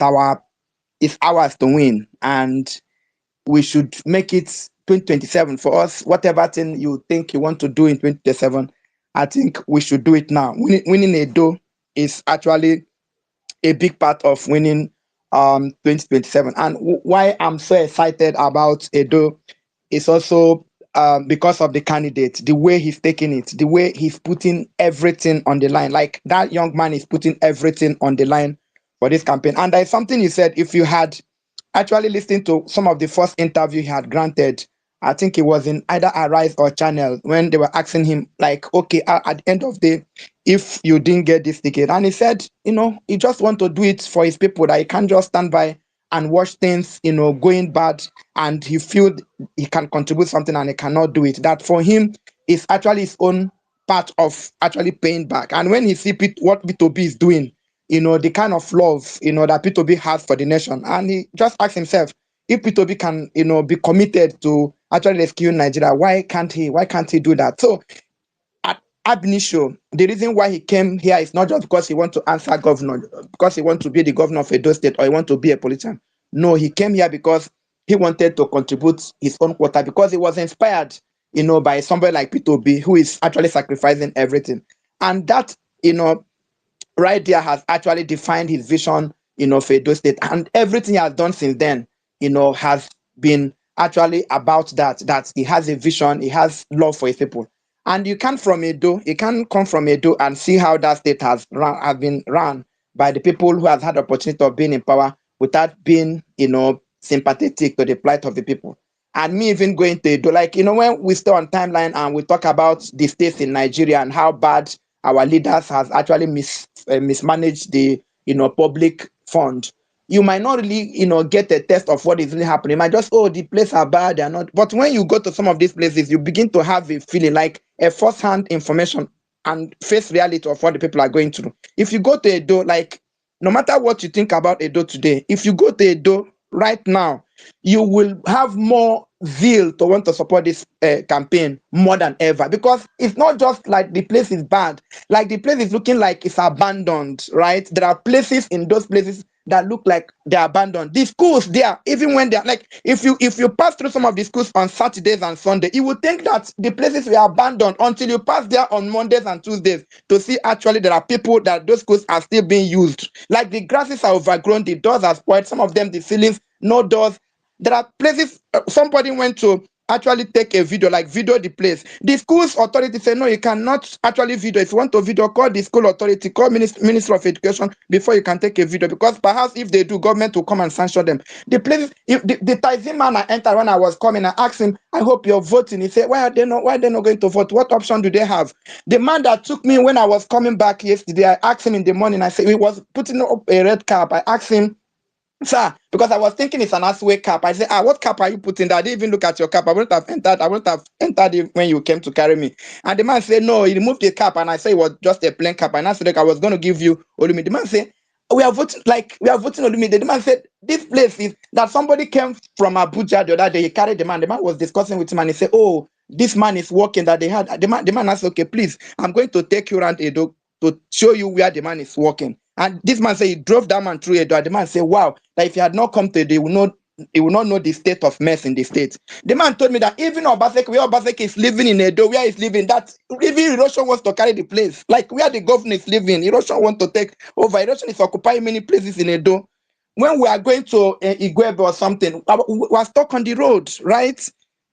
our it's ours to win, and we should make it 2027 for us. Whatever thing you think you want to do in 2027, I think we should do it now. Winning Edo is actually a big part of winning 2027. And why I'm so excited about Edo is also because of the candidate, the way he's taking it, the way he's putting everything on the line. Like that young man is putting everything on the line for this campaign. And there's something you said, if you had actually listened to some of the first interview he had granted, I think it was in either Arise or Channel, when they were asking him, like, okay, at the end of the day, if you didn't get this ticket, and he said, he just want to do it for his people, that he can't just stand by and watch things, going bad, and he feel he can contribute something and he cannot do it. That for him is actually his own part of actually paying back. And when he see what P2B is doing, the kind of love, that P2B has for the nation, and he just asks himself, if P2B can, be committed to actually rescue Nigeria, why can't he? Why can't he do that? So at ab initio, the reason why he came here is not just because he wants to answer governor, because he wants to be the governor of Edo State, or he wants to be a politician. No, he came here because he wanted to contribute his own quota, because he was inspired, by somebody like P2B, who is actually sacrificing everything. And that, right there has actually defined his vision, for Edo State. And everything he has done since then, has been actually about that he has a vision, he has love for his people. And you can't come from Edo and see how that state has been run by the people who have had the opportunity of being in power without being, sympathetic to the plight of the people. And me even going to Edo, like, when we stay on timeline and we talk about the states in Nigeria and how bad our leaders has actually mismanaged the, public fund, you might not really, get a test of what is really happening. You might just, oh, the places are bad, they're not. But when you go to some of these places, you begin to have a feeling, like a first-hand information and face reality of what the people are going through. If you go to Edo, like, no matter what you think about Edo today, if you go to Edo right now, you will have more zeal to want to support this campaign more than ever, because it's not just like the place is bad, like the place is looking like it's abandoned, right? There are places in those places that look like they're abandoned. The schools there, even when they're like, if you pass through some of the schools on Saturdays and Sunday, you would think that the places were abandoned, until you pass there on Mondays and Tuesdays to see actually there are people that those schools are still being used. Like the grasses are overgrown, the doors are spoiled, some of them the ceilings, no doors. There are places, somebody went to actually take a video, like video the place. The school's authority said, no, you cannot actually video. If you want to video, call the school authority, call Minister of Education before you can take a video, because perhaps if they do, government will come and sanction them. The places, if the Tyson man I entered when I was coming, I asked him, I hope you're voting. He said, why are they not going to vote? What option do they have? The man that took me when I was coming back yesterday, I asked him in the morning, I said, he was putting up a red cap. I asked him, sir, because I was thinking it's an Asway cap. I said, what cap are you putting there? I didn't even look at your cap. I wouldn't have entered it when you came to carry me. And the man said, no, he removed the cap. And I said it was just a plain cap. And I said, like, I was going to give you Olumide. The man said, we are voting Olumide. The man said, this place is that somebody came from Abuja the other day. He carried the man. The man was discussing with him and he said, oh, this man is working that they had. The man asked, okay, please, I'm going to take you around Edo to show you where the man is working. And this man said he drove that man through Edo. The man said, wow, that if he had not come to Edo, he will not know the state of mess in the state. The man told me that even Obaseki, where Obaseki is living in Edo, where he's living, that even Erosion wants to carry the place. Like where the governor is living, Erosion wants to take over. Erosion is occupying many places in Edo. When we are going to Igwebe or something, we are stuck on the road, right?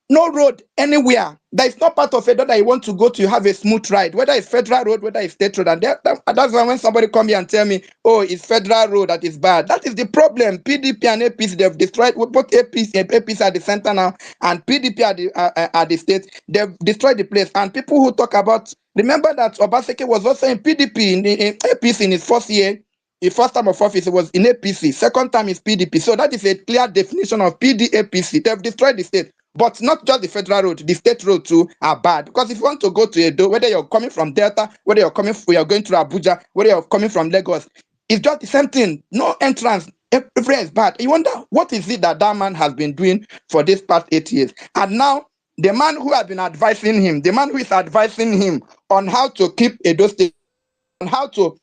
No road anywhere. That is not part of Edo that you want to go to. You have a smooth ride, whether it's federal road, whether it's state road. And that's why when somebody come here and tell me, oh, it's federal road that is bad, that is the problem. PDP and APC, they've destroyed both APC at the center now, and PDP at the state. They've destroyed the place. And people who talk about, remember that Obaseki was also in PDP, in APC in his first year. The first time of office, it was in APC. Second time is PDP. So that is a clear definition of PDAPC. They've destroyed the state. But not just the federal road, the state road too are bad. Because if you want to go to Edo, whether you're coming from Delta, whether you're going to Abuja, whether you're coming from Lagos, it's just the same thing. No entrance. Everywhere is bad. You wonder, what is it that man has been doing for this past 8 years? And now, the man who has been advising him, the man who is advising him on how to keep Edo State, on how to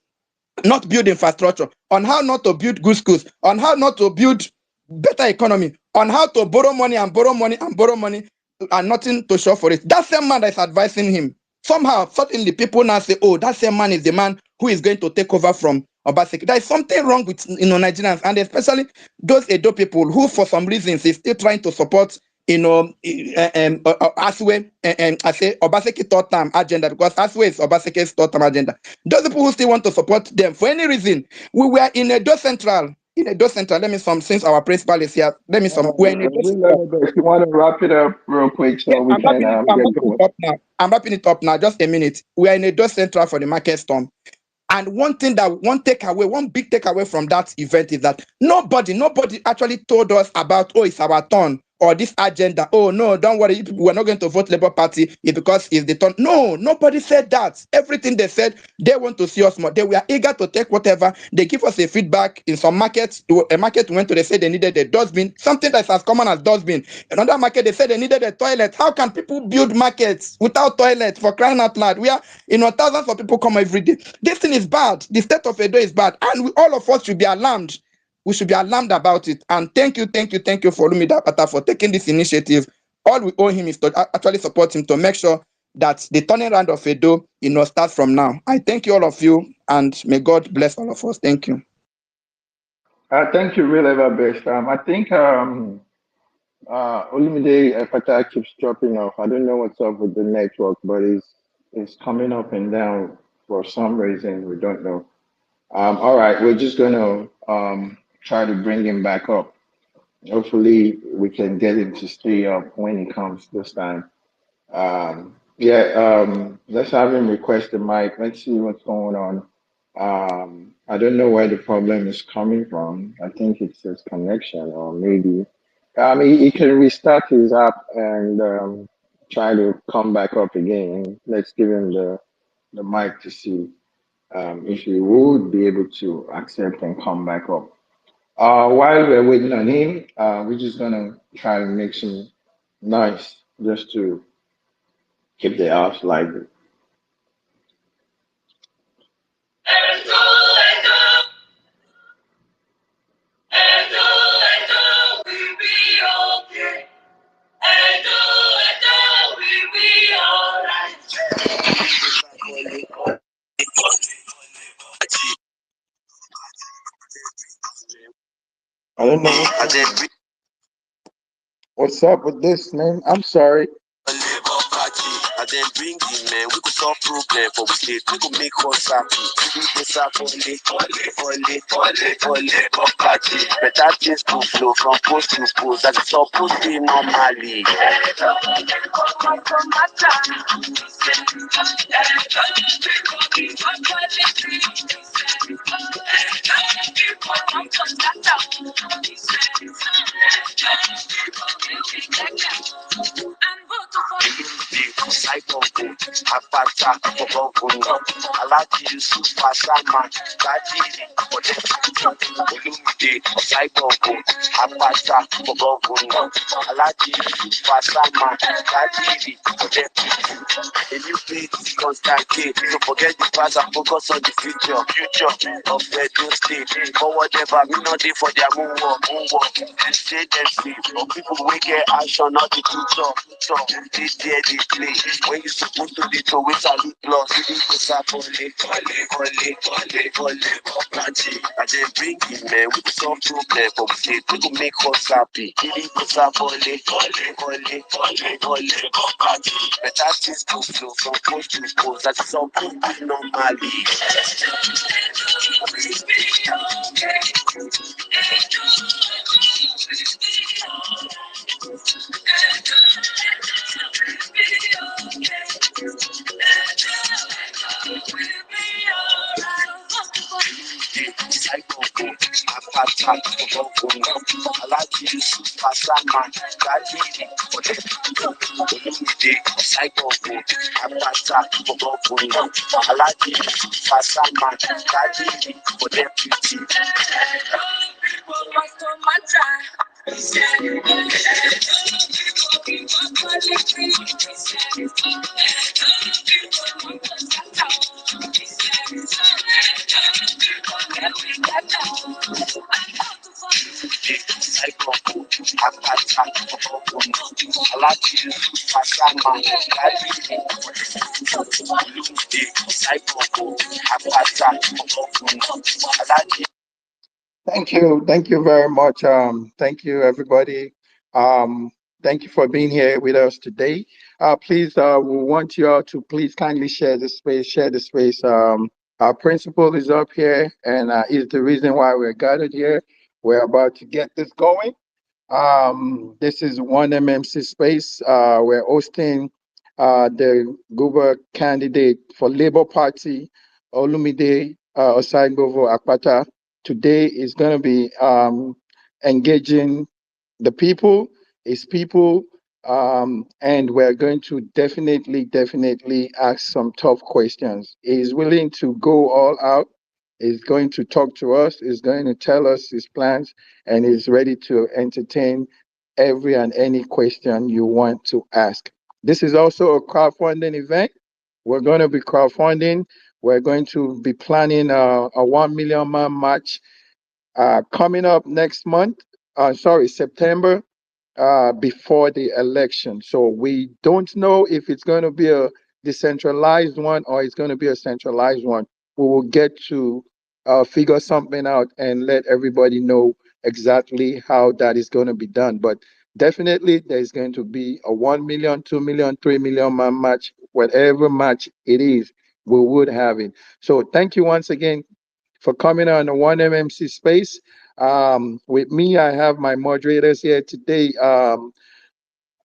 not build infrastructure, on how not to build good schools, on how not to build better economy, on how to borrow money and borrow money and borrow money and nothing to show for it. That same man that is advising him, somehow, suddenly people now say, oh, that same man is the man who is going to take over from Obaseki. There is something wrong with Nigerians, and especially those Edo people who, for some reasons, is still trying to support Aswe, I say Obaseki third term agenda, because Aswe is Obaseki's third term agenda. Those people who still want to support them for any reason. We were in Edo Central. In Edo Central, let me some, since our principal is here, let me some. We're in Edo Central. If you want to wrap it up real quick Yes, so we can I'm get wrapping going. it up now. I'm wrapping it up now. Just a minute. We are in Edo Central for the market storm. And one big takeaway from that event is that nobody actually told us about, oh, it's our turn, or this agenda. Oh, no, don't worry, you people, we're not going to vote Labour Party because it's the turn. No, nobody said that. Everything they said, they want to see us more. They were eager to take whatever. They give us a feedback. In some markets, a market we went to, they said they needed a dustbin, something that's as common as dustbin. Another market, they said they needed a toilet. How can people build markets without toilets, for crying out loud? We are, thousands of people come every day. This thing is bad. The state of Edo is bad, and all of us should be alarmed. We should be alarmed about it. And thank you for Olumide Akpata for taking this initiative. All we owe him is to actually support him to make sure that the turning around of Edo, starts from now. I thank you, all of you, and may God bless all of us. Thank you. Thank you, real ever best. I think Olumide Akpata keeps dropping off. I don't know what's up with the network, but it's coming up and down for some reason. We don't know. All right, we're just gonna try to bring him back up. Hopefully, we can get him to stay up when he comes this time. Yeah, let's have him request the mic. Let's see what's going on. I don't know where the problem is coming from. I think it's his connection, or maybe he can restart his app and try to come back up again. Let's give him the mic to see if he would be able to accept and come back up. While we're waiting on him, we're just gonna try to make some noise just to keep the house lively. I don't know what's up with this name. I'm sorry. I then bring in man, we could solve problem for we say we could make us happy. We just have only party. Better things to flow from post to post. That's supposed to be normally. Akpata, Alaji Yusuf Fasama, Kadiri, Olumide, Akpata, Alaji Yusuf Fasama, Kadiri, a new beat, constant K. Don't forget the past and focus on the future of Edo State. For whatever, we not there for their moonwalk. They say them sleep, but people will get action, not the future. They dare they play. When you supposed to be to with salute plus, you need to start party. And then bring him man with some problem, but we say we will make us happy. You need to start party. Better things to flow from post to post. That's something we normally. Akpata, Alaji Yusuf Fasama, Kadiri, Olumide, Akpata, Alaji Yusuf Fasama, Kadiri, for deputy. Thank you very much. Thank you, everybody. Um, Thank you for being here with us today. Please, we want you all to please kindly share the space. Share the space. Our principal is up here, and is the reason why we're gathered here. We're about to get this going. This is one MMC space. We're hosting the Guber candidate for Labour Party, Olumide Akpata. Today is going to be engaging the people, his people, and we're going to definitely ask some tough questions. He's willing to go all out. He's going to talk to us. He's going to tell us his plans, and he's ready to entertain every and any question you want to ask. This is also a crowdfunding event. We're going to be crowdfunding. We're going to be planning a 1 million man match coming up next month. Sorry, September, before the election. So we don't know if it's going to be a decentralized one or it's going to be a centralized one. We will get to figure something out and let everybody know exactly how that is going to be done. But definitely, there's going to be a 1 million, 2 million, 3 million man match, whatever match it is, we would have it. So thank you once again for coming on the 1MMC space. With me, I have my moderators here today.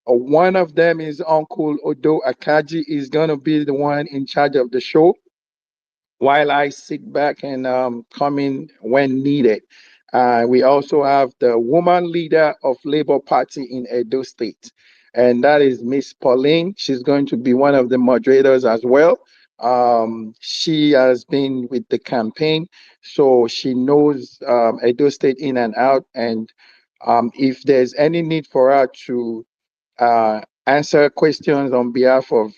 One of them is Uncle Odo Akaji. Is going to be the one in charge of the show while I sit back and come in when needed. We also have the woman leader of Labour Party in Edo State, and that is Miss Pauline. She's going to be one of the moderators as well. She has been with the campaign, so she knows Edo State in and out. And if there's any need for her to answer questions on behalf of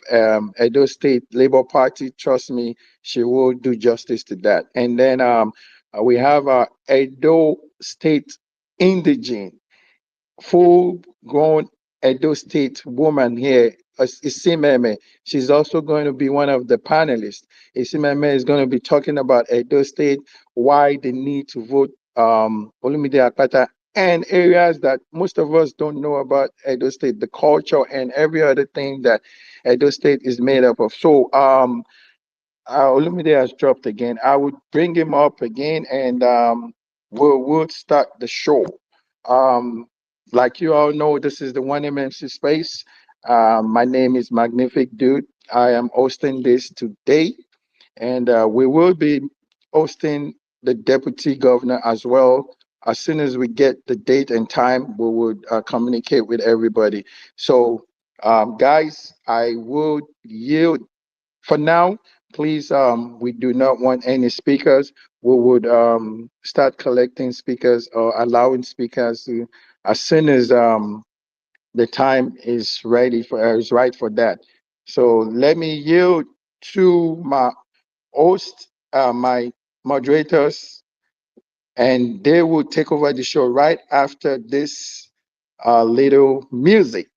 Edo State Labour Party, trust me, she will do justice to that. And then we have Edo State indigene, full-grown Edo State woman here, Isimeme. She's also going to be one of the panelists. Isimeme is going to be talking about Edo State, why they need to vote Olumide Akpata, and areas that most of us don't know about Edo State, the culture and every other thing that Edo State is made up of. So Olumide has dropped again. I would bring him up again, and we'll start the show. Um, like you all know, this is the 1MMC space. My name is Magnific Dude. I am hosting this today, and we will be hosting the deputy governor as well. As soon as we get the date and time, we would communicate with everybody. So, guys, I will yield for now. Please, we do not want any speakers. We would start collecting speakers or allowing speakers to, as soon as the time is ready for is right for that. So let me yield to my host, my moderators, and they will take over the show right after this little music.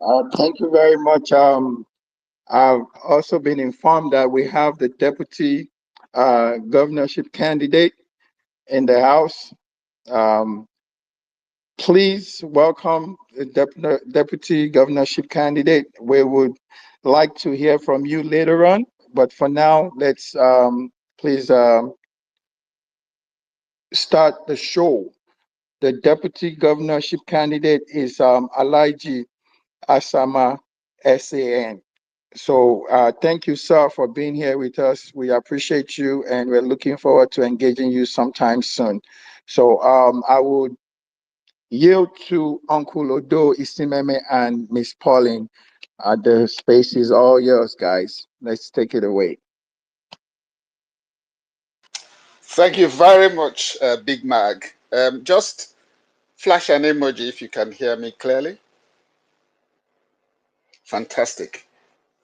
I thank you very much. I've also been informed that we have the deputy governorship candidate in the House. Um, Please welcome the deputy governorship candidate. We would like to hear from you later on, but for now, let's please start the show. The deputy governorship candidate is Alaiji Asama SAN. So thank you, sir, for being here with us. We appreciate you, and we're looking forward to engaging you sometime soon. So I would yield to Uncle Odo Isimeme and Miss Pauline. The space is all yours, guys. Let's take it away. Thank you very much, Big Mag. Just flash an emoji if you can hear me clearly. Fantastic.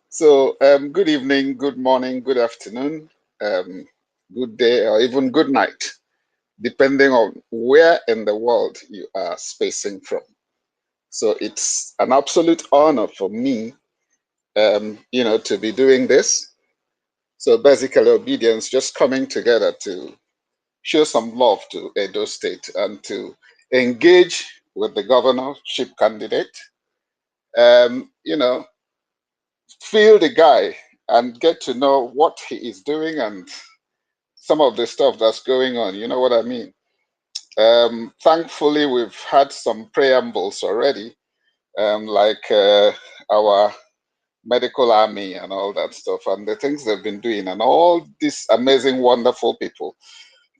So, good evening, good morning, good afternoon, um, good day, or even good night, depending on where in the world you are spacing from. So, it's an absolute honor for me, to be doing this. So, basically, obedience, just coming together to show some love to Edo State and to engage with the governorship candidate. Um, you know, feel the guy and get to know what he is doing and some of the stuff that's going on. You know what I mean? Thankfully, we've had some preambles already, like our medical army and all that stuff, and the things they've been doing, and all these amazing, wonderful people.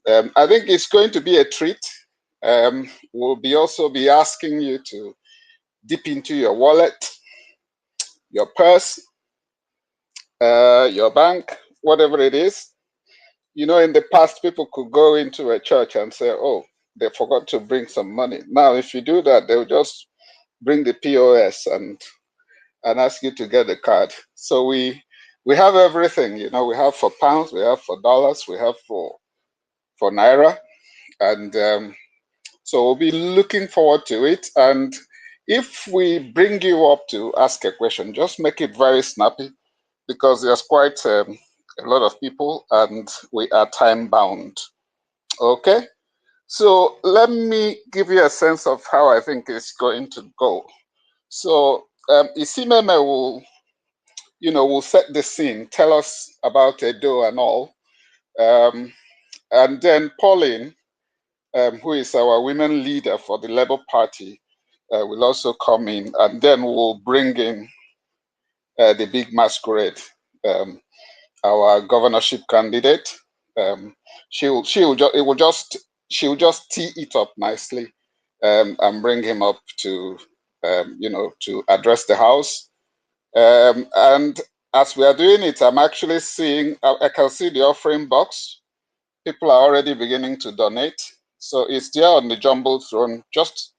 I think it's going to be a treat. We'll be also be asking you to dip into your wallet, your purse, your bank, whatever it is. You know, in the past, people could go into a church and say, "Oh, they forgot to bring some money." Now, if you do that, they'll just bring the POS and ask you to get the card. So we have everything. You know, we have for pounds, we have for dollars, we have for naira, and so we'll be looking forward to it. And if we bring you up to ask a question, just make it very snappy because there's quite a lot of people and we are time bound. Okay. So let me give you a sense of how I think it's going to go. So Isimeme will set the scene, tell us about Edo and all. Um, and then Pauline, who is our women leader for the Labour Party, will also come in, and then we'll bring in the big masquerade, um, our governorship candidate. Um, she'll just tee it up nicely, and bring him up to to address the house. And as we are doing it, I'm actually seeing I can see the offering box. People are already beginning to donate. So it's there on the jumbo throne. Just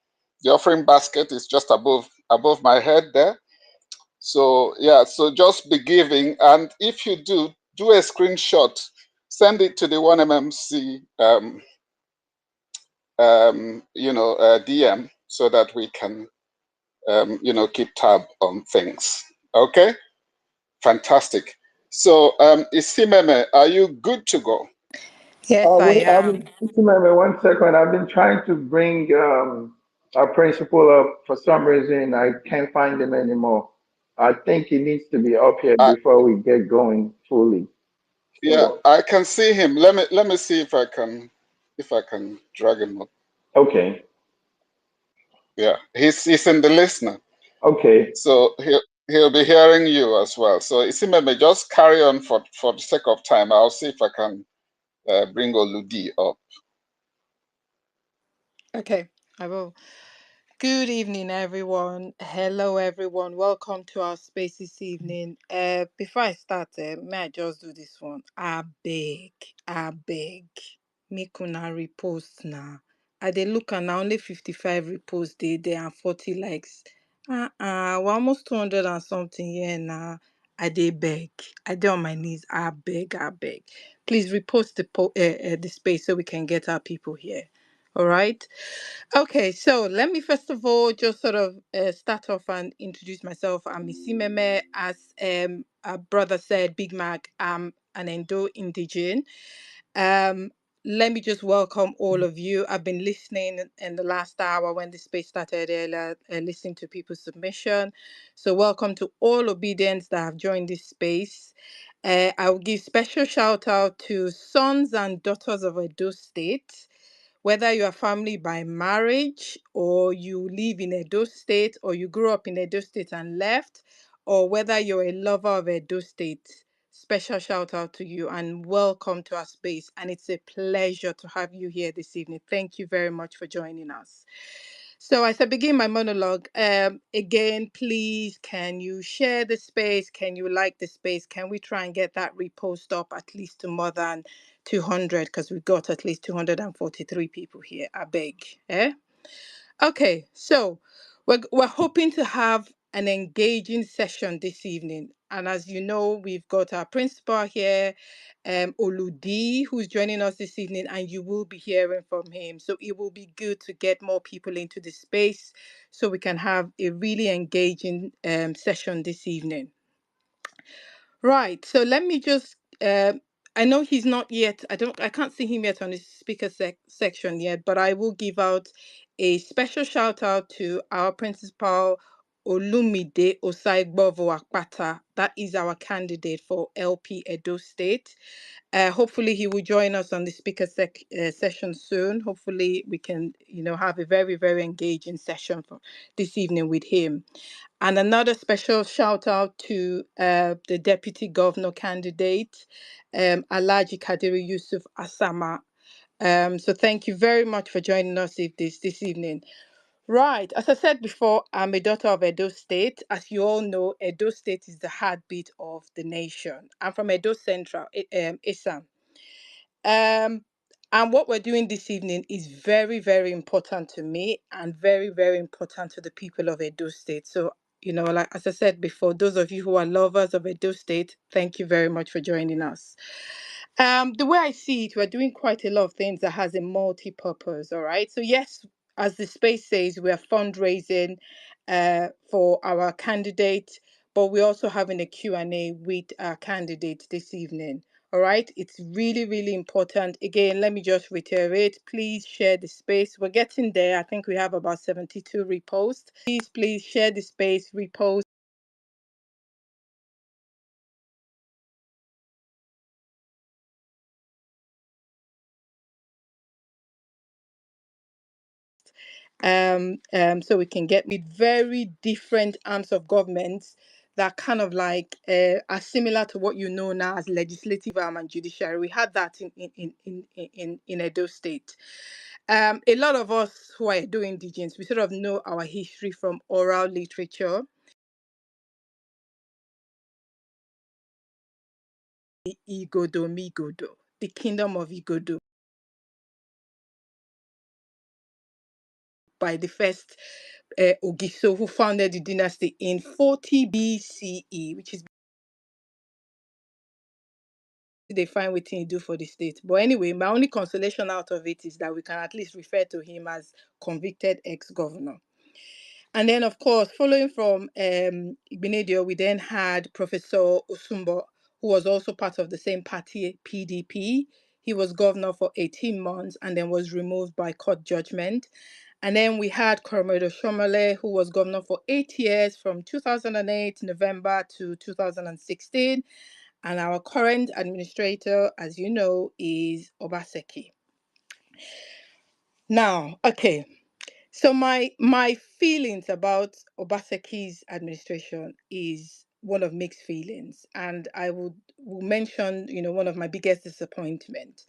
the offering basket is just above my head there. So yeah, so just be giving, and if you do a screenshot, send it to the 1MMC DM so that we can keep tab on things. Okay, fantastic. So Isimeme, are you good to go? Yes, I am. Remember, 1 second. I've been trying to bring our principal up. For some reason, I can't find him anymore. I think he needs to be up here I, before we get going fully. yeah, So, I can see him. Let me see if I can drag him up. okay, Yeah, he's in the listener, okay. so he'll be hearing you as well. So Isimeme, just carry on for the sake of time. I'll see if I can bring Oludi up. Okay, I will. Good evening, everyone. Hello, everyone. Welcome to our space this evening. Before I start, may I just do this one? I beg. Make una repost now. I dey look and now only 55 reposts dey there and 40 likes. We're almost 200 and something here now. I dey beg. I dey on my knees. I beg. Please repost the space so we can get our people here. All right. Okay, so let me first of all just sort of start off and introduce myself. I'm Isimeme. As our brother said, Big Mac, I'm an Endo indigene. Um, let me just welcome all of you. I've been listening in the last hour when the space started earlier, listening to people's submission. So welcome to all obedience that have joined this space. I will give special shout out to sons and daughters of Edo State. Whether you are family by marriage, or you live in Edo State, or you grew up in Edo State and left, or whether you're a lover of Edo State, special shout out to you and welcome to our space. And it's a pleasure to have you here this evening. Thank you very much for joining us. So as I begin my monologue, again, please, can you share the space? Can you like the space? Can we try and get that repost up at least to more than 200? Because we've got at least 243 people here. I beg. Eh? Okay, so we're hoping to have an engaging session this evening. And as you know, we've got our principal here, Oludi, who's joining us this evening, and you will be hearing from him. So it will be good to get more people into the space so we can have a really engaging session this evening. Right. So let me just I know he's not yet, I can't see him yet on the speaker section yet, but I will give out a special shout out to our principal Olumide Akpata. That is our candidate for LP Edo State. Hopefully he will join us on the speaker session soon. Hopefully we can, have a very, very engaging session for this evening with him. And another special shout out to the deputy governor candidate, Alhaji Kadiri Yusuf Asama. So thank you very much for joining us this evening. Right, as I said before, I'm a daughter of Edo State. As you all know, Edo State is the heartbeat of the nation. I'm from Edo Central, Isam. And what we're doing this evening is very, very important to me and very, very important to the people of Edo State. So, like as I said before, those of you who are lovers of Edo State, thank you very much for joining us. The way I see it, we're doing quite a lot of things that has a multi-purpose. All right. So yes, as the space says, we are fundraising for our candidate, but we're also having a Q&A with our candidate this evening. All right, it's really, really important. Again, let me just reiterate, please share the space. We're getting there. I think we have about 72 reposts. Please share the space, repost. So we can get with very different arms of government that kind of like are similar to what you know now as legislative arm and judiciary. We had that in Edo State. A lot of us who are Edo indigenes, we sort of know our history from oral literature. Igodo Migodo, the kingdom of Igodo, by the first Ogiso, who founded the dynasty in 40 BCE, which is they find what he do for the state. But anyway, my only consolation out of it is that we can at least refer to him as convicted ex-governor. And then, of course, following from Igbenedion, we then had Professor Osumbo, who was also part of the same party, PDP. He was governor for 18 months and then was removed by court judgment. And then we had Coromado Shomale, who was governor for 8 years from 2008 November to 2016. And our current administrator, as you know, is Obaseki. Now, okay. So my feelings about Obaseki's administration is one of mixed feelings. And I will mention, one of my biggest disappointment.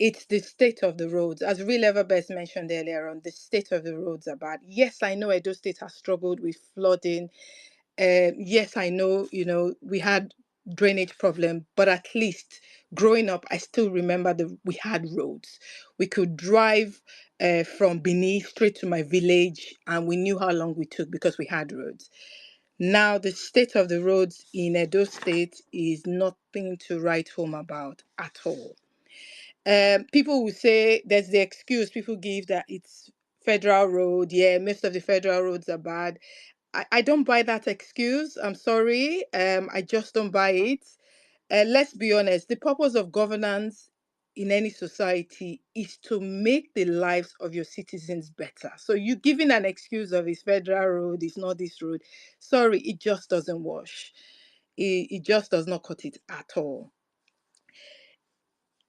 It's the state of the roads. As Real Everbest mentioned earlier on, the state of the roads are bad. Yes, I know Edo State has struggled with flooding. Yes, I know, we had drainage problem, but at least growing up, I still remember that we had roads. We could drive from Benin straight to my village, and we knew how long we took because we had roads. Now, the state of the roads in Edo State is nothing to write home about at all. People will say there's the excuse people give that it's federal road. Yeah, most of the federal roads are bad. I don't buy that excuse. I'm sorry. I just don't buy it. Let's be honest. The purpose of governance in any society is to make the lives of your citizens better. So you giving an excuse of it's federal road, it's not this road. Sorry, it just doesn't wash. It just does not cut it at all.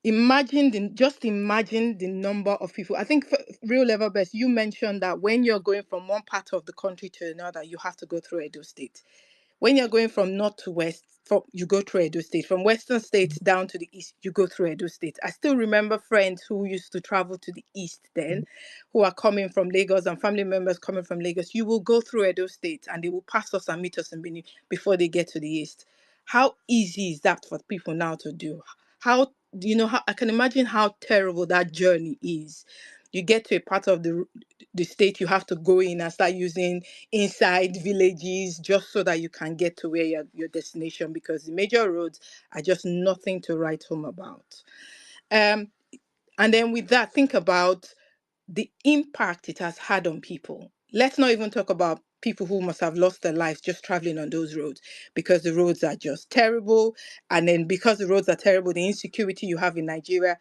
Just imagine the number of people. I think for real level best, you mentioned that when you're going from one part of the country to another, you have to go through Edo State. When you're going from north to west, you go through Edo State. From western states down to the east, you go through Edo State. I still remember friends who used to travel to the east then, who are coming from Lagos, and family members coming from Lagos. You will go through Edo State and they will pass us and meet us in Benin before they get to the east. How easy is that for people now to do? How how I can imagine how terrible that journey is. You get to a part of the state, you have to go in and start using inside villages just so that you can get to where your destination, because the major roads are just nothing to write home about. And then with that, think about the impact it has had on people. Let's not even talk about people who must have lost their lives just traveling on those roads, because the roads are just terrible. And then because the roads are terrible, the insecurity you have in Nigeria,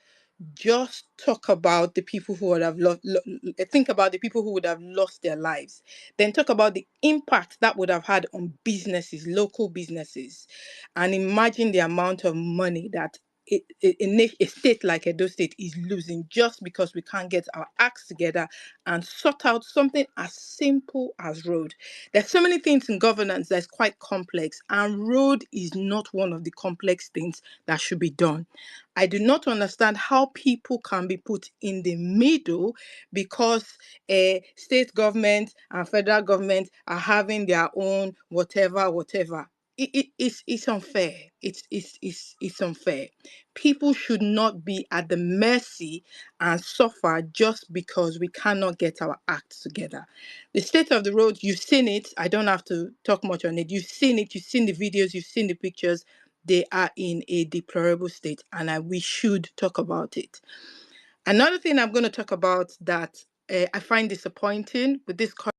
just talk about the people who would have think about the people who would have lost their lives. Then talk about the impact that would have had on businesses, local businesses, and imagine the amount of money that a state like Edo State is losing just because we can't get our acts together and sort out something as simple as road. There's so many things in governance that's quite complex, and road is not one of the complex things that should be done. I do not understand how people can be put in the middle because state government and federal government are having their own whatever. It's unfair. It's unfair. People should not be at the mercy and suffer just because we cannot get our acts together. The state of the road, you've seen it. I don't have to talk much on it. You've seen it. You've seen the videos. You've seen the pictures. They are in a deplorable state, and we should talk about it. Another thing I'm going to talk about that I find disappointing with this current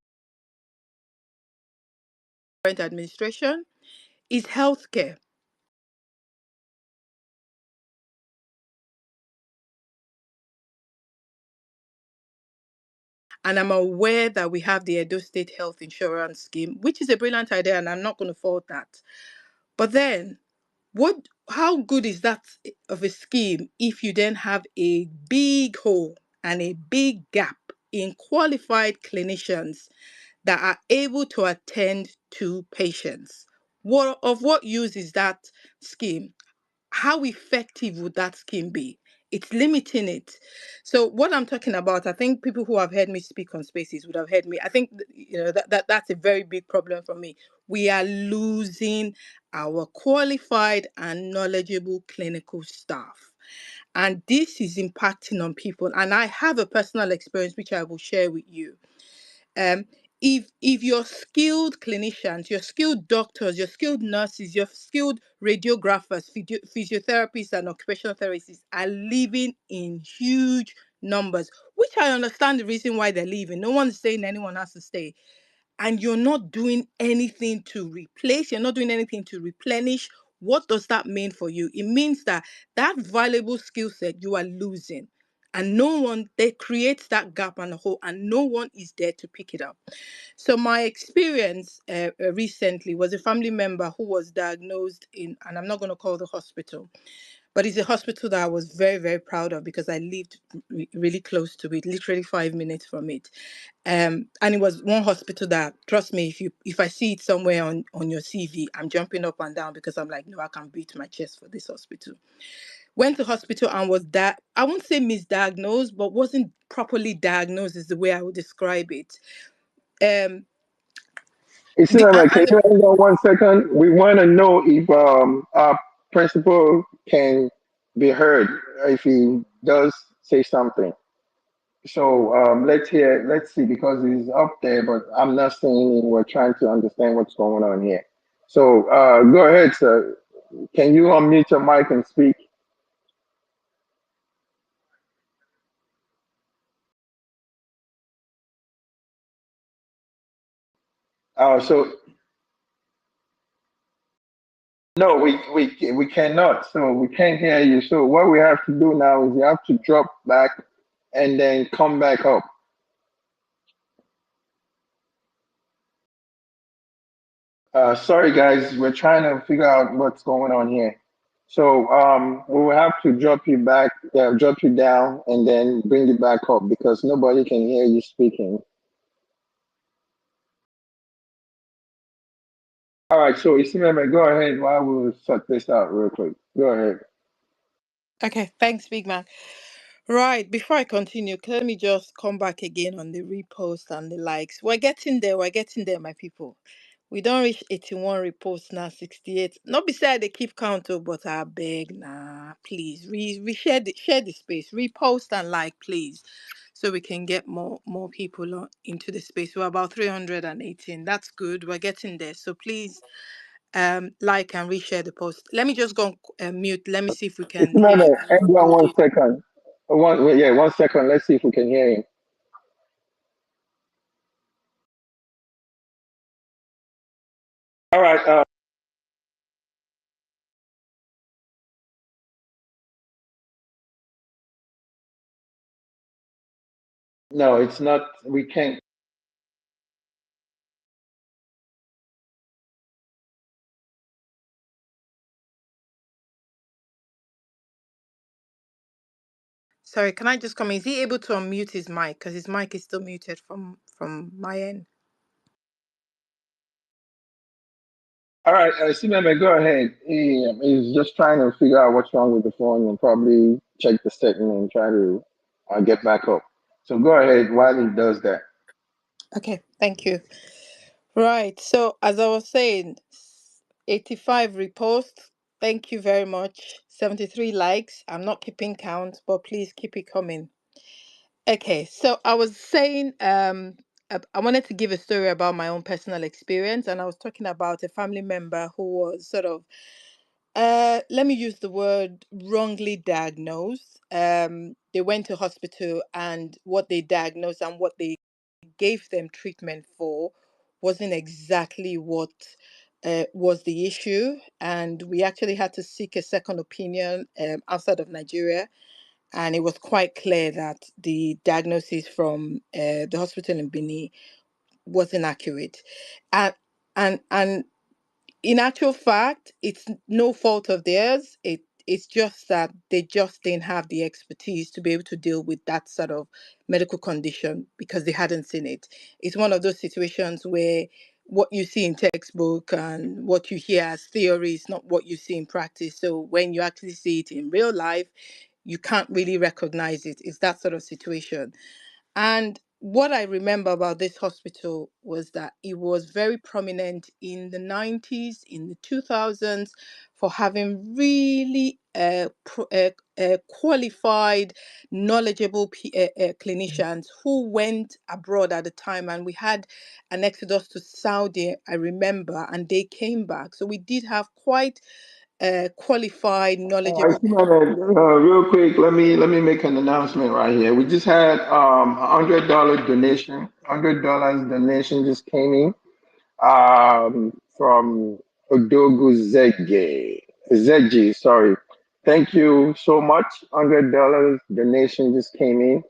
administration is healthcare. And I'm aware that we have the Edo State Health Insurance Scheme, which is a brilliant idea, and I'm not going to fault that. But then, how good is that of a scheme if you then have a big hole and a big gap in qualified clinicians that are able to attend to patients? What use is that scheme? How effective would that scheme be? It's limiting it. So what I'm talking about, I think people who have heard me speak on spaces would have heard me. I think that's a very big problem for me. We are losing our qualified and knowledgeable clinical staff. And this is impacting on people. And I have a personal experience which I will share with you. Um, if your skilled clinicians, your skilled doctors, your skilled nurses, your skilled radiographers, physiotherapists, and occupational therapists are living in huge numbers, which I understand the reason why they're leaving. No one's saying anyone has to stay. And you're not doing anything to replace, you're not doing anything to replenish. What does that mean for you? It means that that valuable skill set you are losing, and no one they creates that gap and a hole, and no one is there to pick it up. So my experience recently was a family member who was diagnosed in, and I'm not going to call the hospital, but it's a hospital that I was very, very proud of because I lived really close to it, literally 5 minutes from it. And it was one hospital that, trust me, if I see it somewhere on your CV, I'm jumping up and down because I'm like, no, I can beat my chest for this hospital. Went to hospital and was that, I won't say misdiagnosed, but wasn't properly diagnosed is the way I would describe it. Um, Can you hold on 1 second? We want to know if our principal can be heard if he does say something. So let's see, because he's up there, but I'm not saying we're trying to understand what's going on here. So go ahead, sir. Can you unmute your mic and speak? So No, we cannot. So we can't hear you. So what we have to do now is you have to drop back and then come back up. Sorry guys, we're trying to figure out what's going on here. So we will have to drop you back, drop you down, and then bring you back up because nobody can hear you speaking. All right, so Isimeme, go ahead while we'll sort this out real quick. Go ahead. Okay, thanks, Big Man. Right, before I continue, let me just come back again on the repost and the likes. We're getting there, my people. We don't reach 81 reposts now, 68. Not beside they keep count, oh, but I beg, nah, please. Share the space, repost and like, please, so we can get more people into the space. We're about 318. That's good. We're getting there. So please, like and reshare the post. Let me just go on mute. Let me see if we can hear Isimeme, hang on one Olumide. second. Yeah, 1 second. Let's see if we can hear him. All right. No, it's not. We can't. Sorry, can I just come in? Is he able to unmute his mic? Because his mic is still muted from my end. All right, Isimeme, go ahead. He's just trying to figure out what's wrong with the phone and probably check the setting and try to get back up. So go ahead while he does that. Okay, thank you. Right, so as I was saying, 85 reposts. Thank you very much. 73 likes. I'm not keeping count, but please keep it coming. Okay, so I was saying, I wanted to give a story about my own personal experience, and I was talking about a family member who was sort of, let me use the word wrongly diagnosed. They went to hospital, and what they diagnosed and what they gave them treatment for wasn't exactly what was the issue, and we actually had to seek a second opinion outside of Nigeria, and it was quite clear that the diagnosis from the hospital in Benin wasn't accurate, and and in actual fact, it's no fault of theirs. It's just that they just didn't have the expertise to be able to deal with that sort of medical condition because they hadn't seen it. It's one of those situations where what you see in textbook and what you hear as theory is not what you see in practice. So when you actually see it in real life, you can't really recognize it. It's that sort of situation. And what I remember about this hospital was that it was very prominent in the 90s, in the 2000s, for having really qualified, knowledgeable clinicians who went abroad at the time. And we had an exodus to Saudi, I remember, and they came back. So we did have quite qualified, knowledgeable Isimeme, real quick, let me make an announcement right here. We just had $100 donation. $100 donation just came in from Odogu Zegi, sorry. Thank you so much. $100 donation just came in.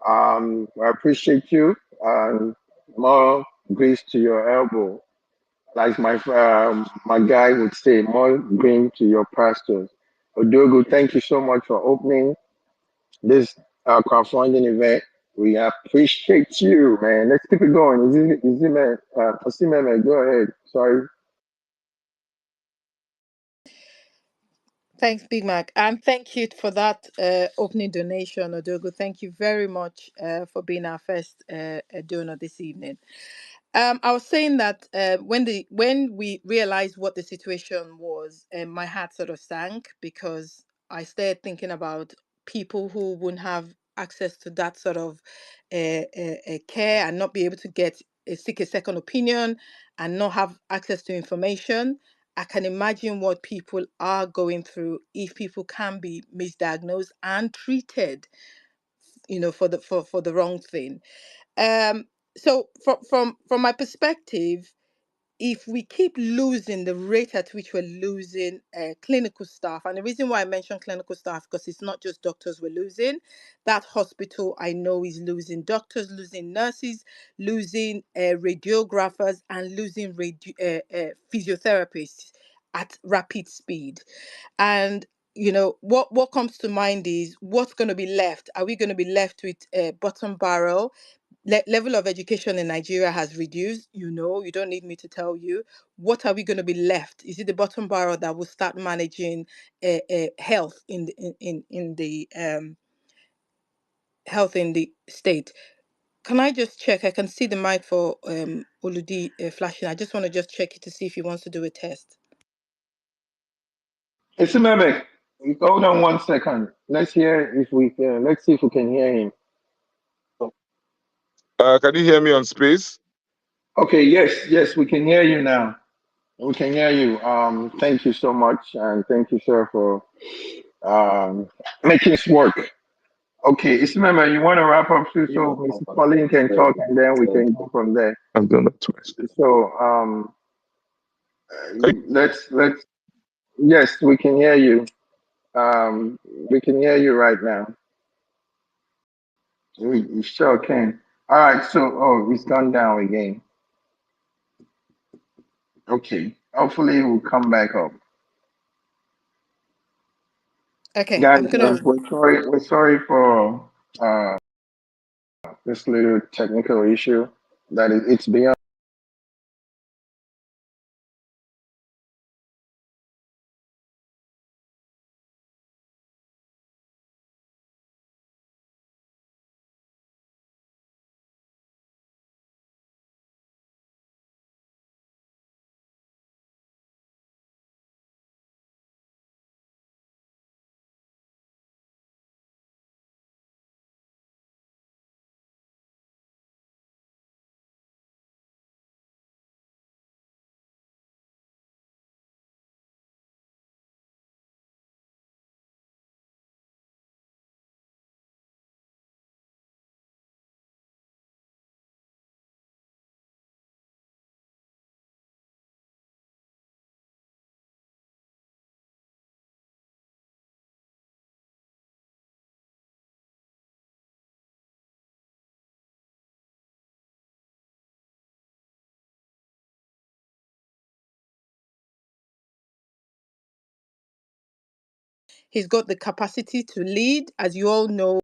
I appreciate you. More grease to your elbow, like my guy would say. More grain to your pastures. Odogu, thank you so much for opening this crowdfunding event. We appreciate you, man. Let's keep it going. Is it man? Osimhen, go ahead. Sorry. Thanks, Big Mac. And thank you for that opening donation, Odogo. Thank you very much for being our first donor this evening. I was saying that when we realized what the situation was, my heart sort of sank because I started thinking about people who wouldn't have access to that sort of care and not be able to seek a second opinion and not have access to information. I can imagine what people are going through if people can be misdiagnosed and treated, for the wrong thing. Um, so from my perspective, if we keep losing the rate at which we're losing clinical staff, and the reason why I mention clinical staff, because it's not just doctors we're losing. That hospital I know is losing doctors, losing nurses, losing radiographers, and losing physiotherapists at rapid speed. And what comes to mind is what's going to be left. Are we going to be left with bottom barrel? Level of education in Nigeria has reduced. You don't need me to tell you. What are we going to be left? Is it the bottom barrel that will start managing health in the health in the state? Can I just check? I can see the mic for Oludi flashing. I just want to just check it to see if he wants to do a test. It's Mehmet. Hold on 1 second. Let's hear if we can. Let's see if we can hear him. Can you hear me on space? Okay. Yes, we can hear you now. We can hear you. Thank you so much, and thank you, sir, for making this work. Okay, Ismail, you want to wrap up too, so Mr. Pauline can talk, and then we can go from there. I've done that twice. So let's yes, we can hear you. We can hear you right now. We sure can. All right. So it's gone down again. Okay. Hopefully, it will come back up. Okay, Guys, I'm gonna. we're sorry. We're sorry for this little technical issue. It's beyond. He's got the capacity to lead, as you all know.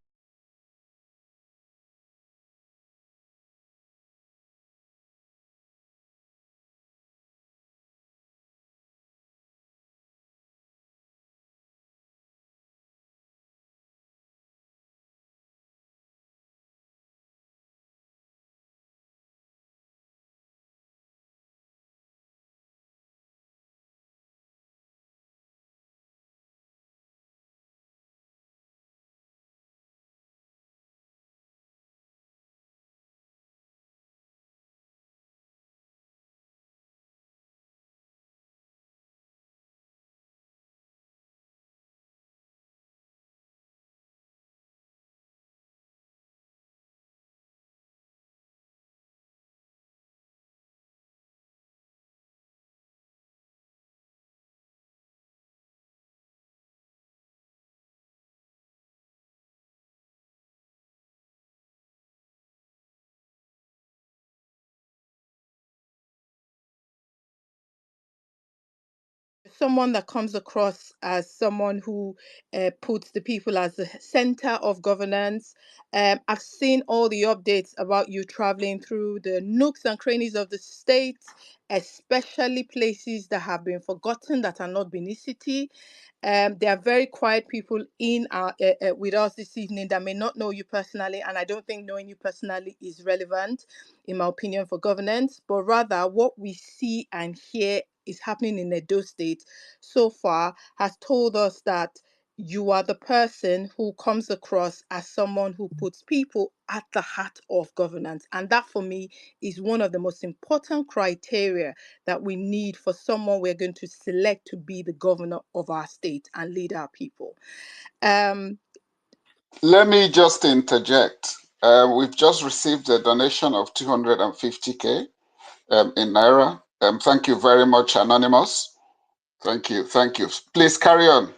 Someone that comes across as someone who puts the people as the center of governance. I've seen all the updates about you traveling through the nooks and crannies of the state, especially places that have been forgotten, that are not Benicity. There are very quiet people in our with us this evening that may not know you personally, and I don't think knowing you personally is relevant, in my opinion, for governance. But rather, what we see and hear is happening in Edo State so far has told us that you are the person who comes across as someone who puts people at the heart of governance. And that, for me, is one of the most important criteria that we need for someone we're going to select to be the governor of our state and lead our people. Let me just interject. We've just received a donation of 250K in Naira Thank you very much, Anonymous. Thank you. Thank you. Please carry on.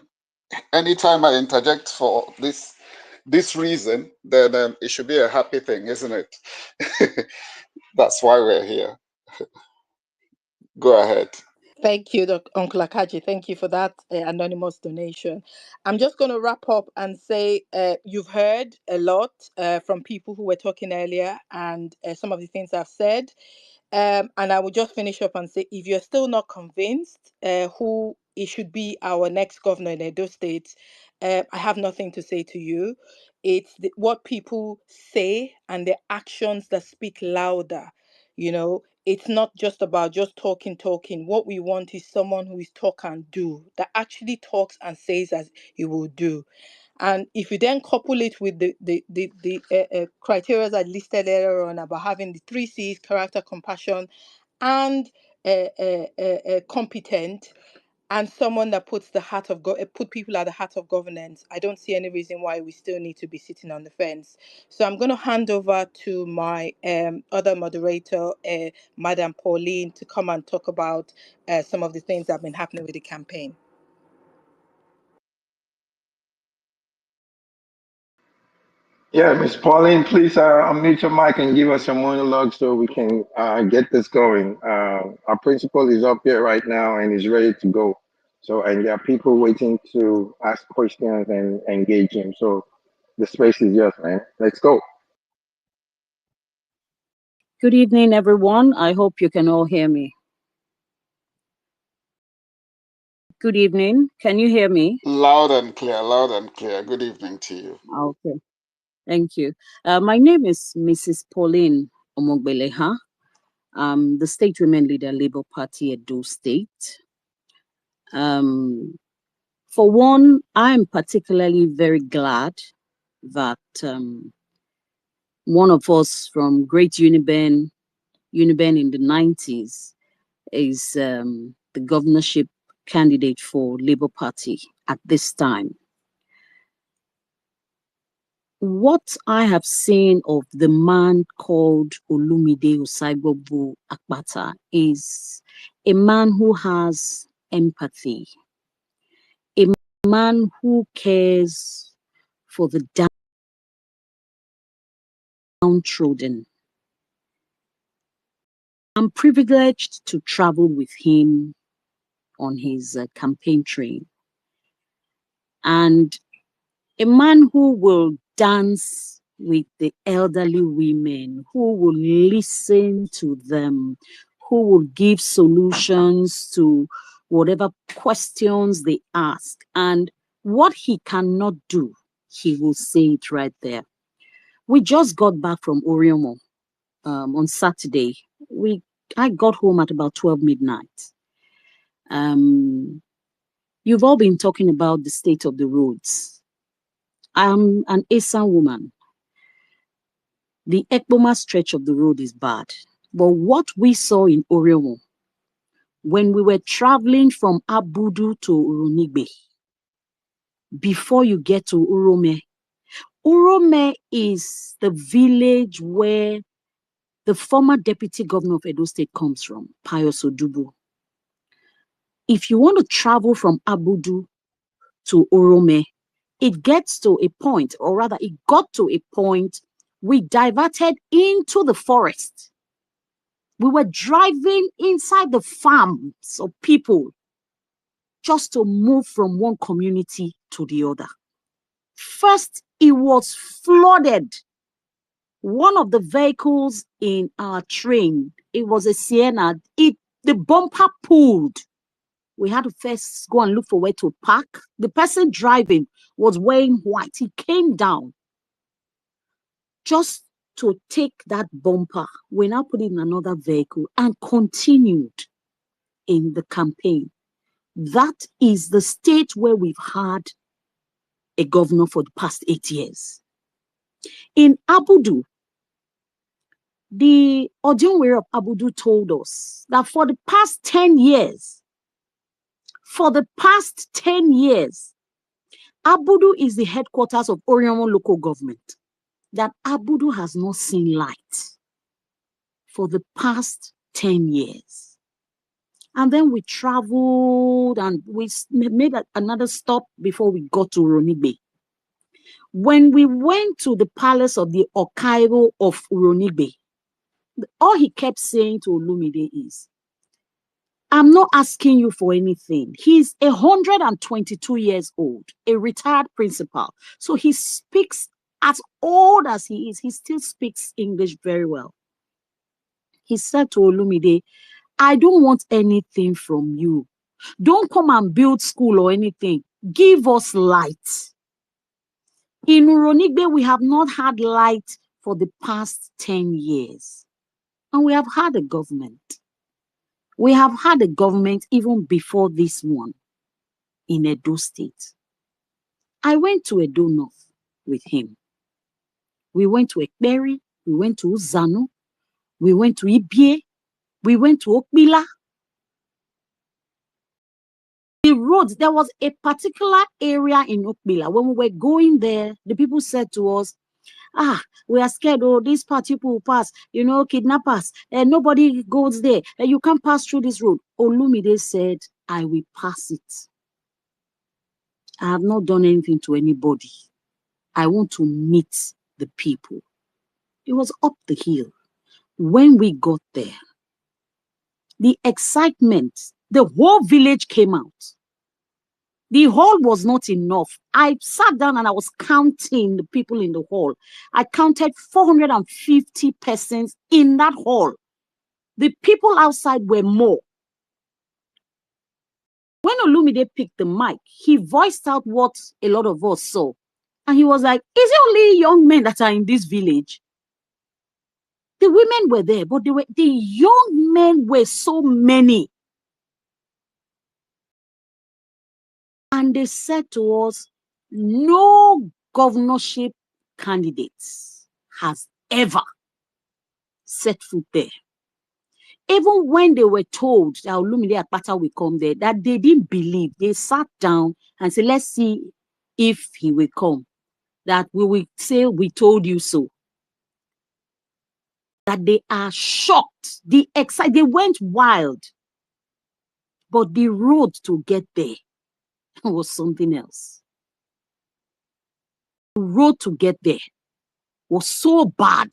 Anytime I interject for this reason, then it should be a happy thing, isn't it? That's why we're here. Go ahead. Thank you, Uncle Akaji. Thank you for that anonymous donation. I'm just going to wrap up and say you've heard a lot from people who were talking earlier, and some of the things I've said. And I will just finish up and say, if you're still not convinced who it should be our next governor in Edo State, I have nothing to say to you. It's what people say and the actions that speak louder. You know, it's not just about just talking. What we want is someone who is talk and do, that actually talks and says as he will do. And if you then couple it with the criteria I listed earlier on about having the three C's: character, compassion, and competent, and someone that puts the heart of put people at the heart of governance, I don't see any reason why we still need to be sitting on the fence. So I'm going to hand over to my other moderator, Madam Pauline, to come and talk about some of the things that have been happening with the campaign. Yeah, Miss Pauline, please unmute your mic and give us a monologue so we can get this going. Our principal is up here right now and is ready to go. So, and there are people waiting to ask questions and engage him. So the space is yours, man. Let's go. Good evening, everyone. I hope you can all hear me. Good evening. Can you hear me? Loud and clear, loud and clear. Good evening to you. Okay. Thank you. My name is Mrs. Pauline Omogbeleha. I'm the State Women Leader, Labour Party, Edo State. For one, I'm particularly very glad that one of us from Great Uniben in the 90s, is the governorship candidate for Labour Party at this time. What I have seen of the man called Olumide Akpata is a man who has empathy, a man who cares for the downtrodden. I'm privileged to travel with him on his campaign train. And a man who will dance with the elderly women, who will listen to them, who will give solutions to whatever questions they ask. And what he cannot do, he will say it right there. We just got back from Oriomo on Saturday. I got home at about 12 midnight. You've all been talking about the state of the roads. I'm an Esan woman. The Ekboma stretch of the road is bad. But what we saw in Oriomo, when we were traveling from Abudu to Urunigbe, before you get to Urome, Urome is the village where the former deputy governor of Edo State comes from, Pius Odubu. If you want to travel from Abudu to Urome, it gets to a point, or rather it got to a point, we diverted into the forest. We were driving inside the farms of people just to move from one community to the other. First, it was flooded. One of the vehicles in our train, it was a Sienna, the bumper pulled. We had to first go and look for where to park. The person driving was wearing white. He came down just to take that bumper. We now put it in another vehicle and continued in the campaign. That is the state where we've had a governor for the past 8 years. In Abudu, the Odionwere of Abudu told us that for the past 10 years, Abudu is the headquarters of Oriomo local government, that Abudu has not seen light for the past 10 years. And then we traveled and we made another stop before we got to Ronigbe. When we went to the palace of the Okairo of Ronigbe, all he kept saying to Olumide is, I'm not asking you for anything. He's 122 years old, a retired principal. So he speaks, as old as he is, he still speaks English very well. He said to Olumide, I don't want anything from you. Don't come and build school or anything. Give us light. In Ronigbe, we have not had light for the past 10 years. And we have had a government. We have had a government even before this one in Edo State. I went to Edo North with him. We went to Ekperi, we went to Uzanu, we went to Ibie, we went to Okbila. The roads, there was a particular area in Okbila. When we were going there, the people said to us, we are scared, oh, these part people will pass, kidnappers, and nobody goes there, and you can't pass through this road. Olumide said, I will pass it. I have not done anything to anybody. I want to meet the people. It was up the hill. When we got there, the excitement, the whole village came out. The hall was not enough. I sat down and I was counting the people in the hall. I counted 450 persons in that hall. The people outside were more. When Olumide picked the mic, he voiced out what a lot of us saw. And he was like, is it only young men that are in this village? The women were there, but the young men were so many. And they said to us, no governorship candidates has ever set foot there. Even when they were told that Olumide Akpata will come there, that they didn't believe. They sat down and said, let's see if he will come. That we will say, we told you so. That they are shocked. They went wild. But the road to get there was something else. The road to get there was so bad.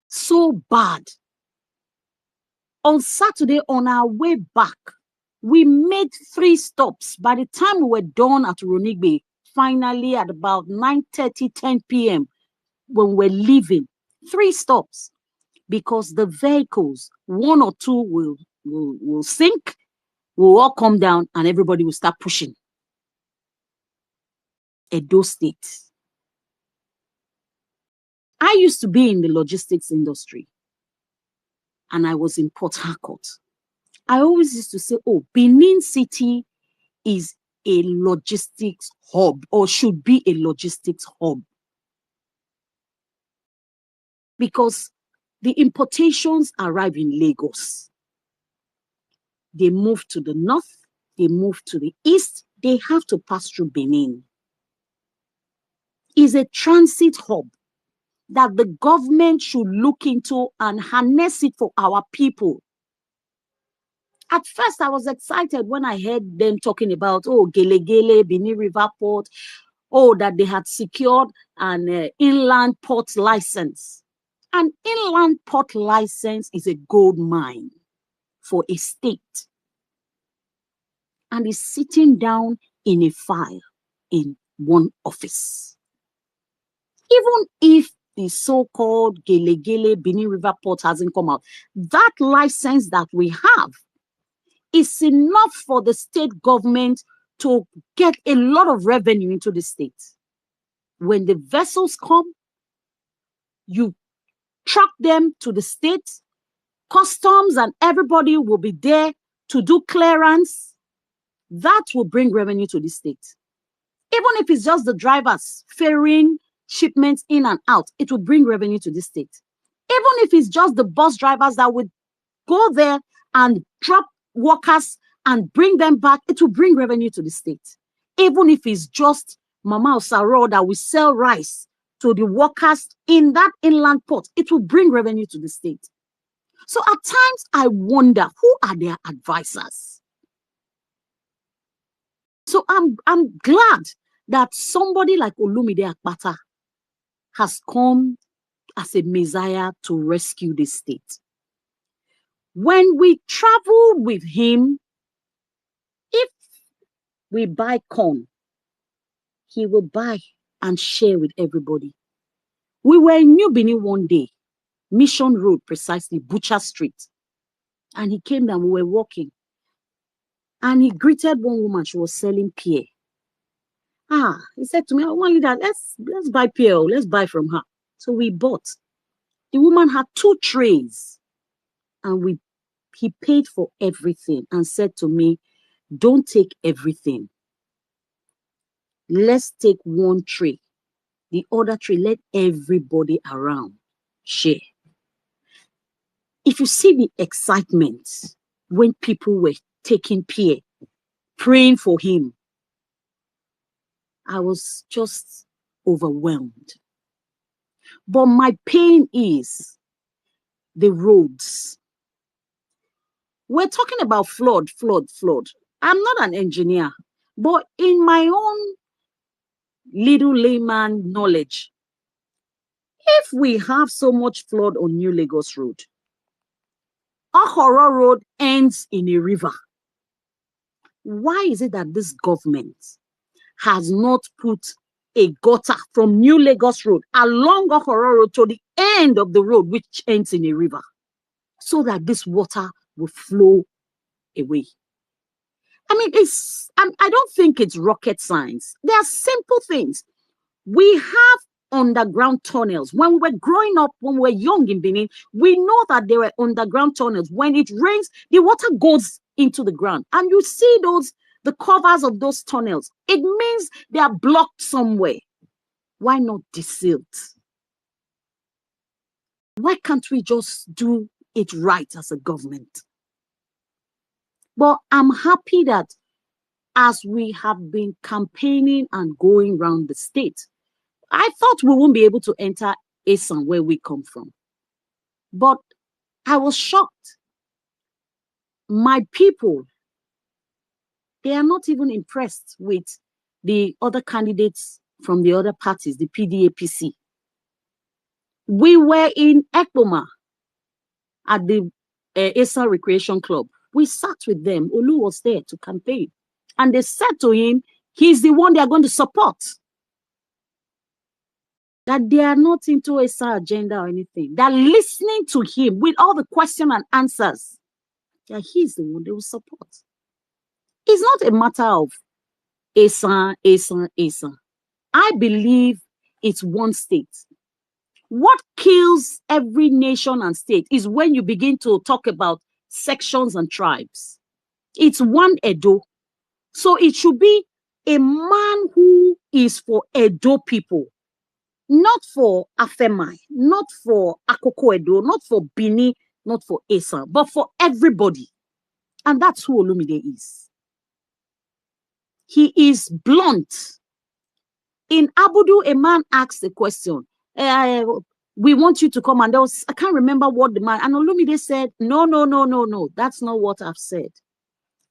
So bad. On Saturday, on our way back, we made 3 stops. By the time we were done at Ronigbe, finally at about 9:30, 10 p.m., when we're leaving, 3 stops. Because the vehicles, 1 or 2 will sink, will all come down, and everybody will start pushing. Edo State. I used to be in the logistics industry, and I was in Port Harcourt. I always used to say, oh, Benin City is a logistics hub, or should be a logistics hub. Because the importations arrive in Lagos. They move to the north, they move to the east, they have to pass through Benin. It's a transit hub that the government should look into and harness it for our people. At first, I was excited when I heard them talking about, oh, Gele Gele, Benin River Port, oh, that they had secured an inland port license. An inland port license is a gold mine for a state. And is sitting down in a file in one office. Even if the so-called Gele Gele Benin River Port hasn't come out, that license that we have is enough for the state government to get a lot of revenue into the state. When the vessels come, you truck them to the state, customs and everybody will be there to do clearance. That will bring revenue to the state. Even if it's just the drivers ferrying shipments in and out, it will bring revenue to the state. Even if it's just the bus drivers that would go there and drop workers and bring them back, it will bring revenue to the state. Even if it's just Mama Osaro that will sell rice to the workers in that inland port, it will bring revenue to the state. So at times I wonder, who are their advisors? So I'm glad that somebody like Olumide Akpata has come as a messiah to rescue the state. When we travel with him, if we buy corn, he will buy and share with everybody. We were in New Benin one day, Mission Road, precisely, Butcher Street. And he came down, we were walking. And he greeted one woman, she was selling pear. He said to me, I want you that, let's buy pear, let's buy from her. So we bought. The woman had 2 trays. And he paid for everything and said to me, don't take everything. Let's take 1 tray. The other tray, let everybody around share. If you see the excitement when people were taking pear, praying for him, I was just overwhelmed. But my pain is the roads. We're talking about flood. I'm not an engineer, but in my own little layman knowledge, if we have so much flood on New Lagos Road, Ahoro Road ends in a river. Why is it that this government has not put a gutter from New Lagos Road along Ahoro Road to the end of the road, which ends in a river, so that this water will flow away? I mean, I don't think it's rocket science. There are simple things. We have underground tunnels. When we were growing up, when we were young in Benin, we know that there were underground tunnels. When it rains, the water goes into the ground. And you see the covers of those tunnels. It means they are blocked somewhere. Why not desilt? Why can't we just do it right as a government? But I'm happy that as we have been campaigning and going around the state, I thought we won't be able to enter Asan, where we come from. But I was shocked. My people, they are not even impressed with the other candidates from the other parties, the PDAPC. We were in Ekpoma at the Asan Recreation Club. We sat with them. Olu was there to campaign. And they said to him, he's the one they are going to support. That they are not into a agenda or anything. They're listening to him with all the questions and answers. Yeah, he's the one they will support. It's not a matter of Asan. I believe it's one state. What kills every nation and state is when you begin to talk about sections and tribes. It's one Edo. So it should be a man who is for Edo people. Not for Afemai, not for Akoko Edo, not for Bini, not for Asa, but for everybody. And that's who Olumide is. He is blunt. In Abudu, a man asked the question, we want you to come, and I can't remember what the man, and Olumide said, no, that's not what I've said.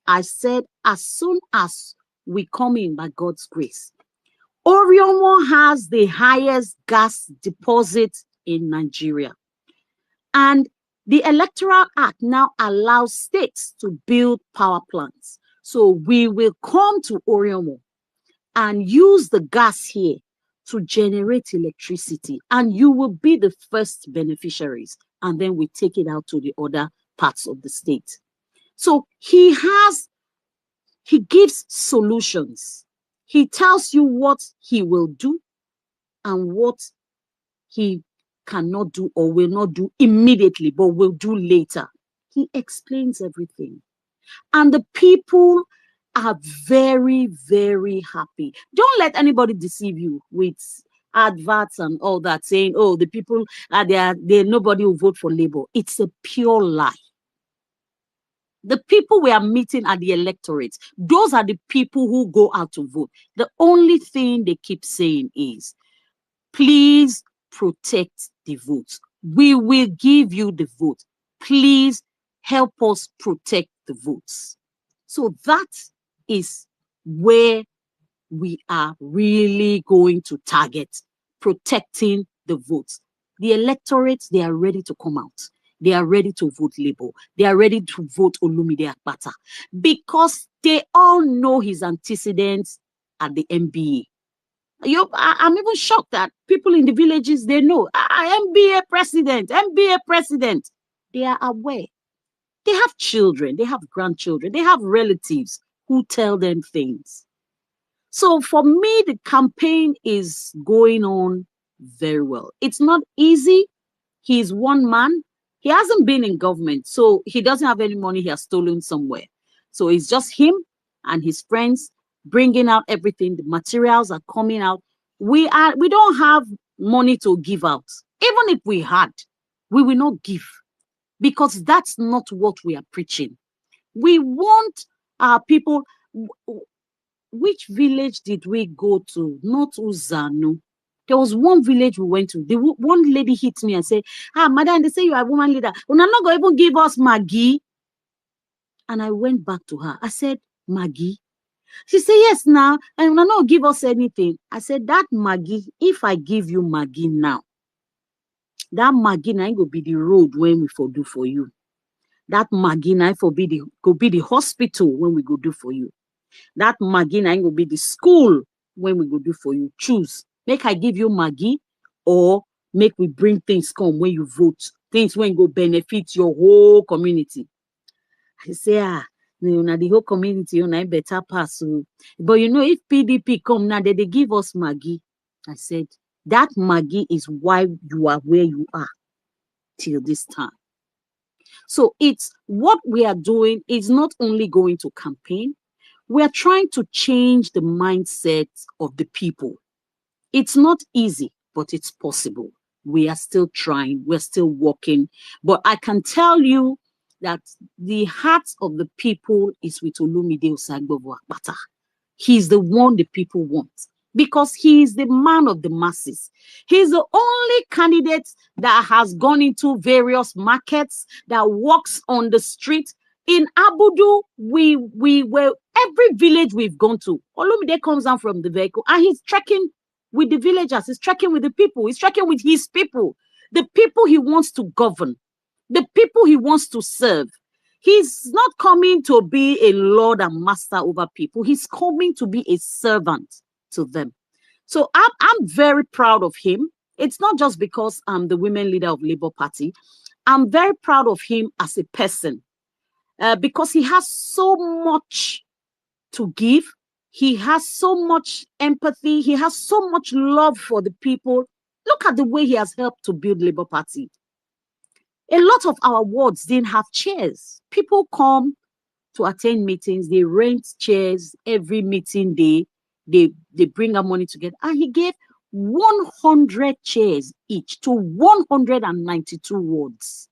I said, as soon as we come in by God's grace, Oriomo has the highest gas deposit in Nigeria. And the Electoral Act now allows states to build power plants. So we will come to Oriomo and use the gas here to generate electricity. And you will be the first beneficiaries. And then we take it out to the other parts of the state. So he gives solutions. He tells you what he will do and what he cannot do or will not do immediately, but will do later. He explains everything. And the people are very, very happy. Don't let anybody deceive you with adverts and all that, saying, oh, the people are there, nobody will vote for Labour. It's a pure lie. The people we are meeting are the electorate. Those are the people who go out to vote. The only thing they keep saying is, please protect the vote. We will give you the vote. please help us protect the votes. So that is where we are really going to target, protecting the votes. The electorates, they are ready to come out. They are ready to vote Labour. They are ready to vote Olumide Akpata because they all know his antecedents at the MBA. I'm even shocked that people in the villages, they know, MBA president, MBA president. They are aware. They have children, they have grandchildren, they have relatives who tell them things. So for me, the campaign is going on very well. It's not easy. He's one man. He hasn't been in government, so he doesn't have any money he has stolen somewhere. So it's just him and his friends bringing out everything. The materials are coming out. We don't have money to give out. Even if we had, we will not give because that's not what we are preaching. We want our people. Which village did we go to? Not Uzanu. There was one village we went to. One lady hit me and said, madam, they say you are a woman leader. You're not going to even give us Maggie. And I went back to her. I said, Maggie? She said, yes, now. And you're not give us anything. I said, that Maggie, if I give you Maggie now, that Maggie now go be the road when we for do for you. That Maggie now go be the hospital when we go do for you. That Maggie now will be the school when we go do for you. Choose. Make I give you Maggie or make we bring things come when you vote. Things when go benefit your whole community. I say, the whole community, better pass. But if PDP come now, they give us Maggie. I said, that Maggie is why you are where you are till this time. So it's what we are doing is not only going to campaign, we are trying to change the mindset of the people. It's not easy, but it's possible. We are still trying, we're still working. But I can tell you that the heart of the people is with Olumide Akpata. He's the one the people want because he is the man of the masses. He's the only candidate that has gone into various markets, that walks on the street. In Abudu, we were every village we've gone to. Olumide comes down from the vehicle and he's trekking with the villagers. He's trekking with the people. He's trekking with his people, the people he wants to govern, the people he wants to serve. He's not coming to be a lord and master over people. He's coming to be a servant to them. So I'm very proud of him. It's not just because I'm the women leader of Labour Party. I'm very proud of him as a person because he has so much to give. He has so much empathy. He has so much love for the people. Look at the way he has helped to build Labour Party. A lot of our wards didn't have chairs. People come to attend meetings. They rent chairs every meeting day. They bring our money together. And he gave 100 chairs each to 192 wards.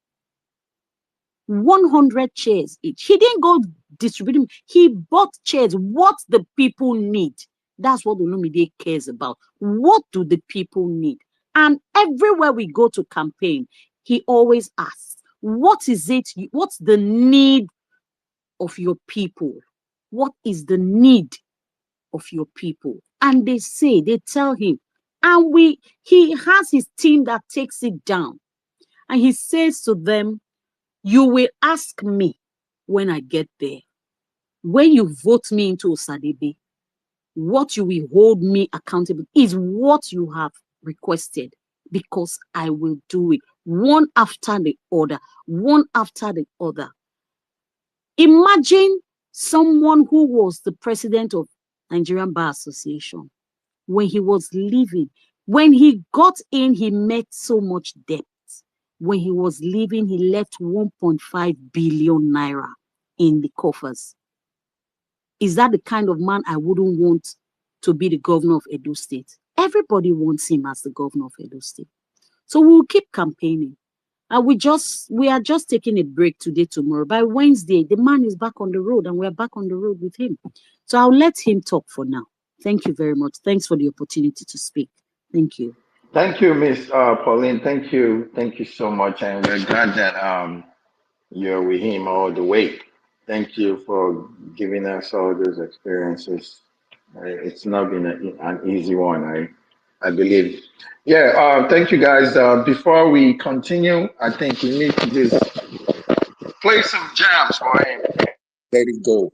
100 chairs each. He didn't go distribute them. He bought chairs. What the people need. That's what Olumide cares about. What do the people need? And everywhere we go to campaign, he always asks, what is it? What's the need of your people? What is the need of your people? And they tell him, and he has his team that takes it down. And he says to them, you will ask me when I get there. When you vote me into Osadebe, what you will hold me accountable is what you have requested, because I will do it one after the other, one after the other. Imagine someone who was the president of Nigerian Bar Association. When he was leaving, when he got in, he met so much debt. When he was leaving, he left 1.5 billion naira in the coffers. Is that the kind of man I wouldn't want to be the governor of Edo State? Everybody wants him as the governor of Edo State. So we'll keep campaigning. And we are just taking a break today, tomorrow. By Wednesday, the man is back on the road and we're back on the road with him. So I'll let him talk for now. Thank you very much. Thanks for the opportunity to speak. Thank you. Thank you, Miss Pauline. Thank you so much, and we're glad that you're with him all the way. Thank you for giving us all those experiences. It's not been an easy one, I believe. Yeah, thank you guys. Before we continue, I think we need to just play some jams for him. Let it go.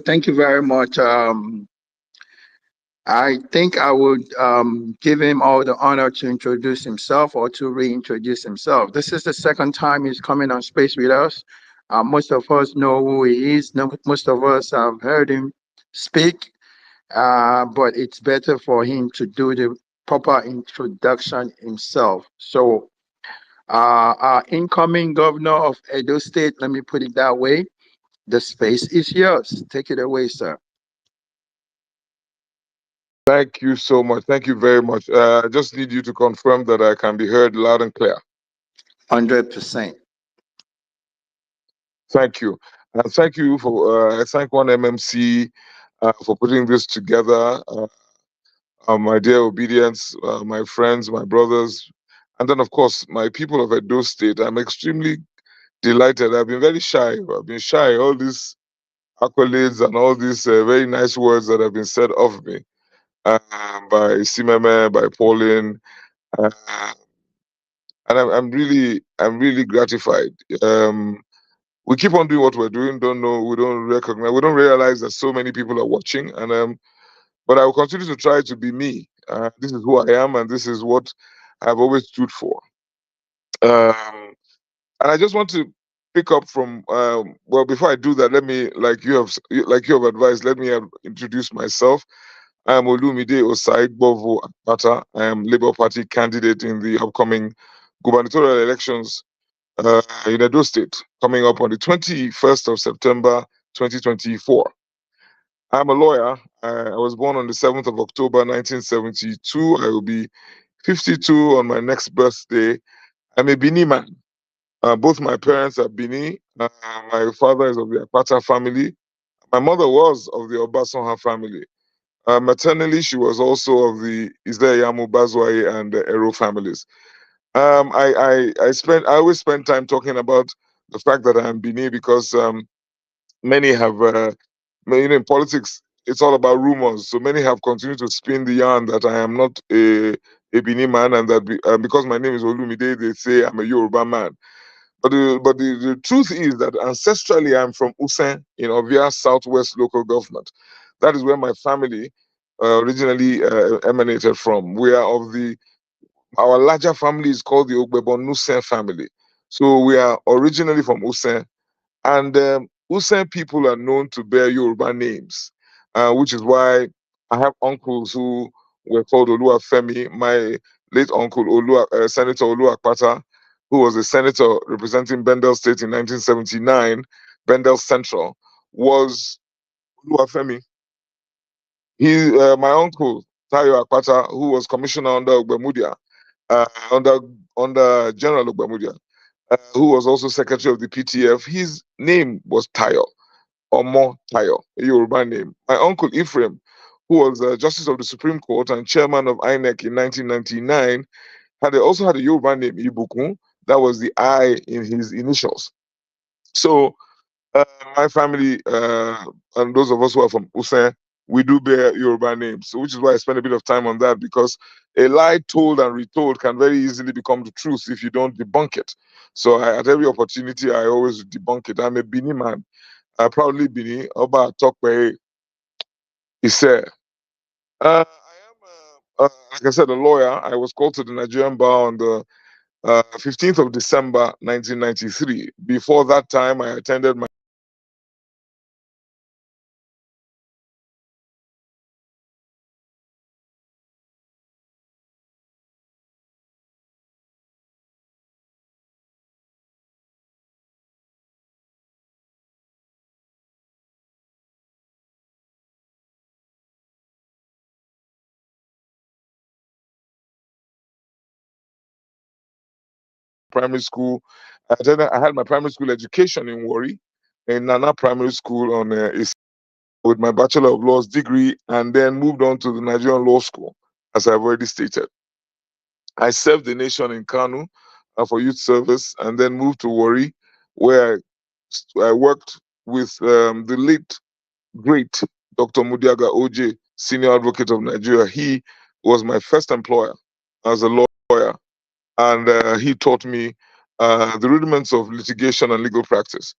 Thank you very much. I think I would give him all the honor to introduce himself or to reintroduce himself. This is the second time he's coming on Space with us. Most of us know who he is. No, most of us have heard him speak, but it's better for him to do the proper introduction himself. So, our incoming governor of Edo State, let me put it that way, the space is yours. Take it away, sir. Thank you so much. Thank you very much. I just need you to confirm that I can be heard loud and clear. 100%. Thank you. And thank you for, I thank one MMC for putting this together. My dear obedience, my friends, my brothers, and then, of course, my people of Edo State. I'm extremely delighted. I've been very shy. I've been shy. All these accolades and all these very nice words that have been said of me by Simeme, by Pauline, uh, and I'm really gratified. We keep on doing what we're doing. Don't know, we don't recognize, we don't realize that so many people are watching, and but I will continue to try to be me. This is who I am, and this is what I've always stood for. Um, and I just want to pick up from well, before I do that, let me, like you have advised, let me introduce myself. I am Olumide Akpata. I am Labour Party candidate in the upcoming gubernatorial elections in Edo State, coming up on the 21st of September 2024. I'm a lawyer. I was born on the 7th of October 1972. I will be 52 on my next birthday. I'm a Bini man. Both my parents are Bini. My father is of the Akpata family. My mother was of the Obasonha family. Maternally, she was also of the Izleyamu, Bazwai, and Ero families. I always spend time talking about the fact that I'm Bini because many have, in politics, it's all about rumors. So many have continued to spin the yarn that I am not a Bini man, and that because my name is Olumide, they say I'm a Yoruba man. But the truth is that ancestrally I'm from Usen in Ovia Southwest local government. That is where my family originally emanated from. We are of the Our larger family is called the Ogbebon Nusen family. So we are originally from Usen, and Usen people are known to bear Yoruba names, which is why I have uncles who were called Oluwafemi. My late uncle, Senator Olu Akpata, who was a senator representing Bendel State in 1979, Bendel Central, was Oluwafemi. My uncle, Tayo Akpata, who was commissioner under Ogbemudia, uh, under General Ogbemudia, who was also secretary of the PTF, his name was Tayo. Omo Tayo, a Yoruba name. My uncle Ephraim, who was Justice of the Supreme Court and chairman of INEC in 1999, also had a Yoruba name, Ibukun. That was the I in his initials. So my family and those of us who are from Usen we do bear Yoruba names. So which is why I spend a bit of time on that, because a lie told and retold can very easily become the truth if you don't debunk it. So at every opportunity, I always debunk it. I'm a Bini man. I proudly Bini. Oba Tokwe Ise. I am, like I said, a lawyer. I was called to the Nigerian bar on the 15th of December, 1993. Before that time, I attended my primary school. I had my primary school education in Warri, in Nana Primary School on with my Bachelor of Laws degree, and then moved on to the Nigerian Law School, as I've already stated. I served the nation in Kanu for youth service, and then moved to Warri, where I worked with the late, great Dr. Mudiaga OJ, Senior Advocate of Nigeria. He was my first employer as a lawyer, and he taught me the rudiments of litigation and legal practice.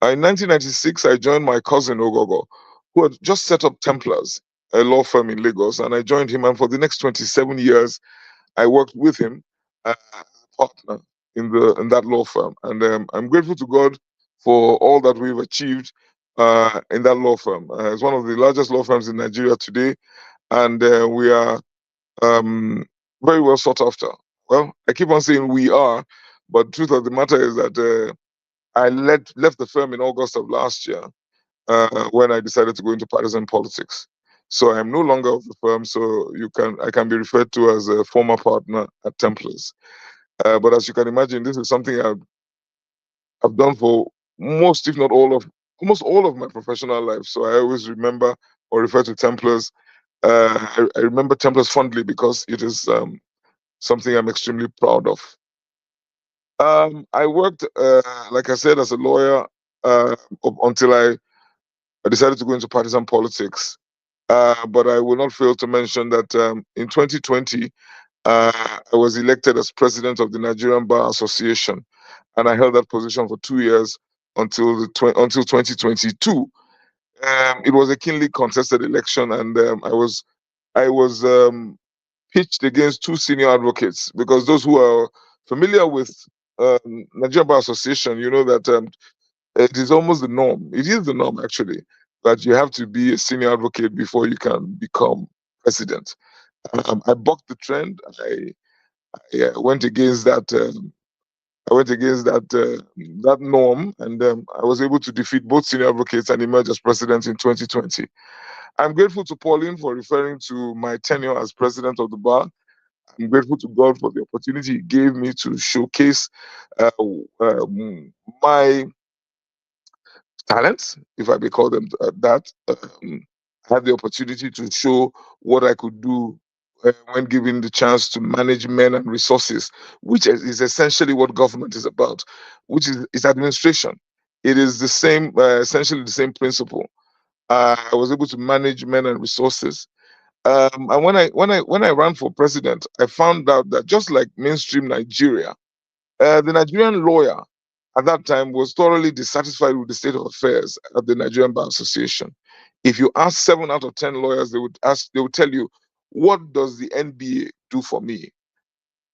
In 1996, I joined my cousin Ogogo, who had just set up Templars, a law firm in Lagos, and I joined him. And for the next 27 years, I worked with him as a partner in that law firm. And I'm grateful to God for all that we've achieved in that law firm. It's one of the largest law firms in Nigeria today, and we are very well sought after. Well, I keep on saying we are, but the truth of the matter is that I left the firm in August of last year when I decided to go into partisan politics. So I am no longer of the firm. So I can be referred to as a former partner at Templars. But as you can imagine, this is something I've done for almost all of my professional life. So I always remember or refer to Templars. I remember Templars fondly because it is something I'm extremely proud of. I worked, like I said, as a lawyer until I decided to go into partisan politics. But I will not fail to mention that in 2020, I was elected as president of the Nigerian Bar Association, and I held that position for 2 years until 2022. It was a keenly contested election, and I was pitched against two senior advocates, because those who are familiar with Nigerian Bar Association, you know that it is almost the norm. It is the norm, actually, that you have to be a senior advocate before you can become president. I bucked the trend. I went against that. That norm, and I was able to defeat both senior advocates and emerge as president in 2020. I'm grateful to Pauline for referring to my tenure as president of the bar. I'm grateful to God for the opportunity He gave me to showcase uh, my talents, if I may call them that. I had the opportunity to show what I could do when given the chance to manage men and resources, which is essentially what government is about, which is administration. It is the same, essentially the same principle. I was able to manage men and resources. And when I ran for president, I found out that just like mainstream Nigeria, the Nigerian lawyer at that time was thoroughly dissatisfied with the state of affairs at the Nigerian Bar Association. If you ask 7 out of 10 lawyers, they would tell you, "What does the NBA do for me?"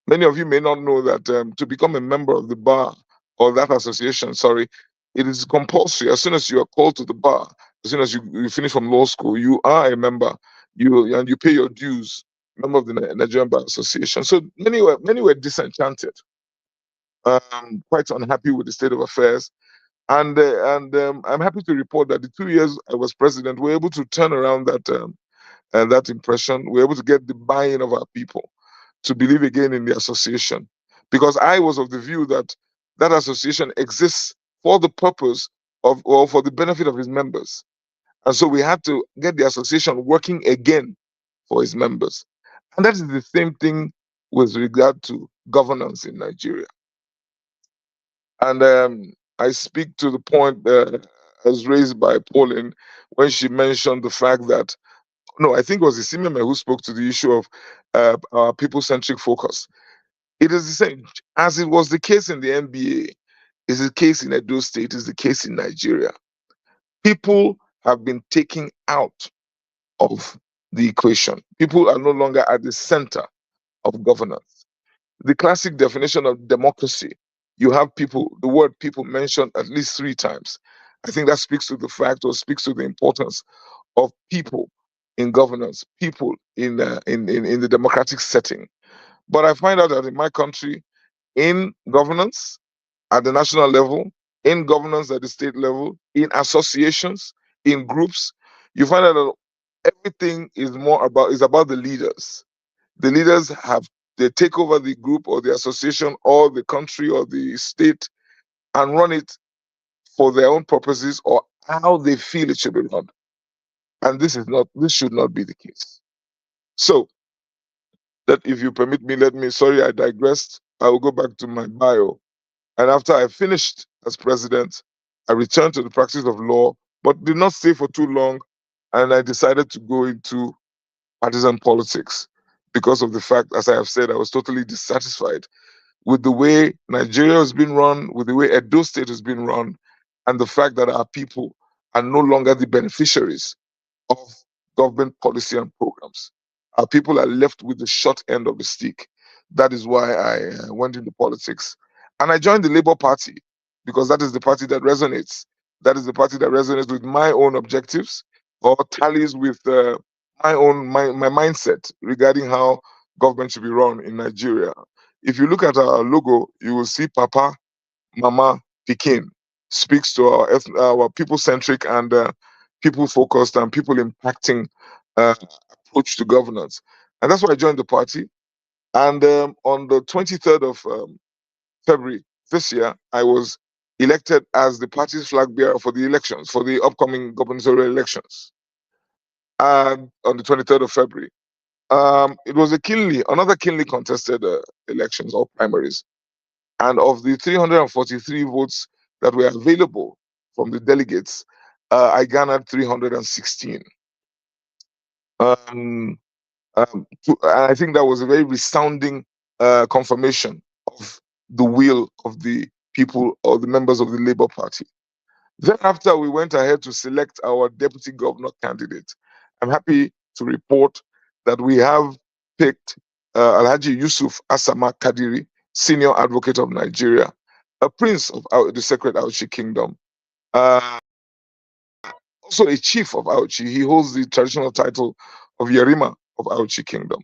Many of you may not know that to become a member of the bar or that association, sorry, it is compulsory. As soon as you are called to the bar, as soon as you finish from law school, you are a member. You pay your dues, member of the Nigerian Bar Association. So many were disenchanted, quite unhappy with the state of affairs. And I'm happy to report that the 2 years I was president, we were able to turn around that impression. We were able to get the buy-in of our people to believe again in the association, because I was of the view that that association exists for the purpose of, or for the benefit of its members, and so we had to get the association working again for its members. And that is the same thing with regard to governance in Nigeria. And I speak to the point. as raised by Pauline when she mentioned the fact that, no, I think it was Isimeme who spoke to the issue of our people-centric focus. It is the same as it was the case in the NBA, is the case in Edo State, is the case in Nigeria. People have been taken out of the equation. People are no longer at the center of governance. The classic definition of democracy, you have people, the word people mentioned at least 3 times. I think that speaks to the fact or speaks to the importance of people in governance, people in the democratic setting. But I find out that in my country, in governance at the national level, in governance at the state level, in associations, in groups, you find out that everything is about the leaders. The leaders they take over the group or the association or the country or the state and run it for their own purposes or how they feel it should be run. And this should not be the case. So that, if you permit me, sorry, I digressed. I will go back to my bio. And after I finished as president, I returned to the practice of law, but did not stay for too long. And I decided to go into partisan politics because of the fact, as I have said, I was totally dissatisfied with the way Nigeria has been run, with the way Edo State has been run, and the fact that our people are no longer the beneficiaries of government policy and programs. Our people are left with the short end of the stick. That is why I went into politics. And I joined the Labour Party because that is the party that resonates. That is the party that resonates with my own objectives or tallies with my mindset regarding how government should be run in Nigeria. If you look at our logo, you will see Papa, Mama, Pikin speaks to our people-centric and people-focused and people-impacting uh, approach to governance. And that's why I joined the party. And on the 23rd of February this year, I was elected as the party's flag bearer for the elections, for the upcoming gubernatorial elections, on the 23rd of February. It was another keenly contested elections or primaries. And of the 343 votes that were available from the delegates, I garnered 316. Um, and I think that was a very resounding confirmation of the will of the people or the members of the Labour Party. Then, after we went ahead to select our deputy governor candidate, I'm happy to report that we have picked Alhaji Yusuf Asama Kadiri, senior advocate of Nigeria, a prince of the Sacred Auchi Kingdom, uh, also a chief of Auchi. He holds the traditional title of Yerima of Auchi Kingdom.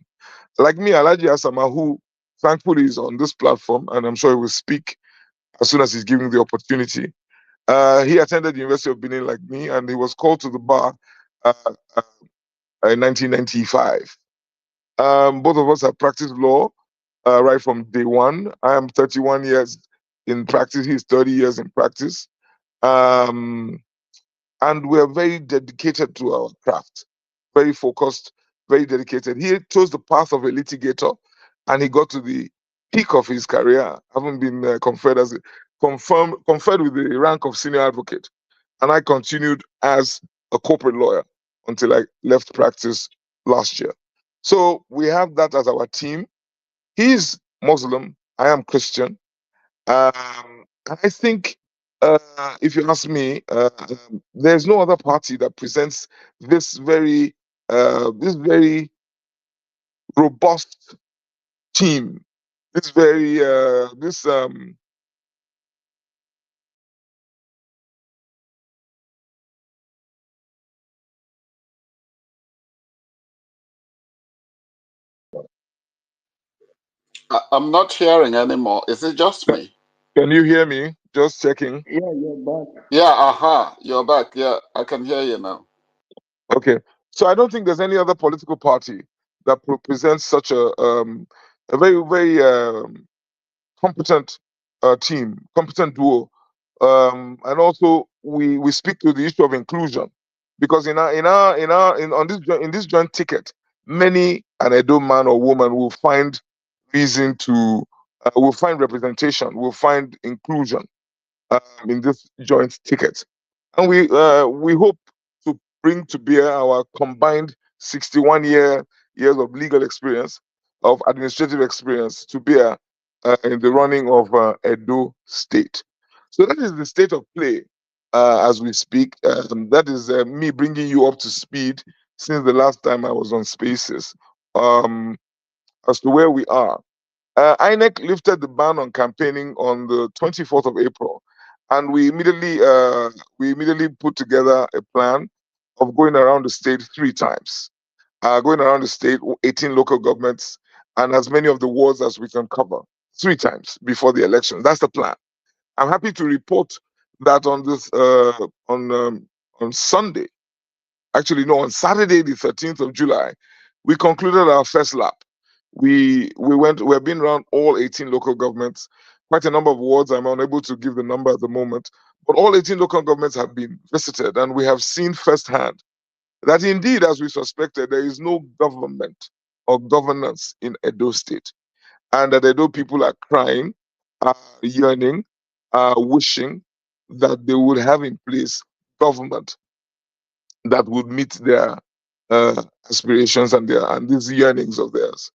Like me, Alhaji Asama, who thankfully is on this platform, and I'm sure he will speak as soon as he's given the opportunity. He attended the University of Benin like me, and he was called to the bar uh, uh, in 1995. Both of us have practiced law right from day one. I am 31 years in practice. He's 30 years in practice. Um, and we're very dedicated to our craft, very focused, very dedicated. He chose the path of a litigator, and he got to the peak of his career, having been conferred with the rank of senior advocate. And I continued as a corporate lawyer until I left practice last year. So we have that as our team. He's Muslim, I am Christian. I think, if you ask me, there's no other party that presents this very robust team, this very this I'm not hearing anymore. Is it just me? Can you hear me? Just checking. Yeah, you're back. Yeah, aha, you're back. Yeah, I can hear you now. Okay, so I don't think there's any other political party that presents such a very competent team, competent duo, and also we speak to the issue of inclusion, because in this joint ticket, many an Edo man or woman will find reason to will find representation, will find inclusion in this joint ticket, And we hope to bring to bear our combined 61 years of legal experience, of administrative experience to bear in the running of Edo State. So that is the state of play as we speak. That is me bringing you up to speed since the last time I was on Spaces um, as to where we are. INEC lifted the ban on campaigning on the 24th of April, and we immediately put together a plan of going around the state 3 times, going around the state, 18 local governments, and as many of the wards as we can cover 3 times before the election. That's the plan. I'm happy to report that on Sunday, actually no, on Saturday, the 13th of July, we concluded our first lap. We've been around all 18 local governments, quite a number of wards. I'm unable to give the number at the moment, but all 18 local governments have been visited, and we have seen firsthand that indeed, as we suspected, there is no government or governance in Edo State, and that Edo people are crying, yearning, wishing that they would have in place government that would meet their aspirations and these yearnings of theirs.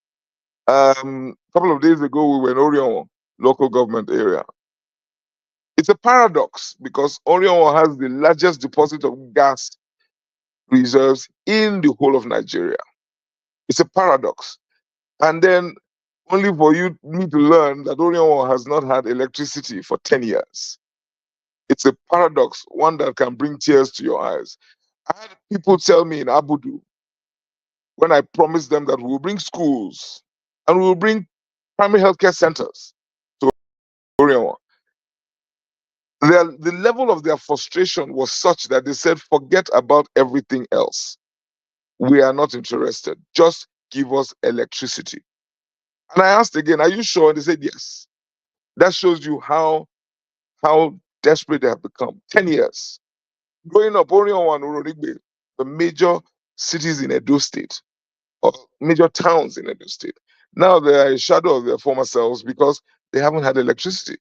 A couple of days ago, we were in Orion local government area. It's a paradox because Orion has the largest deposit of gas reserves in the whole of Nigeria. It's a paradox. And then only for me to learn that Orion has not had electricity for 10 years. It's a paradox, one that can bring tears to your eyes. I had people tell me in Abudu, when I promised them that we will bring schools and we will bring primary healthcare centers to Orion, the level of their frustration was such that they said, forget about everything else. We are not interested. Just give us electricity. And I asked again, are you sure? And they said, yes. That shows you how desperate they have become. 10 years. Growing up, Orion and Urorigbe, the major cities in Edo State, or major towns in Edo State. Now they are a shadow of their former selves because they haven't had electricity.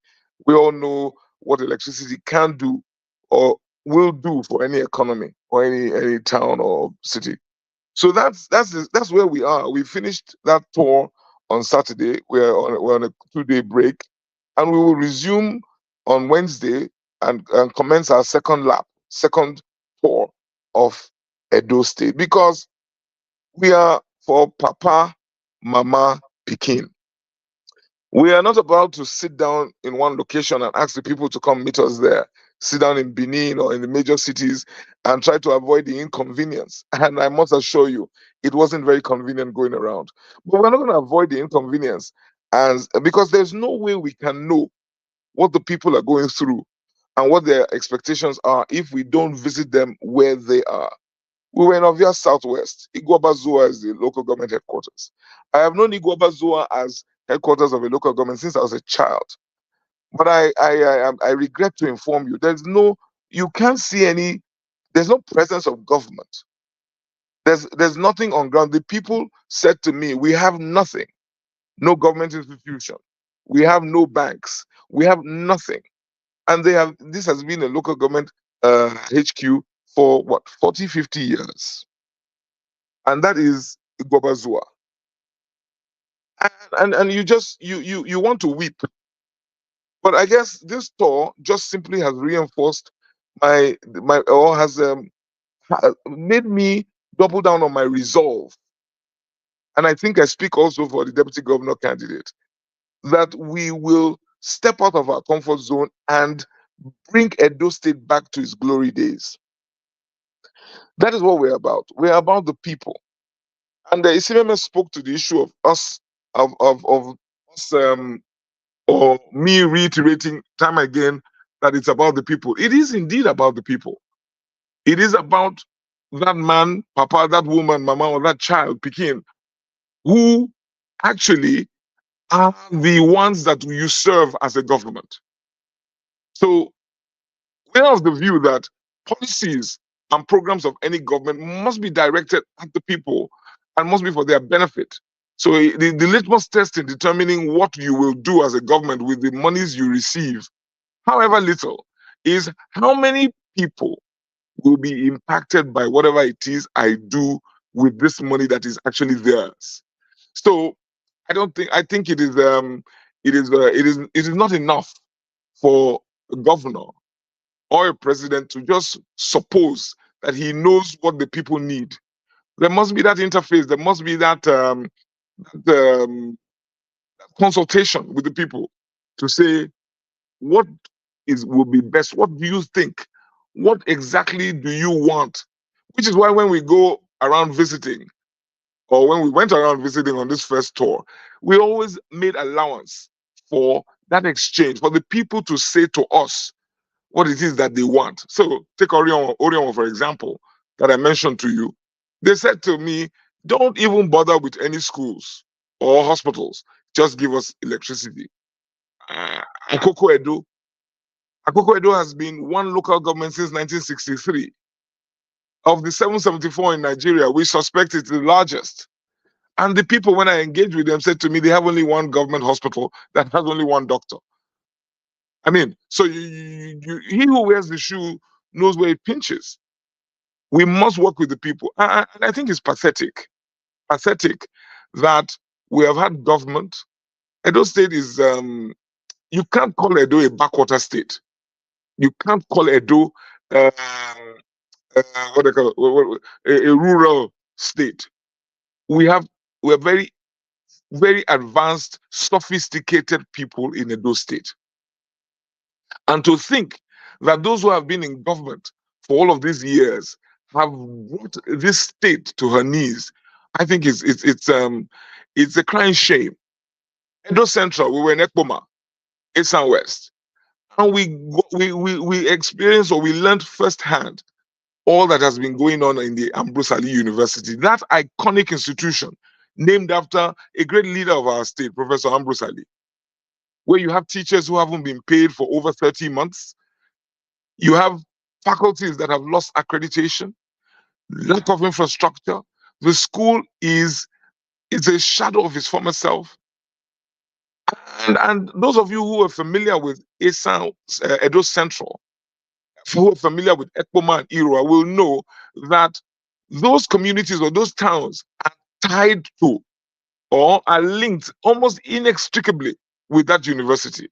We all know what electricity can do or will do for any economy or any town or city. So that's where we are. We finished that tour on Saturday. We're on a 2-day break, and we will resume on Wednesday and commence our second tour of Edo State because we are for Papa, Mama, Pikin. We are not about to sit down in one location and ask the people to come meet us there. Sit down in Benin or in the major cities and try to avoid the inconvenience. And I must assure you, it wasn't very convenient going around. But we're not going to avoid the inconvenience because there's no way we can know what the people are going through and what their expectations are if we don't visit them where they are. We were in Ovia Southwest. Iguabazoa is the local government headquarters. I have known Iguabazoa as headquarters of a local government since I was a child. But I regret to inform you, you can't see there's no presence of government. There's nothing on ground. The people said to me, we have nothing, no government institution. We have no banks. We have nothing. And this has been a local government HQ for what, 40, 50 years. And that is Iguabazoa. And you want to weep. But I guess this tour just simply has reinforced or has made me double down on my resolve. And I think I speak also for the deputy governor candidate that we will step out of our comfort zone and bring Edo State back to its glory days. That is what we're about. We're about the people. And the ICMS spoke to the issue of us, of us, or me reiterating time again that it's about the people. It is indeed about the people. It is about that man, papa, that woman, mama, or that child, Pekin, who actually are the ones that you serve as a government. So we're of the view that policies and programs of any government must be directed at the people and must be for their benefit. So the litmus test in determining what you will do as a government with the monies you receive, however little, is how many people will be impacted by whatever it is I do with this money that is actually theirs. So I think it is not enough for a governor or a president to just suppose that he knows what the people need. There must be that interface. There must be that consultation with the people to say what is will be best. What do you think? What exactly do you want? Which is why when we go around visiting, or when we went around visiting on this first tour, we always made allowance for that exchange, for the people to say to us what it is that they want. So take Orion, for example, that I mentioned to you. They said to me, don't even bother with any schools or hospitals. Just give us electricity. Uh, Akoko Edo. Akoko Edo has been one local government since 1963. Of the 774 in Nigeria, we suspect it's the largest. And the people, when I engaged with them, said to me, they have only one government hospital that has only one doctor. I mean, so he who wears the shoe knows where it pinches. We must work with the people. And I think it's pathetic that we have had government. Edo State is, you can't call Edo a backwater state. You can't call Edo what they call it, a rural state. We have we are very advanced, sophisticated people in Edo State. And to think that those who have been in government for all of these years have brought this state to her knees, I think it's a crying shame. Edo Central, we were in Ekpoma, Esan West, and we experienced or we learned firsthand all that has been going on in the Ambrose Ali University, that iconic institution named after a great leader of our state, Professor Ambrose Ali, where you have teachers who haven't been paid for over 30 months. You have faculties that have lost accreditation, lack of infrastructure. The school is a shadow of its former self. And those of you who are familiar with Edo Central, who are familiar with Ekpoma and Irua, will know that those communities or those towns are tied to or are linked almost inextricably with that university.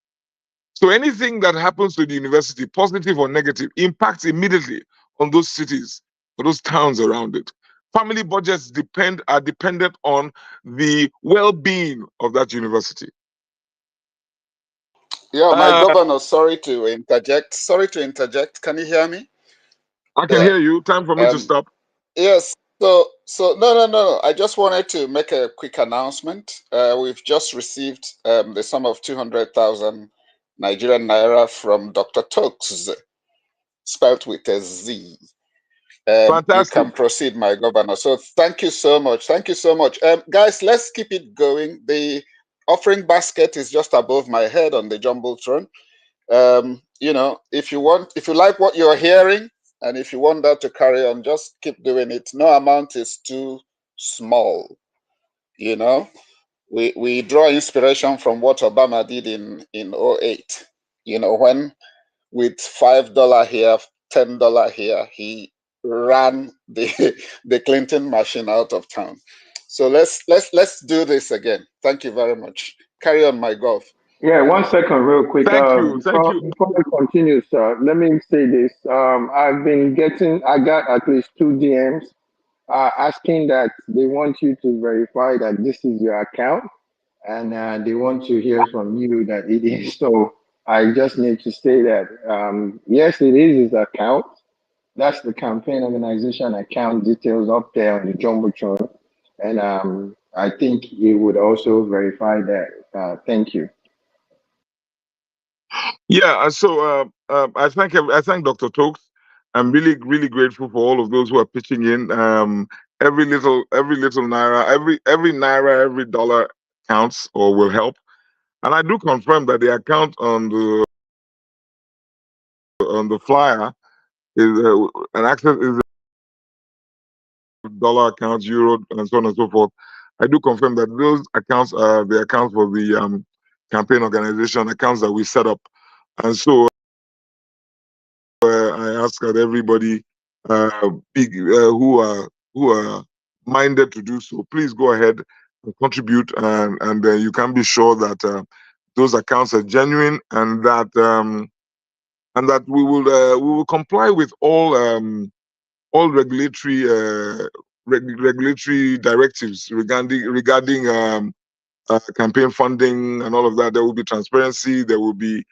So anything that happens to the university, positive or negative, impacts immediately on those cities or those towns around it. Family budgets are dependent on the well-being of that university. Yeah, my Uh, governor, sorry to interject. Sorry to interject. Can you hear me? I can Yeah. hear you. Time for me to stop. Yes. So no. I just wanted to make a quick announcement. We've just received the sum of 200,000 Nigerian naira from Dr. Tokes, spelled with a Z. You Fantastic. can proceed, my governor. So thank you so much. Thank you so much. Guys, let's keep it going. The offering basket is just above my head on the jumbotron. If you like what you're hearing, and if you want that to carry on, just keep doing it. No amount is too small. You know, we draw inspiration from what Obama did in '08. When with $5 here, $10 here, he ran the the Clinton machine out of town. So let's do this again. Thank you very much. Carry on, my golf. Yeah, 1 second, real quick. Thank you. Thank Before you. before we continue, sir, let me say this. I got at least two DMs asking that they want you to verify that this is your account, and they want to hear from you that it is. So I just need to say that yes, it is his account. That's the campaign organization account details up there on the jumbotron, and I think he would also verify that. Thank you. Yeah. I thank Dr. Tokes. I'm really grateful for all of those who are pitching in. Every little naira, every naira, every dollar counts or will help. And I do confirm that the account on the flyer is an access is a dollar account, euro, and so on and so forth. I do confirm that those accounts are the accounts for the campaign organization accounts that we set up. And so I ask that everybody who are minded to do so, please go ahead and contribute, and you can be sure that those accounts are genuine, and that we will comply with all regulatory directives regarding campaign funding and all of that. There will be transparency. There will be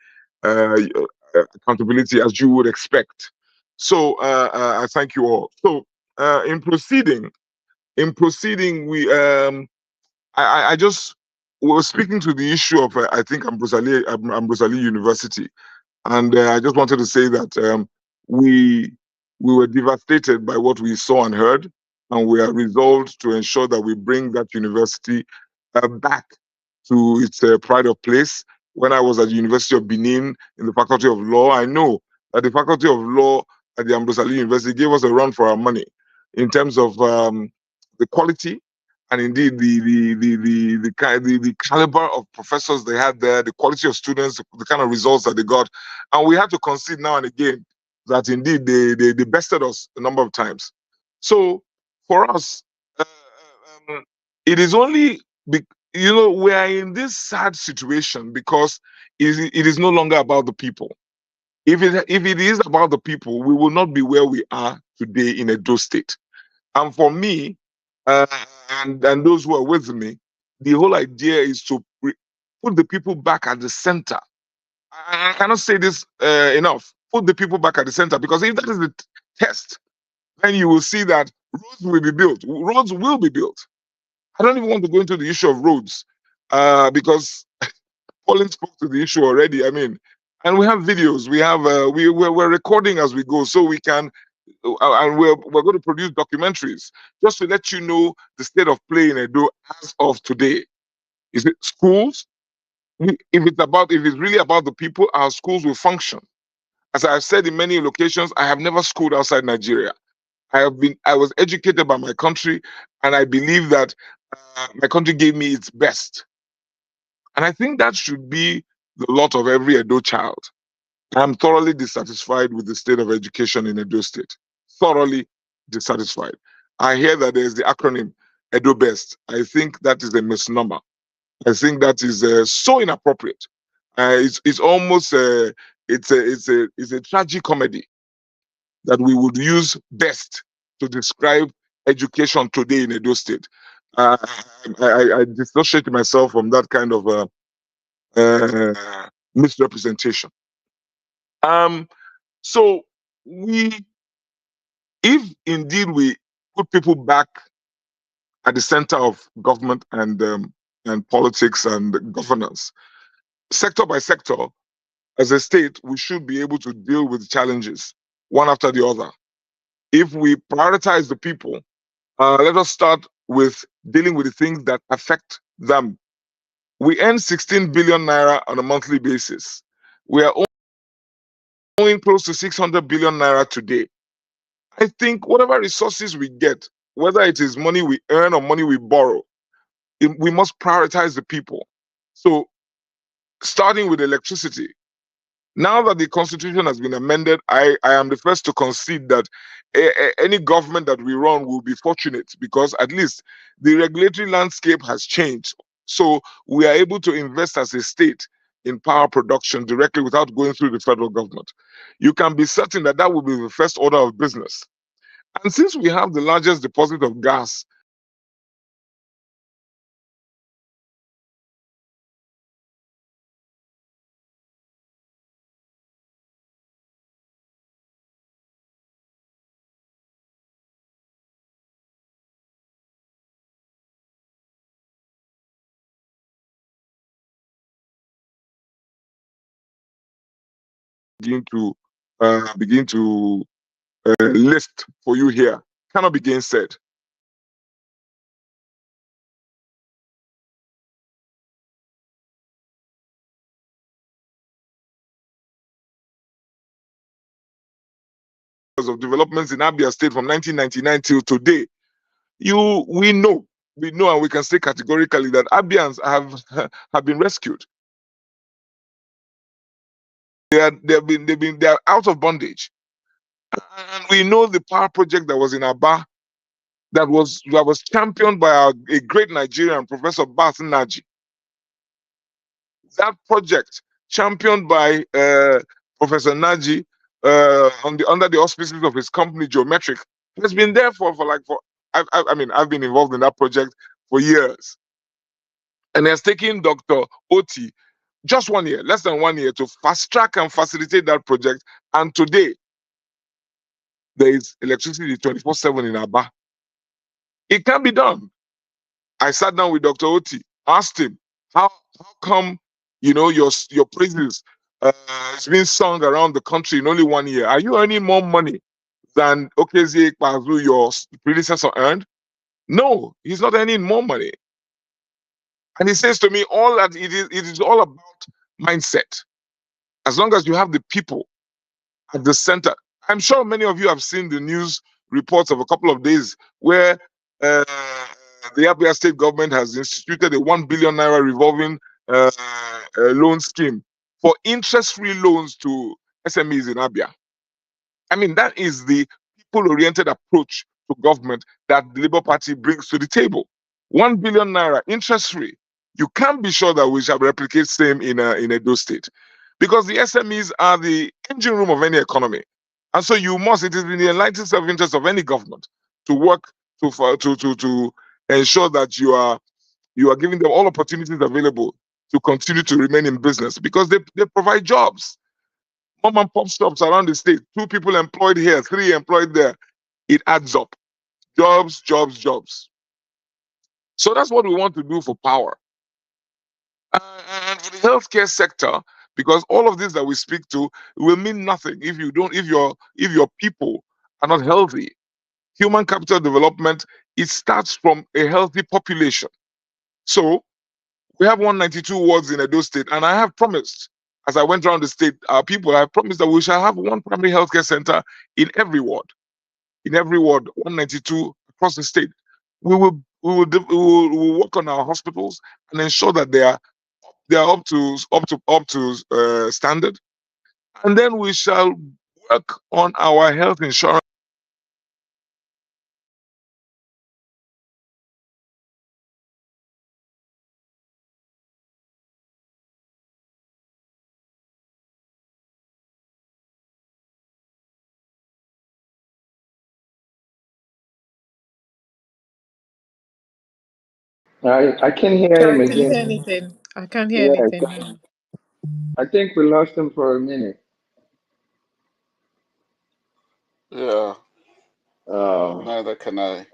accountability, as you would expect. So I thank you all. So in proceeding, I just was speaking to the issue of I think Ambrosali University, and I just wanted to say that we we were devastated by what we saw and heard, and we are resolved to ensure that we bring that university back to its pride of place. When I was at the University of Benin in the Faculty of Law, I know that the Faculty of Law at the Ambrosali University gave us a run for our money in terms of the quality and indeed the caliber of professors they had there, the quality of students, the kind of results that they got. And we had to concede now and again that indeed they bested us a number of times. So for us, uh, it is only, we are in this sad situation because it is no longer about the people. If it is about the people, we will not be where we are today in Edo State. And for me, uh, and those who are with me, the whole idea is to put the people back at the center. I cannot say this enough. Put the people back at the center, because if that is the test, then you will see that roads will be built. Roads will be built. I don't even want to go into the issue of roads because Pauline spoke to the issue already. I mean, and we have videos. We have we're recording as we go, so we can and we're going to produce documentaries just to let you know the state of play in Edo as of today. Is it schools? If it's really about the people, our schools will function. As I've said in many locations, I have never schooled outside Nigeria. I was educated by my country, and I believe that my country gave me its best. And I think that should be the lot of every Edo child. I'm thoroughly dissatisfied with the state of education in Edo State. Thoroughly dissatisfied. I hear that there's the acronym Edo Best. I think that is a misnomer. I think that is so inappropriate. It's almost it's a tragic comedy that we would use best to describe education today in Edo State. Uh, I dissociate myself from that kind of misrepresentation. Um, so we, if indeed we put people back at the center of government and politics and governance, sector by sector, as a state, we should be able to deal with challenges one after the other. If we prioritize the people, let us start with dealing with the things that affect them. We earn 16 billion naira on a monthly basis. We are owing close to 600 billion naira today. I think whatever resources we get, whether it is money we earn or money we borrow, we must prioritize the people. So, starting with electricity, now that the constitution has been amended, I am the first to concede that any government that we run will be fortunate, because at least the regulatory landscape has changed. So we are able to invest as a state in power production directly without going through the federal government. You can be certain that that will be the first order of business. And since we have the largest deposit of gas begin to list for you here cannot be gainsaid. Of developments in Abia State from 1999 till today, we know and we can say categorically that Abians have been rescued. They are out of bondage. And we know the power project that was in Aba that was championed by a great Nigerian, Professor Bath Naji. That project, championed by Professor Naji under the auspices of his company Geometric, has been there I've been involved in that project for years, and it has taken Dr. Oti just 1 year, less than 1 year, to fast track and facilitate that project. And today there is electricity 24/7 in Aba. It can be done. I sat down with Dr. Oti, asked him, how come your praises is being sung around the country in only 1 year? Are you earning more money than Okezie Ikpeazu, your predecessor, earned? No, he's not earning more money. And he says to me, all that it is all about mindset. As long as you have the people at the center. I'm sure many of you have seen the news reports of a couple of days where uh, the Abia state government has instituted a 1 billion naira revolving loan scheme for interest-free loans to SMEs in Abia. I mean, that is the people-oriented approach to government that the Labour Party brings to the table. 1 billion naira interest-free. You can be sure that we shall replicate same in Edo State, because the SMEs are the engine room of any economy, and so it is in the enlightened self-interest of any government to work to ensure that you are giving them all opportunities available to continue to remain in business, because they provide jobs. Mom and pop shops around the state, 2 people employed here, 3 employed there. It adds up. Jobs, jobs, jobs. So that's what we want to do for power. And for the healthcare sector, because all of this that we speak to will mean nothing if your people are not healthy. Human capital development, it starts from a healthy population. So we have 192 wards in Edo State, and I have promised, as I went around the state, our people, I have promised that we shall have one primary healthcare center in every ward. In every ward, 192 across the state. We will work on our hospitals and ensure that they are up to standard, and then we shall work on our health insurance. I can hear I him can't hear again. anything. I can't hear Yeah, anything now. I think we lost him for a minute. Yeah, Um, neither can I.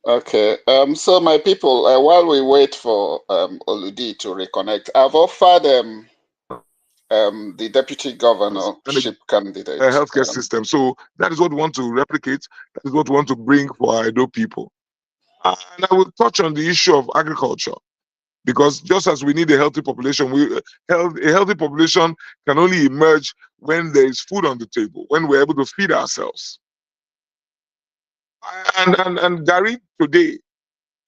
Okay. So my people, while we wait for Oludi to reconnect, I've offered the deputy And governorship a candidate. healthcare system. So that is what we want to replicate. That is what we want to bring for our Edo people. And I will touch on the issue of agriculture, because just as we need a healthy population, a healthy population can only emerge when there is food on the table, when we're able to feed ourselves. And Gary today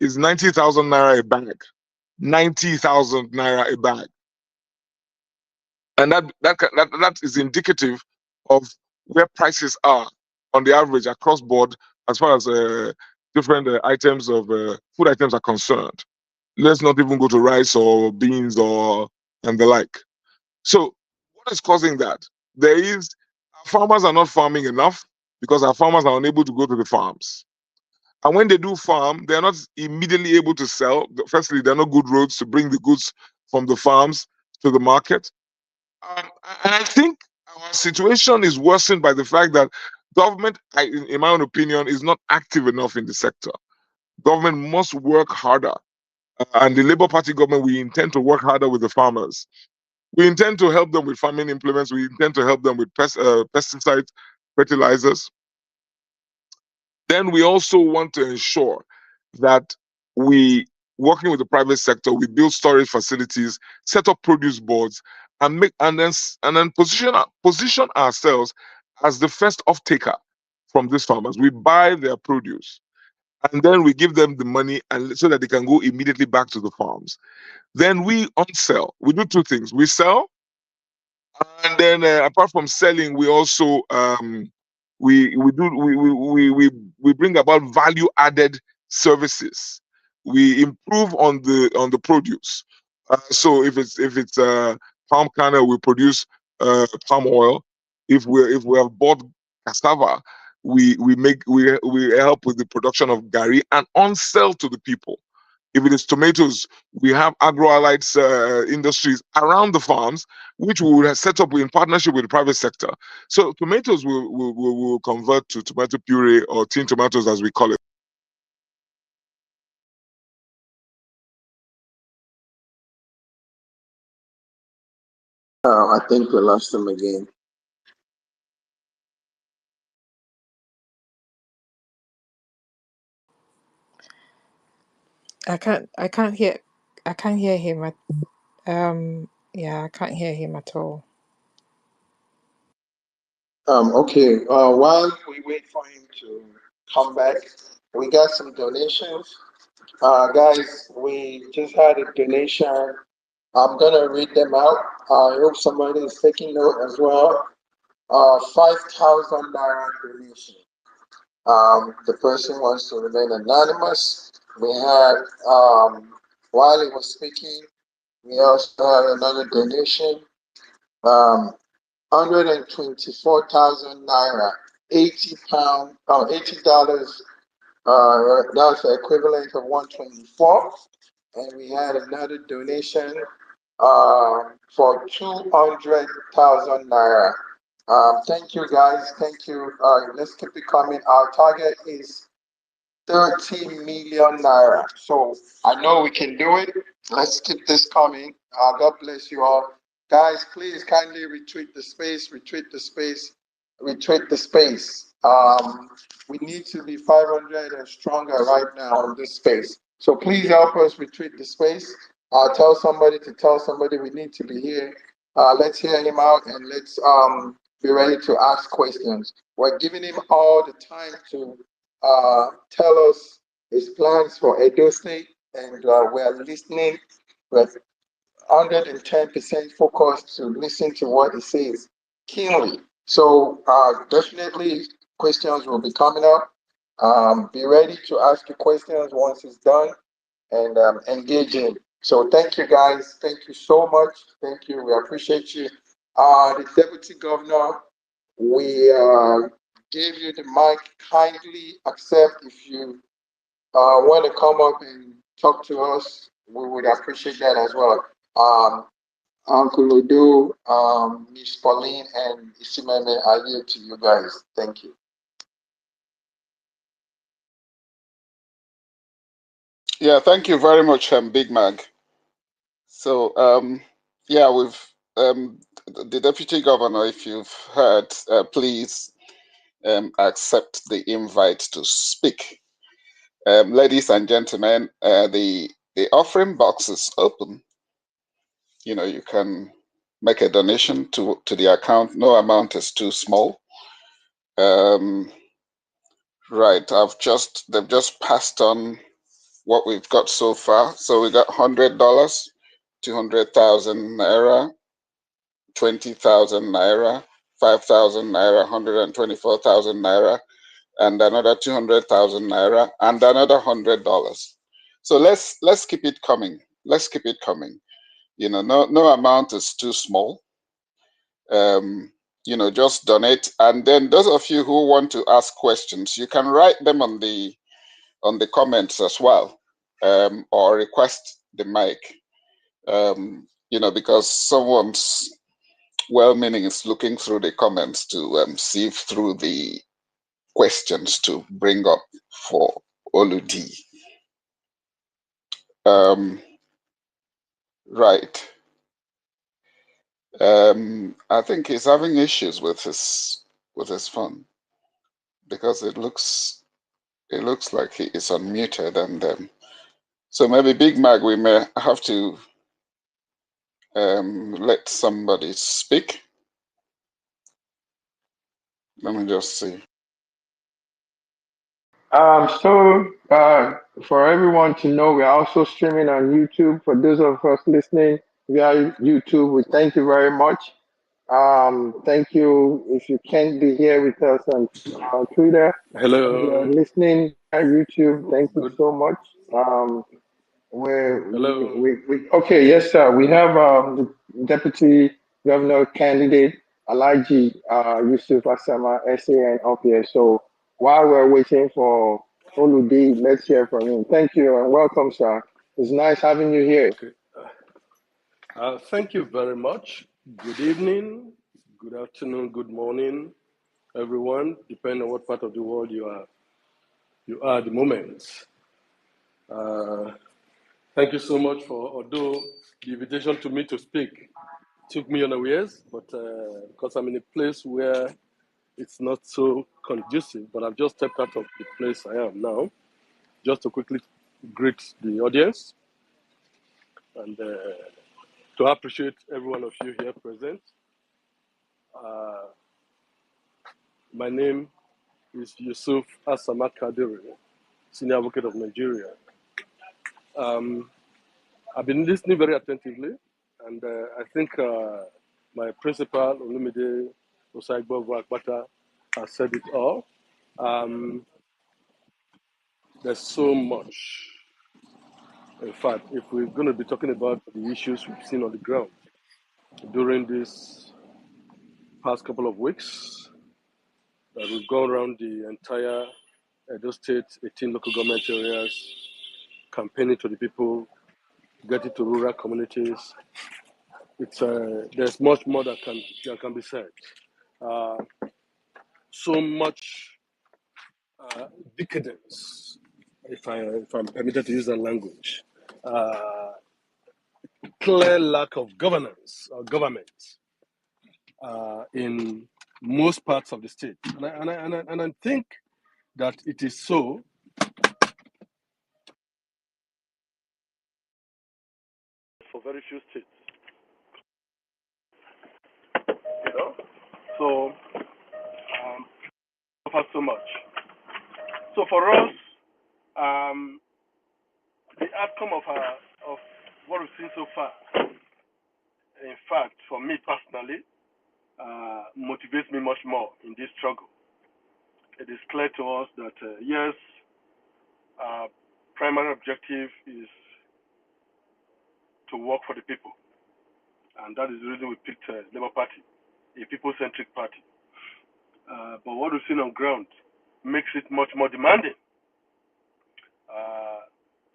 is 90,000 naira a bag. 90,000 naira a bag. And that is indicative of where prices are on the average across board as far as different items of food items are concerned. Let's not even go to rice or beans and the like. So what is causing that? Our farmers are not farming enough because our farmers are unable to go to the farms. And when they do farm, they're not immediately able to sell. Firstly, there are no good roads to bring the goods from the farms to the market. Um, and I think our situation is worsened by the fact that government, in my own opinion, is not active enough in the sector. Government must work harder. And the Labour Party government, we intend to work harder with the farmers. We intend to help them with farming implements. We intend to help them with pesticides, fertilizers. Then we also want to ensure that we, working with the private sector, we build storage facilities, set up produce boards, and then position ourselves as the first off taker from these farmers. We buy their produce and then we give them the money, and so that they can go immediately back to the farms. Then we on sell. We do 2 things: we sell, and then apart from selling, we also we bring about value added services. We improve on the produce. So if it's palm kernel, we produce palm oil. If we have bought cassava, we help with the production of gari and on sell to the people. If it is tomatoes, we have agro-allied industries around the farms, which we will set up in partnership with the private sector. So tomatoes will convert to tomato puree or tin tomatoes, as we call it. I think we lost him again. I can't hear him yeah, I can't hear him at all. Okay. While we wait for him to come back, we got some donations. Guys, we just had a donation. I'm gonna read them out. I hope somebody is taking note as well. 5,000 naira donation. The person wants to remain anonymous. We had, while he was speaking, we also had another donation. 124,000 naira, 80 pound, $80. That's the equivalent of 124. And we had another donation for 200,000 naira. Thank you guys. Thank you. Let's keep it coming. Our target is 30 million naira. So I know we can do it. Let's keep this coming. God bless you all. Guys, please kindly retweet the space, retweet the space, retweet the space. We need to be 500 and stronger right now in this space. So please help us retweet the space. Tell somebody to tell somebody we need to be here. Let's hear him out and let's be ready to ask questions. We're giving him all the time to tell us his plans for Edo State, and we're listening. We're 110% focused to listen to what he says keenly. So definitely questions will be coming up. Be ready to ask your questions once it's done and engage in. So thank you guys. Thank you so much. Thank you. We appreciate you. The Deputy Governor, we gave you the mic. Kindly accept if you want to come up and talk to us. We would appreciate that as well. Uncle Udo, Miss Pauline, and Isimeme, I yield to you guys. Thank you. Yeah, thank you very much, Big Mag. So, yeah, the deputy governor, if you've heard, please accept the invite to speak. Ladies and gentlemen, the offering box is open. You can make a donation to the account. No amount is too small. Right, they've just passed on what we've got so far. So we got $100, 200,000 naira, 20,000 naira, 5,000 naira, 124,000 naira, and another 200,000 naira, and another $100. So let's keep it coming. Let's keep it coming. No amount is too small. Just donate. And then those of you who want to ask questions, you can write them on the comments as well, or request the mic. Because someone's well-meaning is looking through the comments to sieve through the questions to bring up for Oludi. Right. I think he's having issues with his phone because it looks like he is unmuted, and so maybe Big Mag, we may have to let somebody speak. Let me just see. For everyone to know, we're also streaming on YouTube. For those of us listening via YouTube, we thank you very much. Thank you. If you can't be here with us on Twitter, and you're Hello. listening on YouTube, thank you Good. so much. Hello. Okay, yes, sir. We have the deputy governor candidate, Alhaji Yusuf Asama, SAN, up here. So while we're waiting for Oludi, let's hear from him. Thank you and welcome, sir. It's nice having you here. Okay. Thank you very much. Good evening, good afternoon, good morning, everyone, depending on what part of the world you are at the moment. Thank you so much for, although the invitation to me to speak took me unawares, but because I'm in a place where it's not so conducive, but I've just stepped out of the place I am now, just to quickly greet the audience and to appreciate every one of you here present. Uh, my name is Yusuf Asama Kadiri, Senior Advocate of Nigeria. I've been listening very attentively, and I think my principal, Olumide Akpata, has said it all. There's so much. In fact, if we're going to be talking about the issues we've seen on the ground during this past couple of weeks, that we've gone around the entire Edo State, 18 local government areas, campaigning to the people, getting to rural communities. It's there's much more that can be said. Uh, so much decadence, if I'm permitted to use that language. Uh, Clear lack of governance or government in most parts of the state, and I think that it is so for very few states. You know, so suffer so much. So for us, the outcome of what we've seen so far, in fact, for me personally, motivates me much more in this struggle. It is clear to us that yes, our primary objective is to work for the people, and that is the reason we picked Labour Party, a people-centric party. But what we've seen on ground makes it much more demanding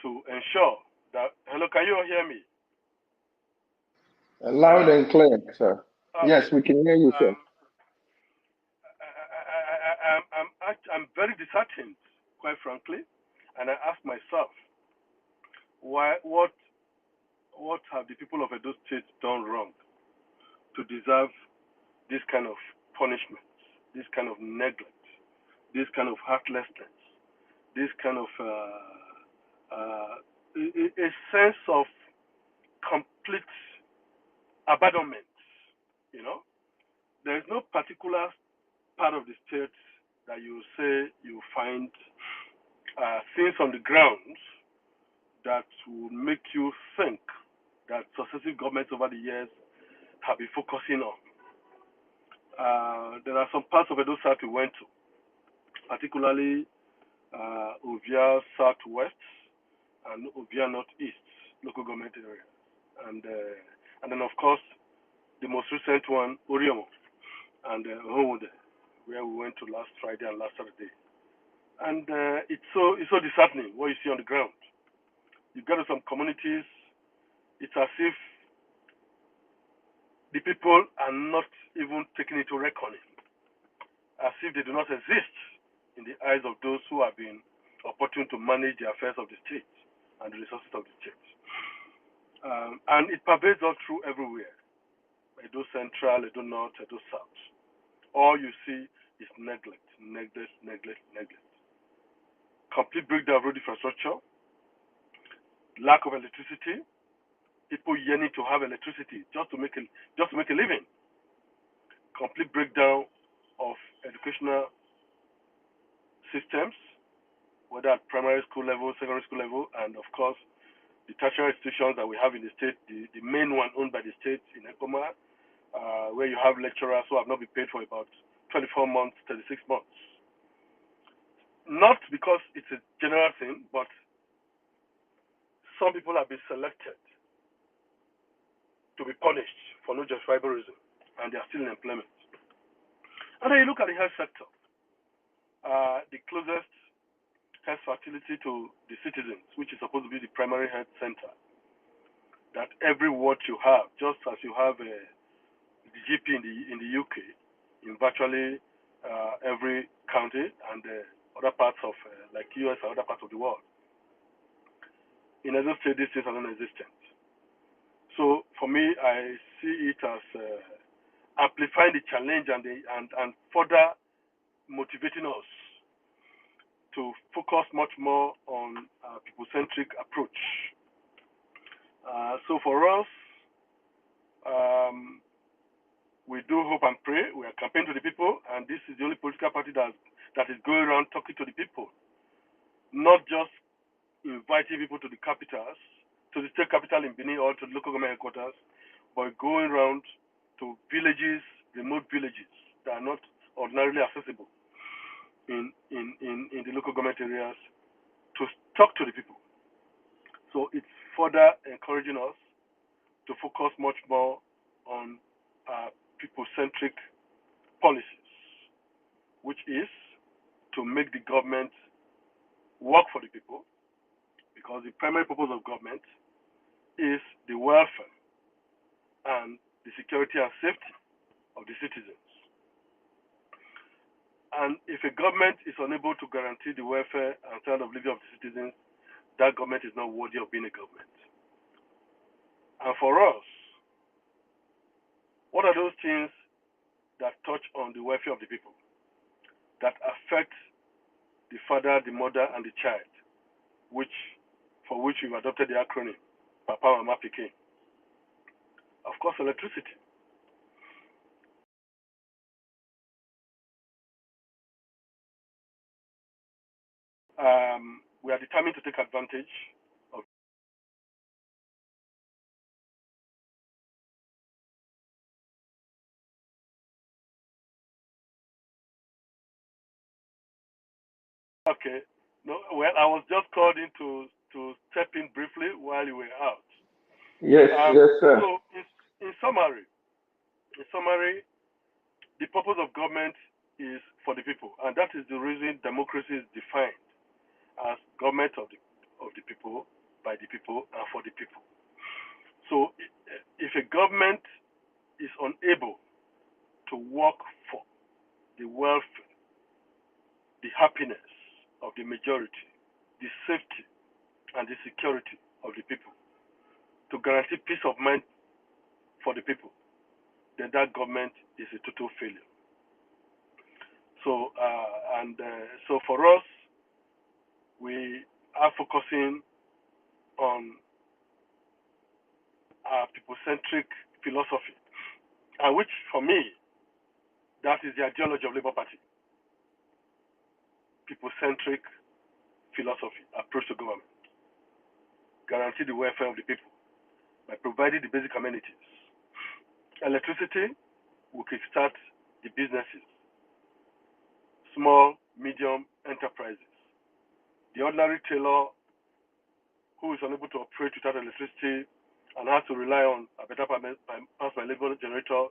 to ensure that. Hello, can you all hear me? Loud Hello. and clear, sir. Yes, Okay. we can hear you, sir. I'm very disheartened, quite frankly, and I ask myself, what have the people of Edo State done wrong to deserve this kind of punishment, this kind of neglect, this kind of heartlessness, this kind of a sense of complete abandonment? You know, there is no particular part of the state that you say you find things on the ground that will make you think that successive governments over the years have been focusing on. There are some parts of Edo South we went to, particularly Ovia Southwest and Ovia Northeast local government area, and then of course the most recent one, Oriomo and Howode, where we went to last Friday and last Saturday. And it's so disheartening what you see on the ground. You go to some communities, it's as if the people are not even taken into reckoning, as if they do not exist in the eyes of those who have been opportune to manage the affairs of the state and the resources of the state. And it pervades all through everywhere. Edo Central, Edo North, Edo South. All you see is neglect. Complete breakdown of road infrastructure, lack of electricity, people yearning to have electricity just to make a living. Complete breakdown of educational systems, whether at primary school level, secondary school level, and of course the tertiary institutions that we have in the state. The main one owned by the state in Ekoma where you have lecturers who have not been paid for about 24 months, 36 months. Not because it's a general thing, but some people have been selected to be punished for no justifiable reason, and they are still in employment. And then you look at the health sector, the closest health facility to the citizens, which is supposed to be the primary health center, that every ward you have, just as you have the GP in the UK, in virtually every county and other parts of like US and other parts of the world. In Edo State, these things are non-existent. So for me, I see it as amplifying the challenge and further motivating us to focus much more on a people-centric approach. So for us, we do hope and pray. We are campaigning to the people, and this is the only political party that is going around talking to the people, not just inviting people to the capitals, to the state capital in Benin or to the local government headquarters, but going around to villages, remote villages that are not ordinarily accessible in the local government areas to talk to the people. So it's further encouraging us to focus much more on people-centric policies, which is to make the government work for the people, because the primary purpose of government is the welfare and the security and safety of the citizens. And if a government is unable to guarantee the welfare and standard of living of the citizens, that government is not worthy of being a government. And for us, what are those things that touch on the welfare of the people, that affect the father, the mother, and the child, for which we've adopted the acronym Papa Mama Pikin? Of course, electricity. We are determined to take advantage of Okay. No, well, I was just called in to step in briefly while you were out. Yes, yes, sir. So, in summary, the purpose of government is for the people, and that is the reason democracy is defined as government of the people, by the people, and for the people. So, if a government is unable to work for the welfare, the happiness of the majority, the safety and the security of the people, to guarantee peace of mind for the people, then that government is a total failure. So, so for us, we are focusing on our people-centric philosophy, and which, for me, that is the ideology of Labour Party. People-centric philosophy, approach to government. Guarantee the welfare of the people by providing the basic amenities. Electricity will kickstart the businesses, small, medium enterprises. The ordinary tailor who is unable to operate without electricity and has to rely on a better pass by labor generator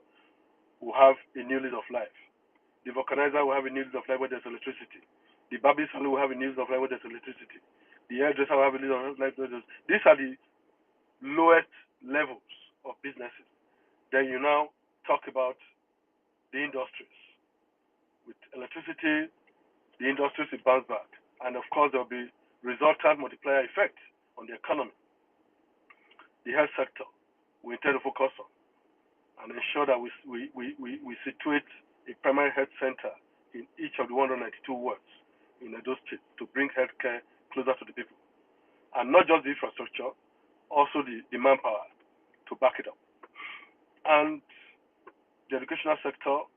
will have a new lease of life. The vulcanizer will have a new lease of life where there's electricity. The barbing salon will have a new lease of life where there's electricity. The hairdresser will have a lease of life where there's... These are the lowest levels of businesses. Then you now talk about the industries. With electricity, the industries will bounce back. And of course, there will be resultant multiplier effect on the economy. The health sector we intend to focus on and ensure that we situate a primary health center in each of the 192 wards in Edo State to bring healthcare closer to the people. And not just the infrastructure, also the manpower to back it up. And the educational sector,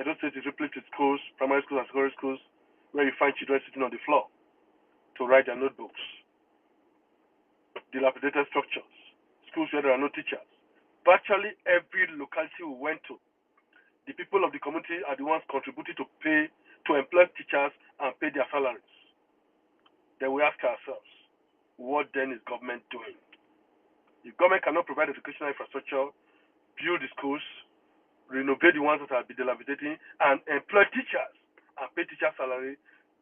Edo State is replete with schools, primary schools and secondary schools, where you find children sitting on the floor to write their notebooks. Dilapidated structures, schools where there are no teachers, Virtually every locality we went to, the people of the community are the ones contributing to employ teachers and pay their salaries. Then we ask ourselves, what then is government doing? If government cannot provide educational infrastructure, build the schools, renovate the ones that are dilapidating, and employ teachers and pay teacher salary,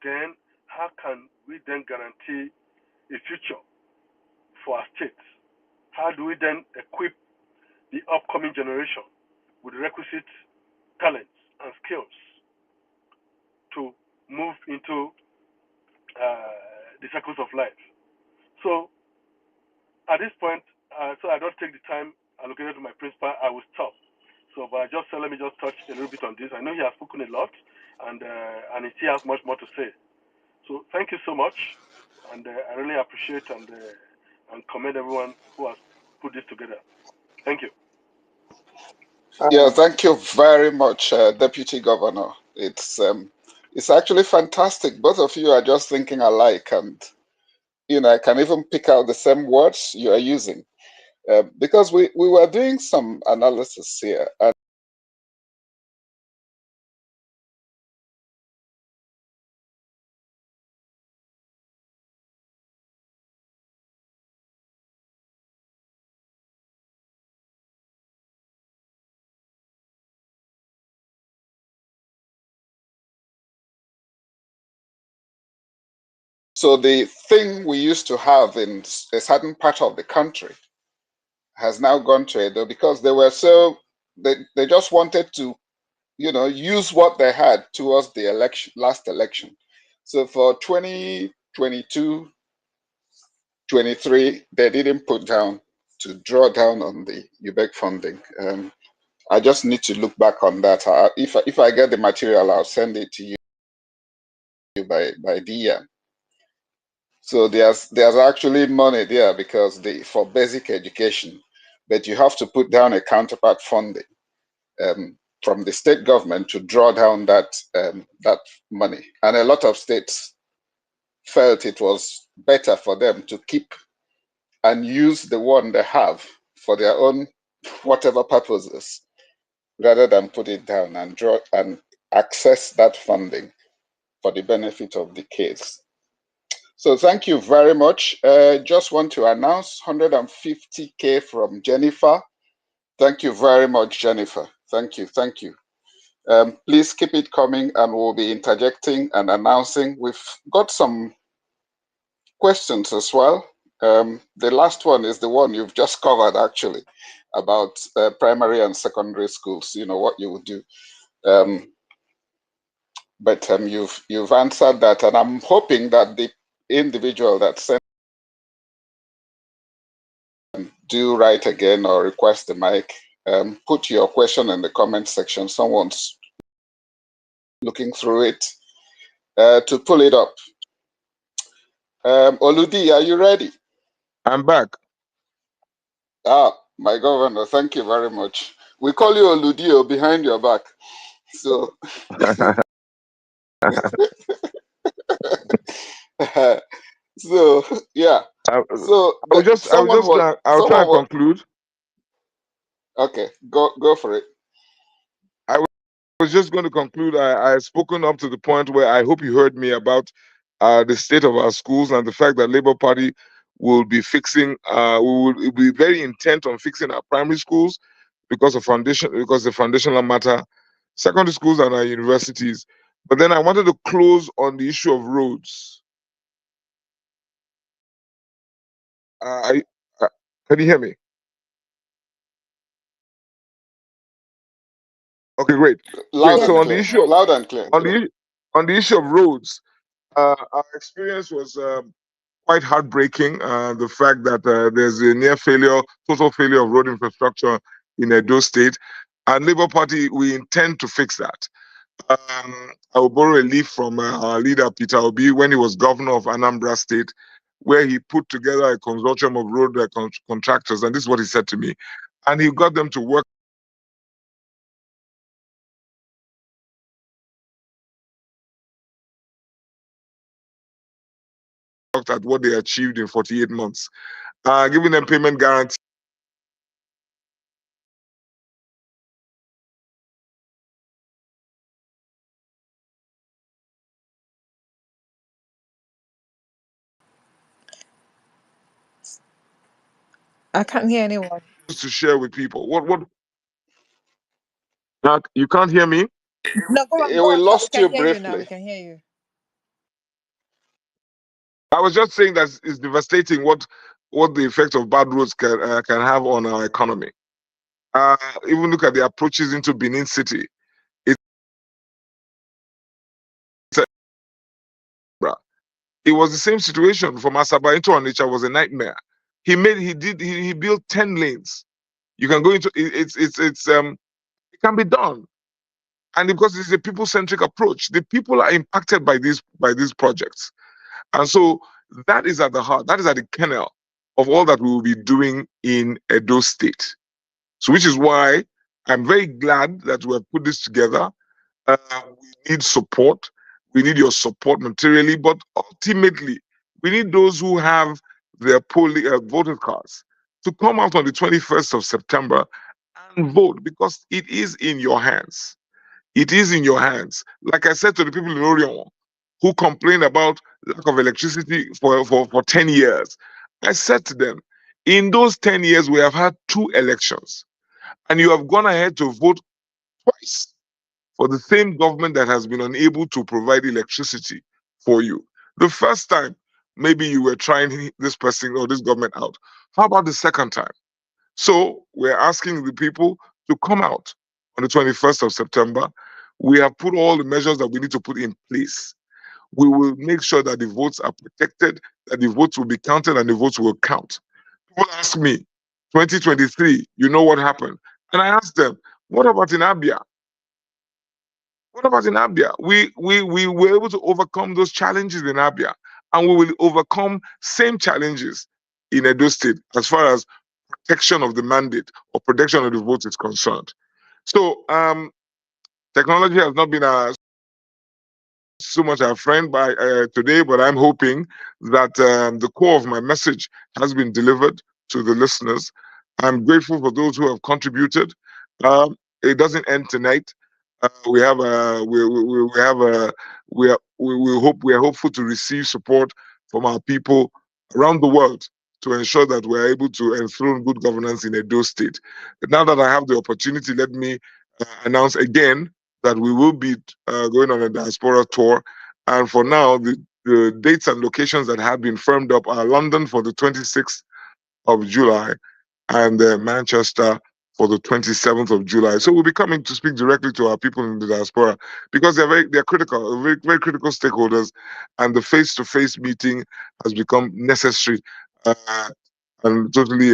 then how can we then guarantee a future for our states? How do we then equip the upcoming generation with requisite talents and skills to move into the circles of life? So at this point, so I don't take the time allocated to my principal, I will stop. So, but let me just touch a little bit on this. I know he has spoken a lot, and he still has much more to say. So, thank you so much, and I really appreciate and commend everyone who has put this together. Thank you. Yeah, thank you very much, Deputy Governor. It's actually fantastic. Both of you are just thinking alike, and I can even pick out the same words you are using, because we were doing some analysis here. And so the thing we used to have in a certain part of the country has now gone to Edo because they just wanted to, use what they had towards the last election. So for 2022, 23, they didn't put down to draw down on the UBEC funding. I just need to look back on that. If I get the material, I'll send it to you by DM. So there's actually money there because for basic education, but you have to put down a counterpart funding from the state government to draw down that money. And a lot of states felt it was better for them to keep and use the one they have for their own whatever purposes, rather than put it down and draw and access that funding for the benefit of the kids. So thank you very much. Just want to announce 150K from Jennifer. Thank you very much, Jennifer. Thank you. Thank you. Please keep it coming, and we'll be interjecting and announcing. We've got some questions as well. The last one is the one you've just covered, actually, about primary and secondary schools, what you would do. But you've answered that, and I'm hoping that the individual that sent do write again or request the mic. Put your question in the comment section. Someone's looking through it to pull it up. Oludi, are you ready? I'm back. My governor, thank you very much. We call you Oludio behind your back. So, so yeah. So I'll try and conclude. Okay, go for it. I was just going to conclude. I had spoken up to the point where I hope you heard me about the state of our schools and the fact that Labour Party will be fixing. We will be very intent on fixing our primary schools because the foundational matter, secondary schools and our universities. But then I wanted to close on the issue of roads. Can you hear me? Okay, great. Loud so and clear. Loud and clear. On the issue of roads, our experience was quite heartbreaking. The fact that there's a total failure of road infrastructure in Edo State, and Labour Party, we intend to fix that. I will borrow a leaf from our leader Peter Obi when he was governor of Anambra State, where he put together a consortium of road contractors, and this is what he said to me, and he got them to work at what they achieved in 48 months, giving them payment guarantee I can't hear anyone. To share with people. You can't hear me? No, go on, We sir. We lost can you hear you now. We briefly. can hear you. I was just saying that it's devastating what the effect of bad roads can have on our economy. Uh, Even look at the approaches into Benin City. It's It was the same situation from Asaba into Onitsha was a nightmare. He built 10 lanes. You can go into it can be done. And because it's a people-centric approach, the people are impacted by these projects. And so that is at the heart, that is at the kernel of all that we will be doing in Edo State. So which is why I'm very glad that we have put this together. We need support. We need your support materially, but ultimately, we need those who have their voter cards to come out on the 21st of September and vote because it is in your hands. It is in your hands. Like I said to the people in Orion who complained about lack of electricity for 10 years, I said to them, in those 10 years, we have had 2 elections, and you have gone ahead to vote twice for the same government that has been unable to provide electricity for you. The first time, maybe you were trying this person or this government out. How about the second time? So we're asking the people to come out on the 21st of September. We have put all the measures that we need to put in place. We will make sure that the votes are protected, that the votes will be counted, and the votes will count. People ask me, 2023, you know what happened? And I asked them, what about in Abia? What about in Abia? We were able to overcome those challenges in Abia, and we will overcome same challenges in Edo State as far as protection of the mandate or protection of the vote is concerned. So technology has not been so much our friend by today, but I'm hoping that the core of my message has been delivered to the listeners. I'm grateful for those who have contributed. It doesn't end tonight. We have a we have a we are hopeful to receive support from our people around the world to ensure that we're able to enthrone good governance in Edo State. Now that I have the opportunity, let me announce again that we will be going on a diaspora tour. And for now, the dates and locations that have been firmed up are London for the 26th of July and Manchester for the 27th of July. So we'll be coming to speak directly to our people in the diaspora because they're critical, very critical stakeholders, and the face-to-face meeting has become necessary and totally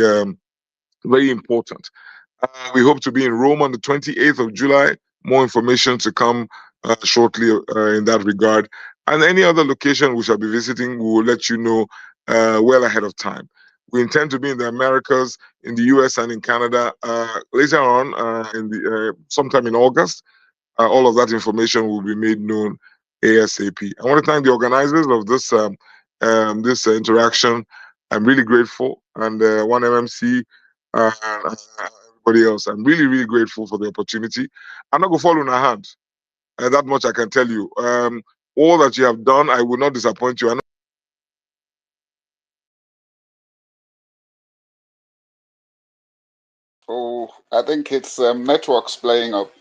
very important. We hope to be in Rome on the 28th of July. More information to come shortly in that regard. And any other location we shall be visiting, we will let you know well ahead of time. We intend to be in the Americas, in the US, and in Canada later on in the sometime in August. All of that information will be made known ASAP. I want to thank the organizers of this interaction. I'm really grateful, and one MMC and everybody else. I'm really grateful for the opportunity. I'm not gonna fall on a hand. That much I can tell you. All that you have done, I will not disappoint you. Oh, I think it's networks playing up.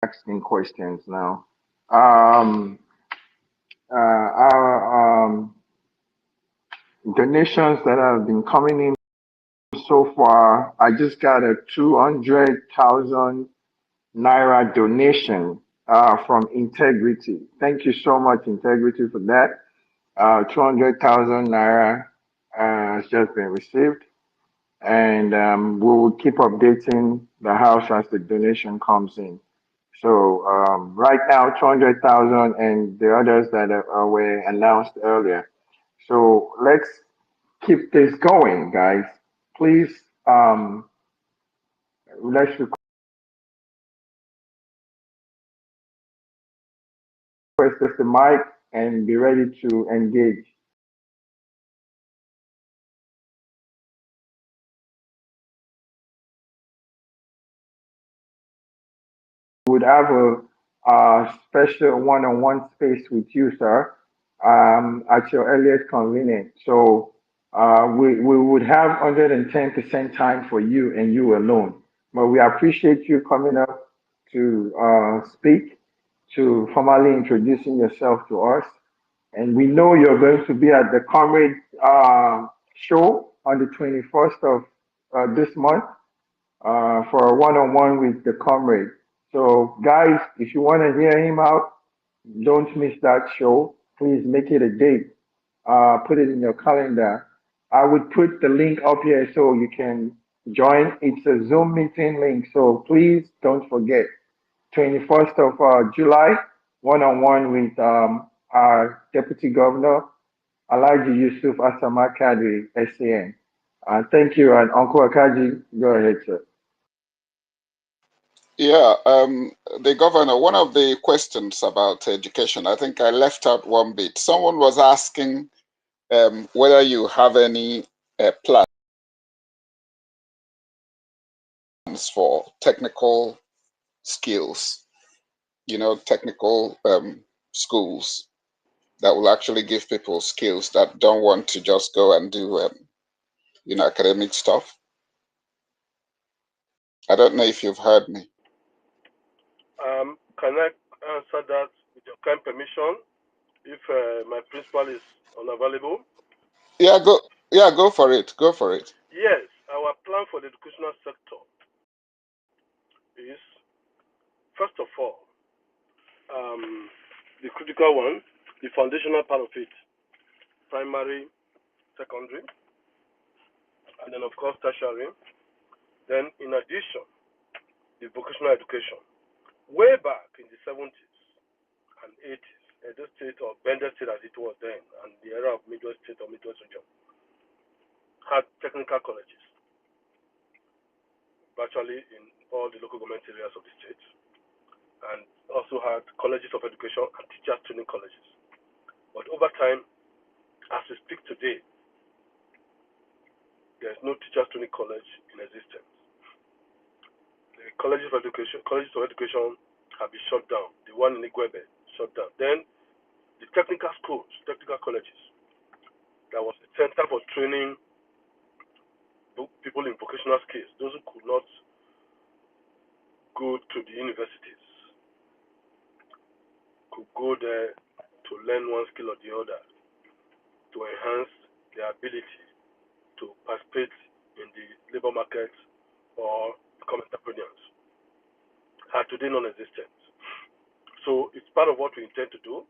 Asking questions now. Um, our donations that have been coming in so far, I just got a 200,000 Naira donation from Integrity. Thank you so much, Integrity, for that. 200,000 Naira has just been received, and we will keep updating the house as the donation comes in. So right now, 200,000 and the others that were announced earlier. So let's keep this going, guys. Please, let's request the mic and be ready to engage. Would have a special one-on-one space with you, sir, at your earliest convenience. So we would have 110% time for you and you alone. But we appreciate you coming up to speak, to formally introducing yourself to us. And we know you're going to be at the Comrade show on the 21st of this month for a one-on-one with the comrade. So, guys, if you want to hear him out, don't miss that show. Please make it a date. Put it in your calendar. I would put the link up here so you can join. It's a Zoom meeting link, so please don't forget. 21st of July, one-on-one with our Deputy Governor, Alhaji Yusuf Asama Kadri, SAN. Thank you, and Uncle Akaji, go ahead, sir. Yeah, the governor, one of the questions about education, I think I left out one bit. Someone was asking whether you have any plans for technical skills, technical schools that will actually give people skills that don't want to just go and do, academic stuff. I don't know if you've heard me. Can I answer that with your kind permission? If my principal is unavailable? Yeah, go. Yeah, go for it. Go for it. Yes, our plan for the educational sector is, first of all, the critical one, the foundational part of it, primary, secondary, and then of course tertiary. Then in addition, the vocational education. Way back in the 70s and 80s, Edo State or Bender State as it was then, and the era of Midwest State or Midwest region, had technical colleges virtually in all the local government areas of the state, and also had colleges of education and teachers training colleges. But over time, as we speak today, there is no teachers training college in existence. The colleges of education have been shut down. The one in Igwebe shut down. Then the technical schools, technical colleges, that was a center for training people in vocational skills, those who could not go to the universities, could go there to learn one skill or the other, to enhance their ability to participate in the labor market or become entrepreneurs, are today non-existent. So it's part of what we intend to do.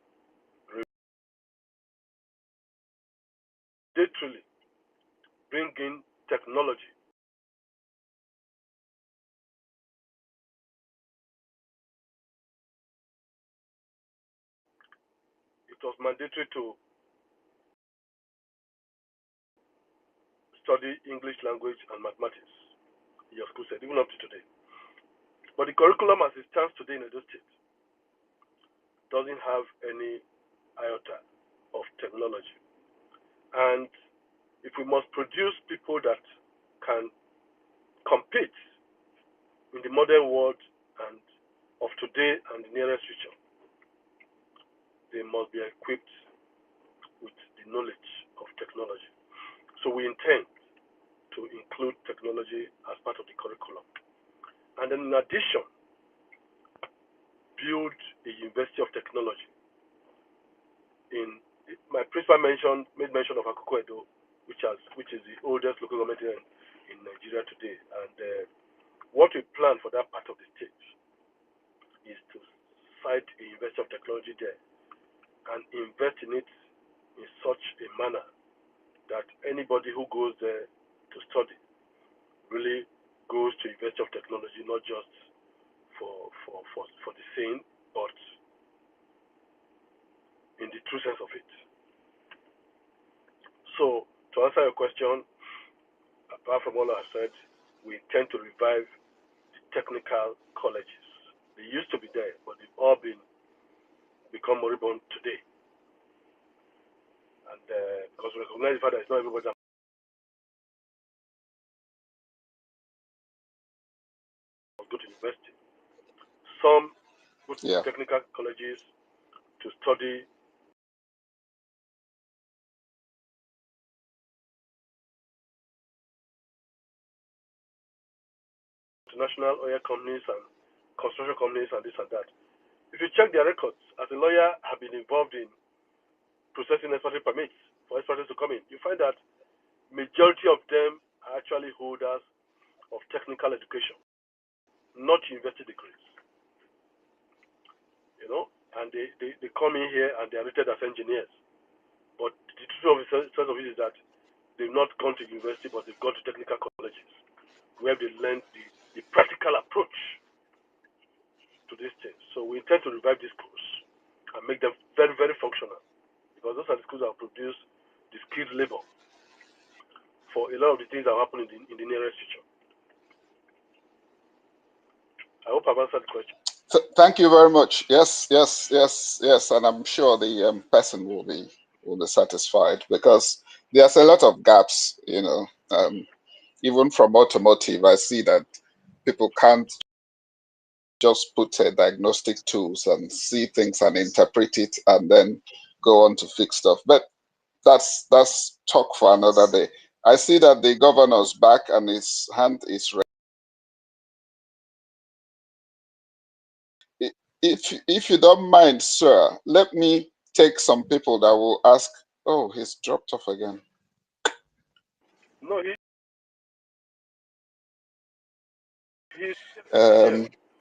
Literally bring in technology. It was mandatory to study English language and mathematics in your school set, even up to today. But the curriculum as it stands today in Edo State doesn't have any iota of technology. And if we must produce people that can compete in the modern world and of today and the nearest future, they must be equipped with the knowledge of technology. So we intend to include technology as part of the curriculum. And then in addition, build a university of technology. My principal made mention of Akoko Edo, which is the oldest local government in Nigeria today. And what we plan for that part of the state is to site a university of technology there and invest in it in such a manner that anybody who goes there to study really goes to University of Technology, not just for the same, but in the true sense of it. So to answer your question, apart from all I've said, we intend to revive the technical colleges. They used to be there, but they've all become moribund today. And because we recognize the fact that it's not everybody that must go to university. Some go to technical colleges to study international oil companies and construction companies and this and that. If you check their records, as a lawyer, have been involved in processing expatriate permits for expatriates to come in. You find that majority of them are actually holders of technical education, not university degrees. You know, and they come in here and they are rated as engineers. But the truth of it is that they've not gone to university, but they've gone to technical colleges where they learned the practical approach to these things. So we intend to revive these schools and make them very, very functional, because those are the schools that will produce the skilled labor for a lot of the things that will happen in the nearest future. I hope I've answered the question. Thank you very much. Yes, and I'm sure the person will be satisfied, because there's a lot of gaps. You know, even from automotive, I see that people can't just put diagnostic tools and see things and interpret it and then go on to fix stuff. But that's talk for another day. I see that the governor's back and his hand is raised. If you don't mind, sir, let me take some people that will ask. Oh, he's dropped off again. No,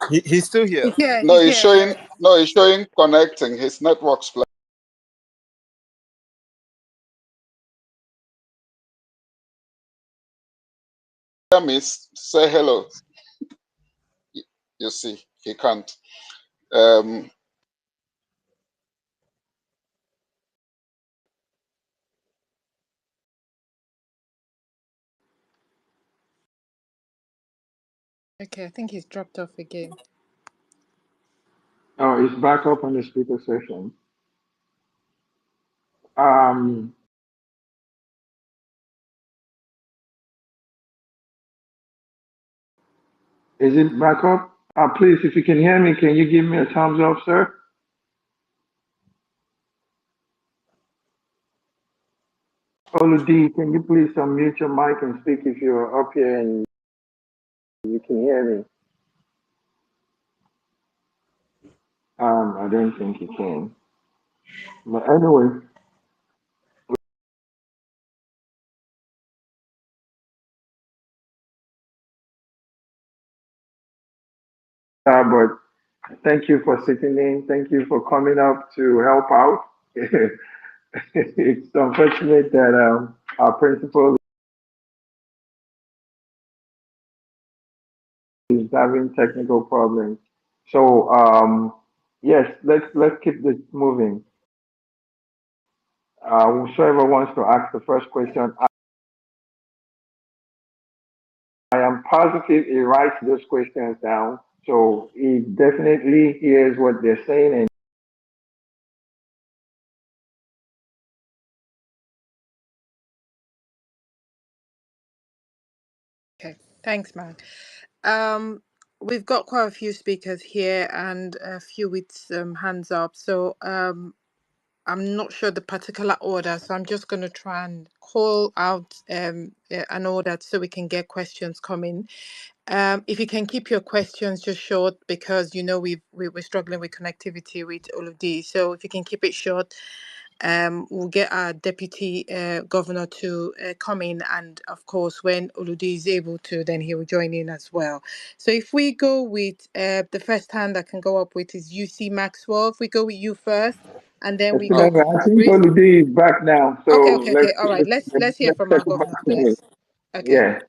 he's still here. Yeah, No, he's here. showing. No, he's showing connecting. His network's playing. Miss, say hello. You see, he can't. Okay, I think he's dropped off again. Oh, it's back up on the speaker session. Is it back up? Please, if you can hear me, can you give me a thumbs up, sir? Oludi, can you please unmute your mic and speak if you're up here and you can hear me? I don't think you can. But anyway, but thank you for sitting in. Thank you for coming up to help out. It's unfortunate that our principal is having technical problems. So yes, let's keep this moving. Whoever wants to ask the first question, I am positive he writes those questions down, so he definitely hears what they're saying. And Okay, thanks, man. We've got quite a few speakers here and a few with some hands up. So I'm not sure the particular order, so I'm just going to try and call out an order so we can get questions coming. If you can keep your questions just short, because you know we're struggling with connectivity with all of these. So if you can keep it short, we'll get our deputy governor to come in, and of course when Oludi is able to, then he will join in as well. So if we go with the first hand that can go up with is UC Maxwell. If we go with you first, and then we go I think Bruce. Oludi is back now, so Okay. All right. Let's hear from our circle back governor, to him. please. Okay. Yeah.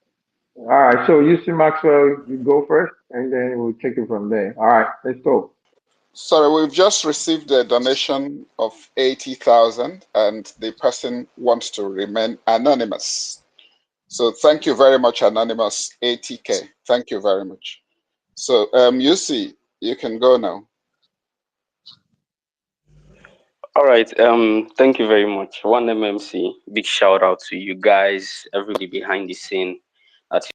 All right. So you see Maxwell, you go first, and then we'll take it from there. All right. Let's go. Sorry, we've just received a donation of 80,000, and the person wants to remain anonymous. So thank you very much, anonymous 80K. Thank you very much. So you can go now. All right. Thank you very much. One MMC. Big shout out to you guys, everybody behind the scene. That's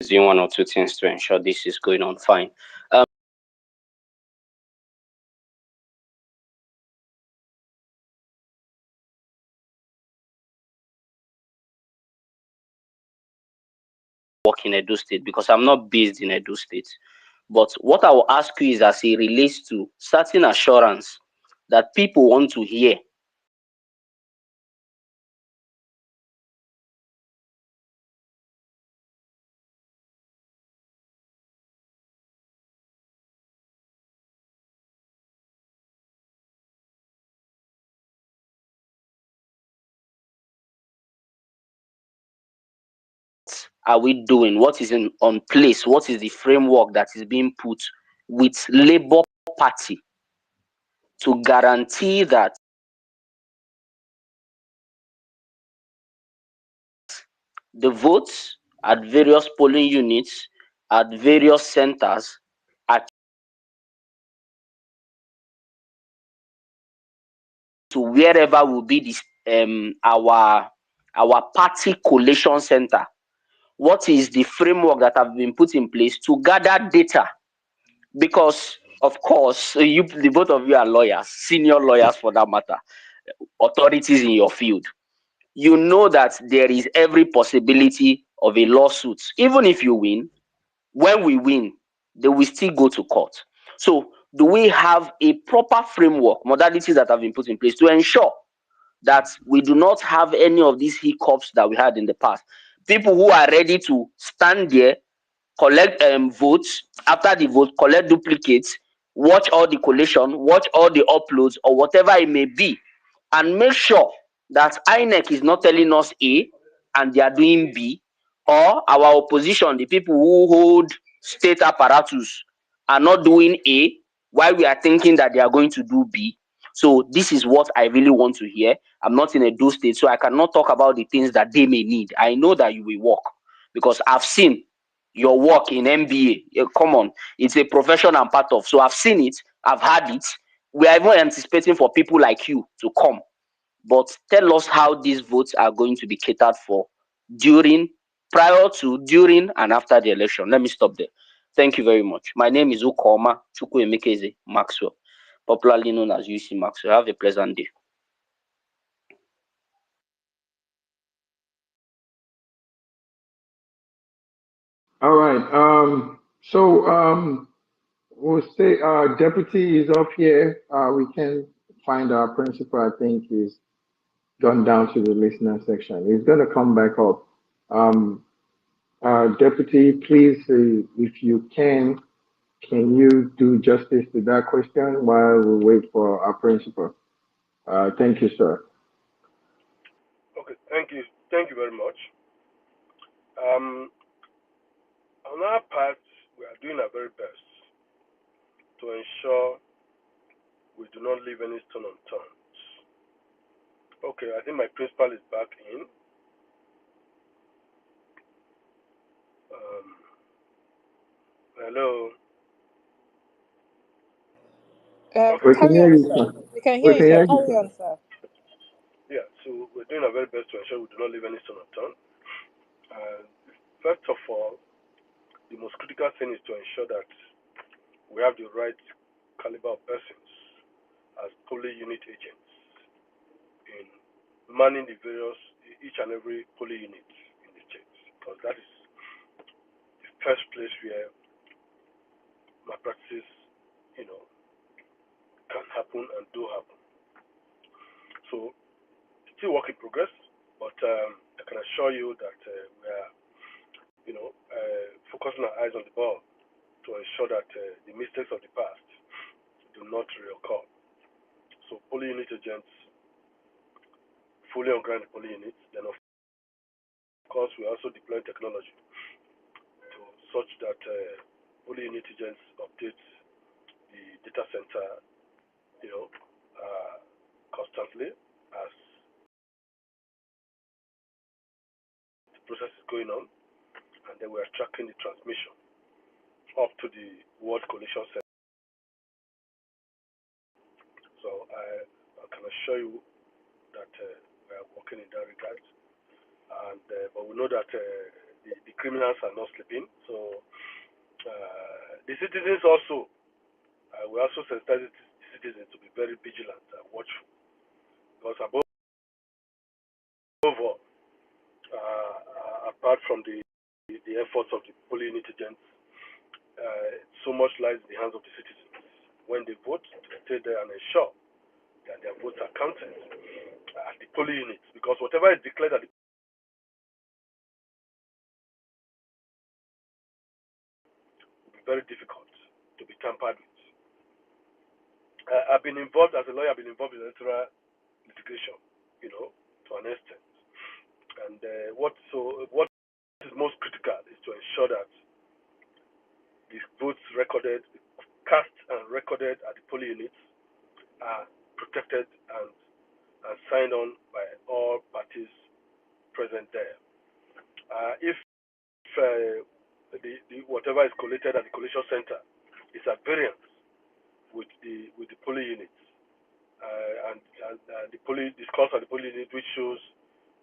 doing one or two things to ensure this is going on fine. Work in Edo State because I'm not based in Edo State. But what I will ask you is as it relates to certain assurance that people want to hear. Are we doing? What is on place? What is the framework that is being put with Labour Party to guarantee that the votes at various polling units, at various centers, at to wherever will be this our party collation center? What is the framework that have been put in place to gather data? Because of course, you the both of you are lawyers, senior lawyers for that matter, authorities in your field. You know that there is every possibility of a lawsuit. Even if you win, when we win, they will still go to court. So, do we have a proper framework, modalities that have been put in place to ensure that we do not have any of these hiccups that we had in the past? People who are ready to stand there, collect votes, after the vote, collect duplicates, watch all the collation, watch all the uploads, or whatever it may be, and make sure that INEC is not telling us A and they are doing B, or our opposition, the people who hold state apparatus, are not doing A while we are thinking that they are going to do B. So this is what I really want to hear. I'm not in a do state, so I cannot talk about the things that they may need. I know that you will work because I've seen your work in MBA. Come on, it's a profession I'm part of. So I've seen it, I've had it. We are even anticipating for people like you to come. But tell us how these votes are going to be catered for during, prior to, during, and after the election. Let me stop there. Thank you very much. My name is Ukoma Chukwuemekeze Maxwell, popularly known as UC Maxwell. Have a pleasant day. All right. We'll say deputy is up here. We can find our principal. I think he's gone down to the listener section. He's going to come back up. Um, Deputy, please, if you can you do justice to that question while we wait for our principal? Thank you, sir. Okay, thank you. Thank you very much. Um, on our part, we are doing our very best to ensure we do not leave any stone unturned. Okay, I think my principal is back in. Um, Hello. Okay, We can Carry hear on, you, sir. sir. We can We hear you, can sir. hear you, Carry sir. on, sir. yeah, so we're doing our very best to ensure we do not leave any stone unturned. And first of all, the most critical thing is to ensure that we have the right caliber of persons as polling unit agents in manning the various, each and every polling unit in the state, because that is the first place where malpractice, you know, can happen and do happen. So, still work in progress, but I can assure you that we are, focusing our eyes on the ball to ensure that the mistakes of the past do not reoccur. So, polling unit agents fully on ground polling units. Then, of course, we also deploy technology to such that polling unit agents update the data center, you know, constantly as the process is going on, and then we are tracking the transmission. up to the World Coalition Center. So I can assure you that we are working in that regard. And but we know that the criminals are not sleeping. So the citizens also, we also sensitize the citizens to be very vigilant and watchful, because above all, apart from the efforts of the polling unit agents, so much lies in the hands of the citizens. When they vote, to stay there and ensure that their votes are counted at the polling units, because whatever is declared at the will be very difficult to be tampered with. I've been involved as a lawyer. I've been involved in electoral litigation, to an extent. And what is most critical is to ensure that the votes recorded, cast and recorded at the polling units are protected and signed on by all parties present there. If the whatever is collated at the collation center is at variance with the polling units, and the polling discourse at the polling unit, which shows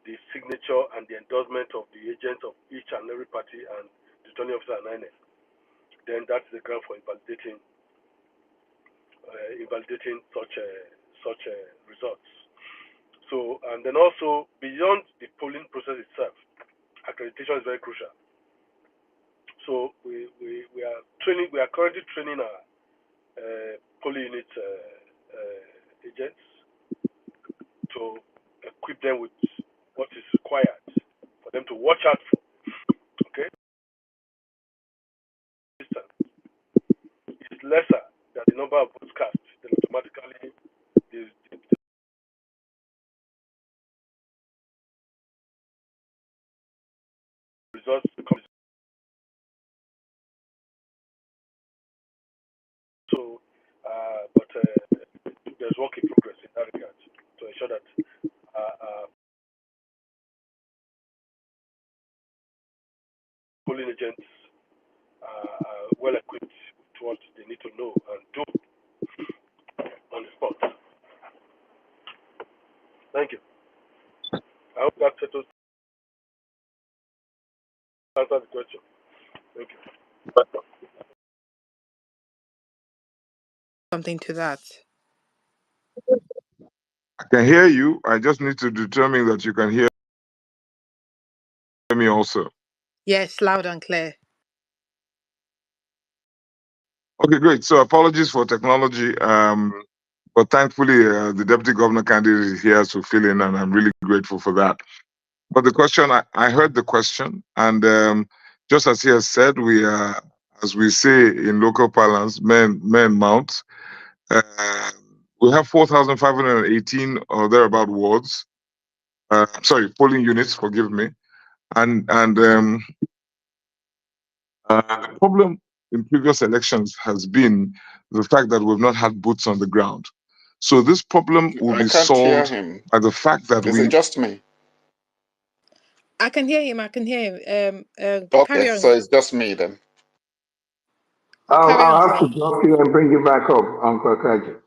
the signature and the endorsement of the agents of each and every party and the returning officer and INEC, then that's the ground for invalidating such results. So, and then also beyond the polling process itself, accreditation is very crucial. So we are training. We are currently training our polling unit agents to equip them with what is required for them to watch out for. Okay, it's lesser than the number of votes cast. Then automatically the results become. So, but there's work in progress in that regard to ensure that polling agents are well equipped with what they need to know and do on the spot. Thank you. I hope that answers the question. Thank you. Something to that. I can hear you. I just need to determine that you can hear me also. Yes, loud and clear. Okay, great. So apologies for technology. But thankfully, the deputy governor candidate is here to fill in, and I'm really grateful for that. But the question, I heard the question, and just as he has said, we are, as we say in local parlance, men mount. We have 4,518 or thereabout wards. Sorry, polling units. Forgive me. And the problem in previous elections has been the fact that we've not had boots on the ground. So this problem will I be can't hear solved him. by the fact that Is it just me? I can hear him. I can hear him. Okay, Carry so on. it's just me then. Carry on, I'll have to Bro. drop you and bring you back up, Uncle Kaji.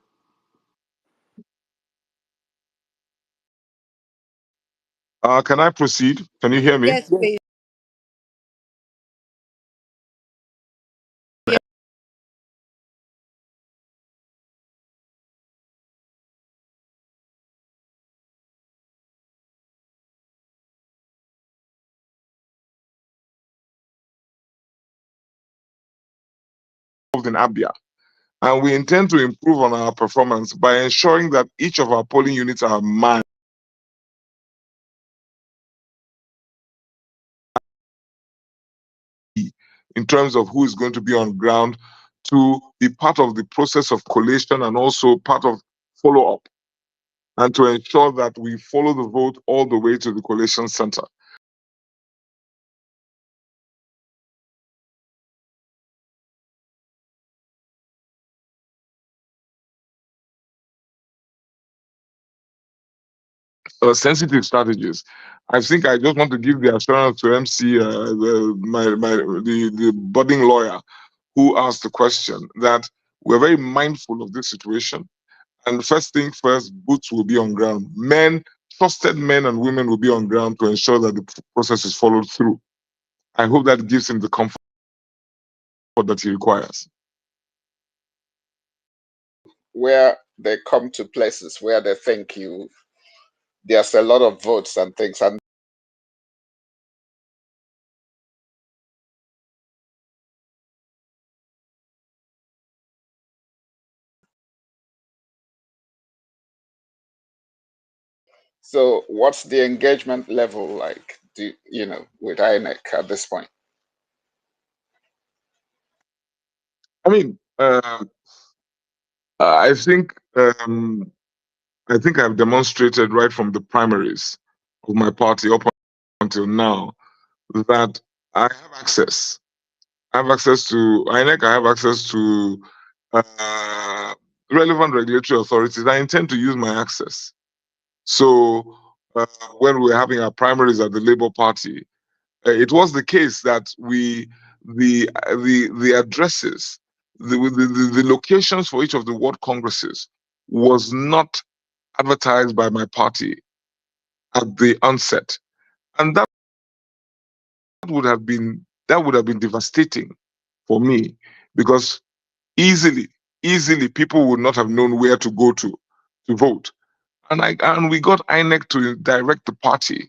Can I proceed? Can you hear me? Yes, please. In Abia. And we intend to improve on our performance by ensuring that each of our polling units are manned in terms of who is going to be on ground to be part of the process of collation and also part of follow-up, and to ensure that we follow the vote all the way to the collation center. Sensitive strategies. I think I just want to give the assurance to MC, the budding lawyer, who asked the question, that we're very mindful of this situation. And first thing first, boots will be on ground. Men, trusted men and women will be on ground to ensure that the process is followed through. I hope that gives him the comfort that he requires. Where they come to places where they think there's a lot of votes and things, and so what's the engagement level like, with INEC at this point? I mean, I think I've demonstrated right from the primaries of my party up until now that I have access. I have access to INEC. I have access to relevant regulatory authorities. I intend to use my access. So when we were having our primaries at the Labour Party, it was the case that the addresses, the locations for each of the ward congresses was not advertised by my party at the onset, and that would have been devastating for me, because easily people would not have known where to go to vote, and we got INEC to direct the party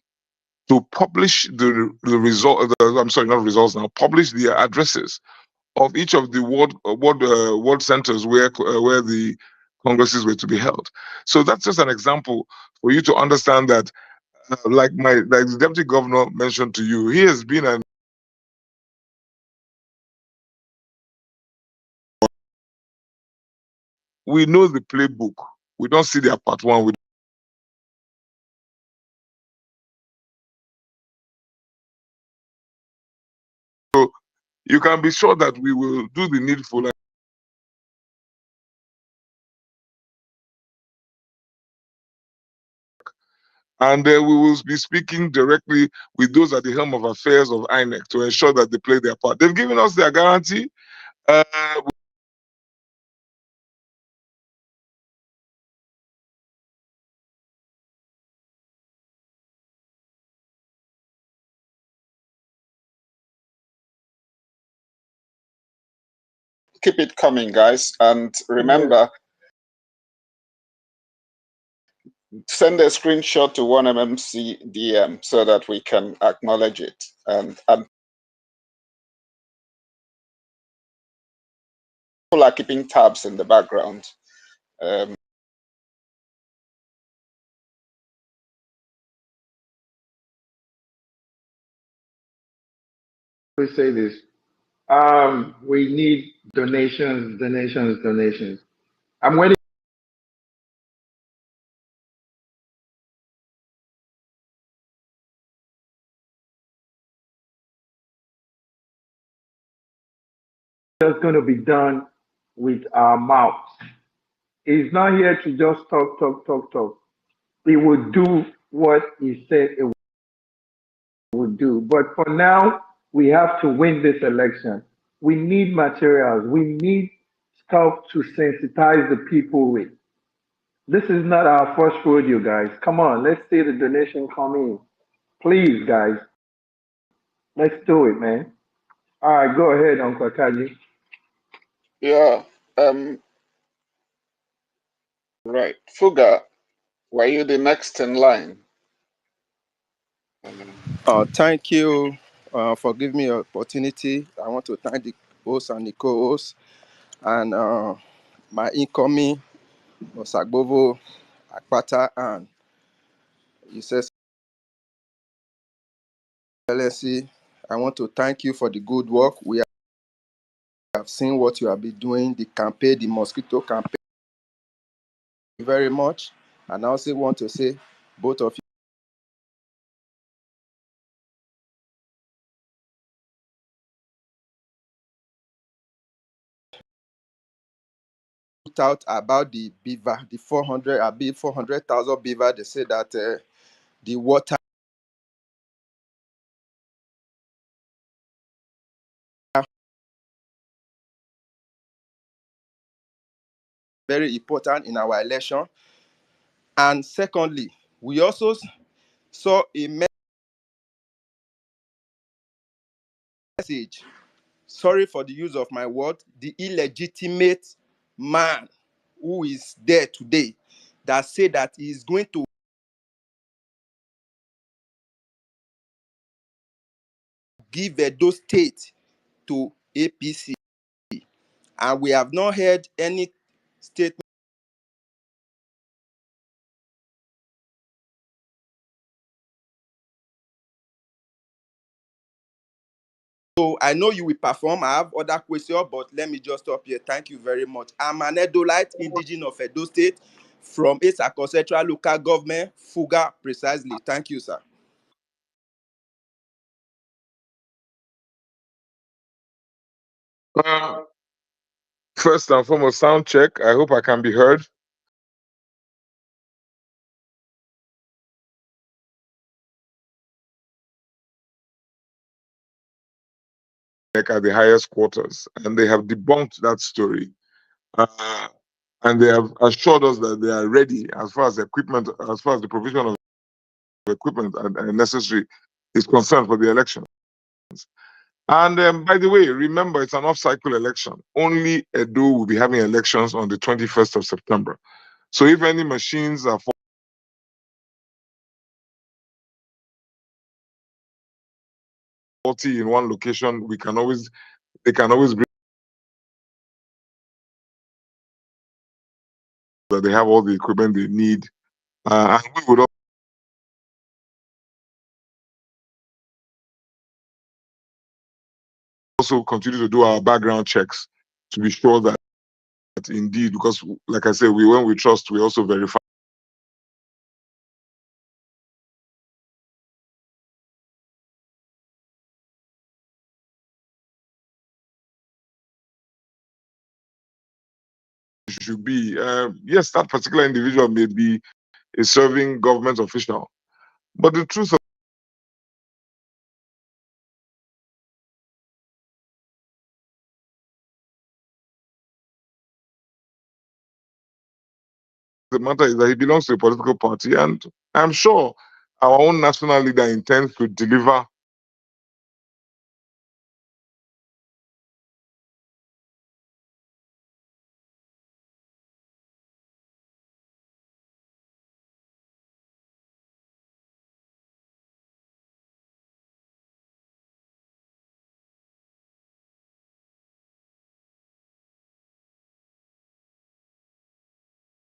to publish the result. I'm sorry, not results now. Publish the addresses of each of the ward centers where the congresses were to be held. So that's just an example for you to understand that, like the deputy governor mentioned to you, he has been an we know the playbook. We don't see their part one. So you can be sure that we will do the needful. And we will be speaking directly with those at the helm of affairs of INEC to ensure that they play their part. They've given us their guarantee. Keep it coming, guys, and remember, send a screenshot to 1MMC DM so that we can acknowledge it, and people are keeping tabs in the background. We say this. We need donations, donations, donations. I'm waiting. That's going to be done with our mouths. He's not here to just talk, talk, talk, talk. He will do what he said it would do. But for now, we have to win this election. We need materials. We need stuff to sensitize the people with. This is not our first rodeo, guys. Come on, let's see the donation come in. Please, guys, let's do it, man. All right, go ahead, Uncle Kaji. Yeah. Right. Fuga, were you the next in line? Thank you for giving me an opportunity. I want to thank the host and the co-host and my incoming Osagbovo Akpata and His Excellency. I want to thank you for the good work. We have seen what you have been doing, the campaign, the mosquito campaign, very much. And I also want to say, both of you put out about the beaver, the 400,000 beaver. They say that the water very important in our election. And secondly, we also saw a message, sorry for the use of my word, the illegitimate man who is there today that said that he is going to give Edo State to APC. And we have not heard any statement. So I know you will perform. I have other questions, but let me just stop here. Thank you very much. I'm an Edolite, indigenous of Edo State, from Isako Central Local Government, Fuga, precisely. Thank you, sir. First and foremost, sound check. I hope I can be heard. At the highest quarters, and they have debunked that story. And they have assured us that they are ready as far as equipment, as far as the provision of equipment and necessary is concerned for the elections. And by the way, remember, it's an off-cycle election. Only Edo will be having elections on the 21st of September. So if any machines are faulty in one location, they can always bring that they have all the equipment they need. And we would also continue to do our background checks to be sure that indeed, because like I said, when we trust, we also verify. Should be yes, that particular individual may be a serving government official, but the truth of the matter is that he belongs to a political party, and I'm sure our own national leader intends to deliver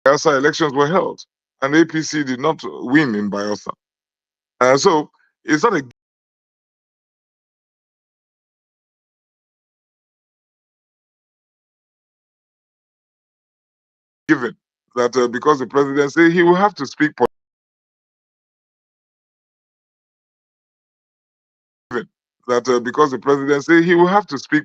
Bayelsa elections were held, and APC did not win in Bayelsa. So it's not a given that because the president said he will have to speak that because the president said he will have to speak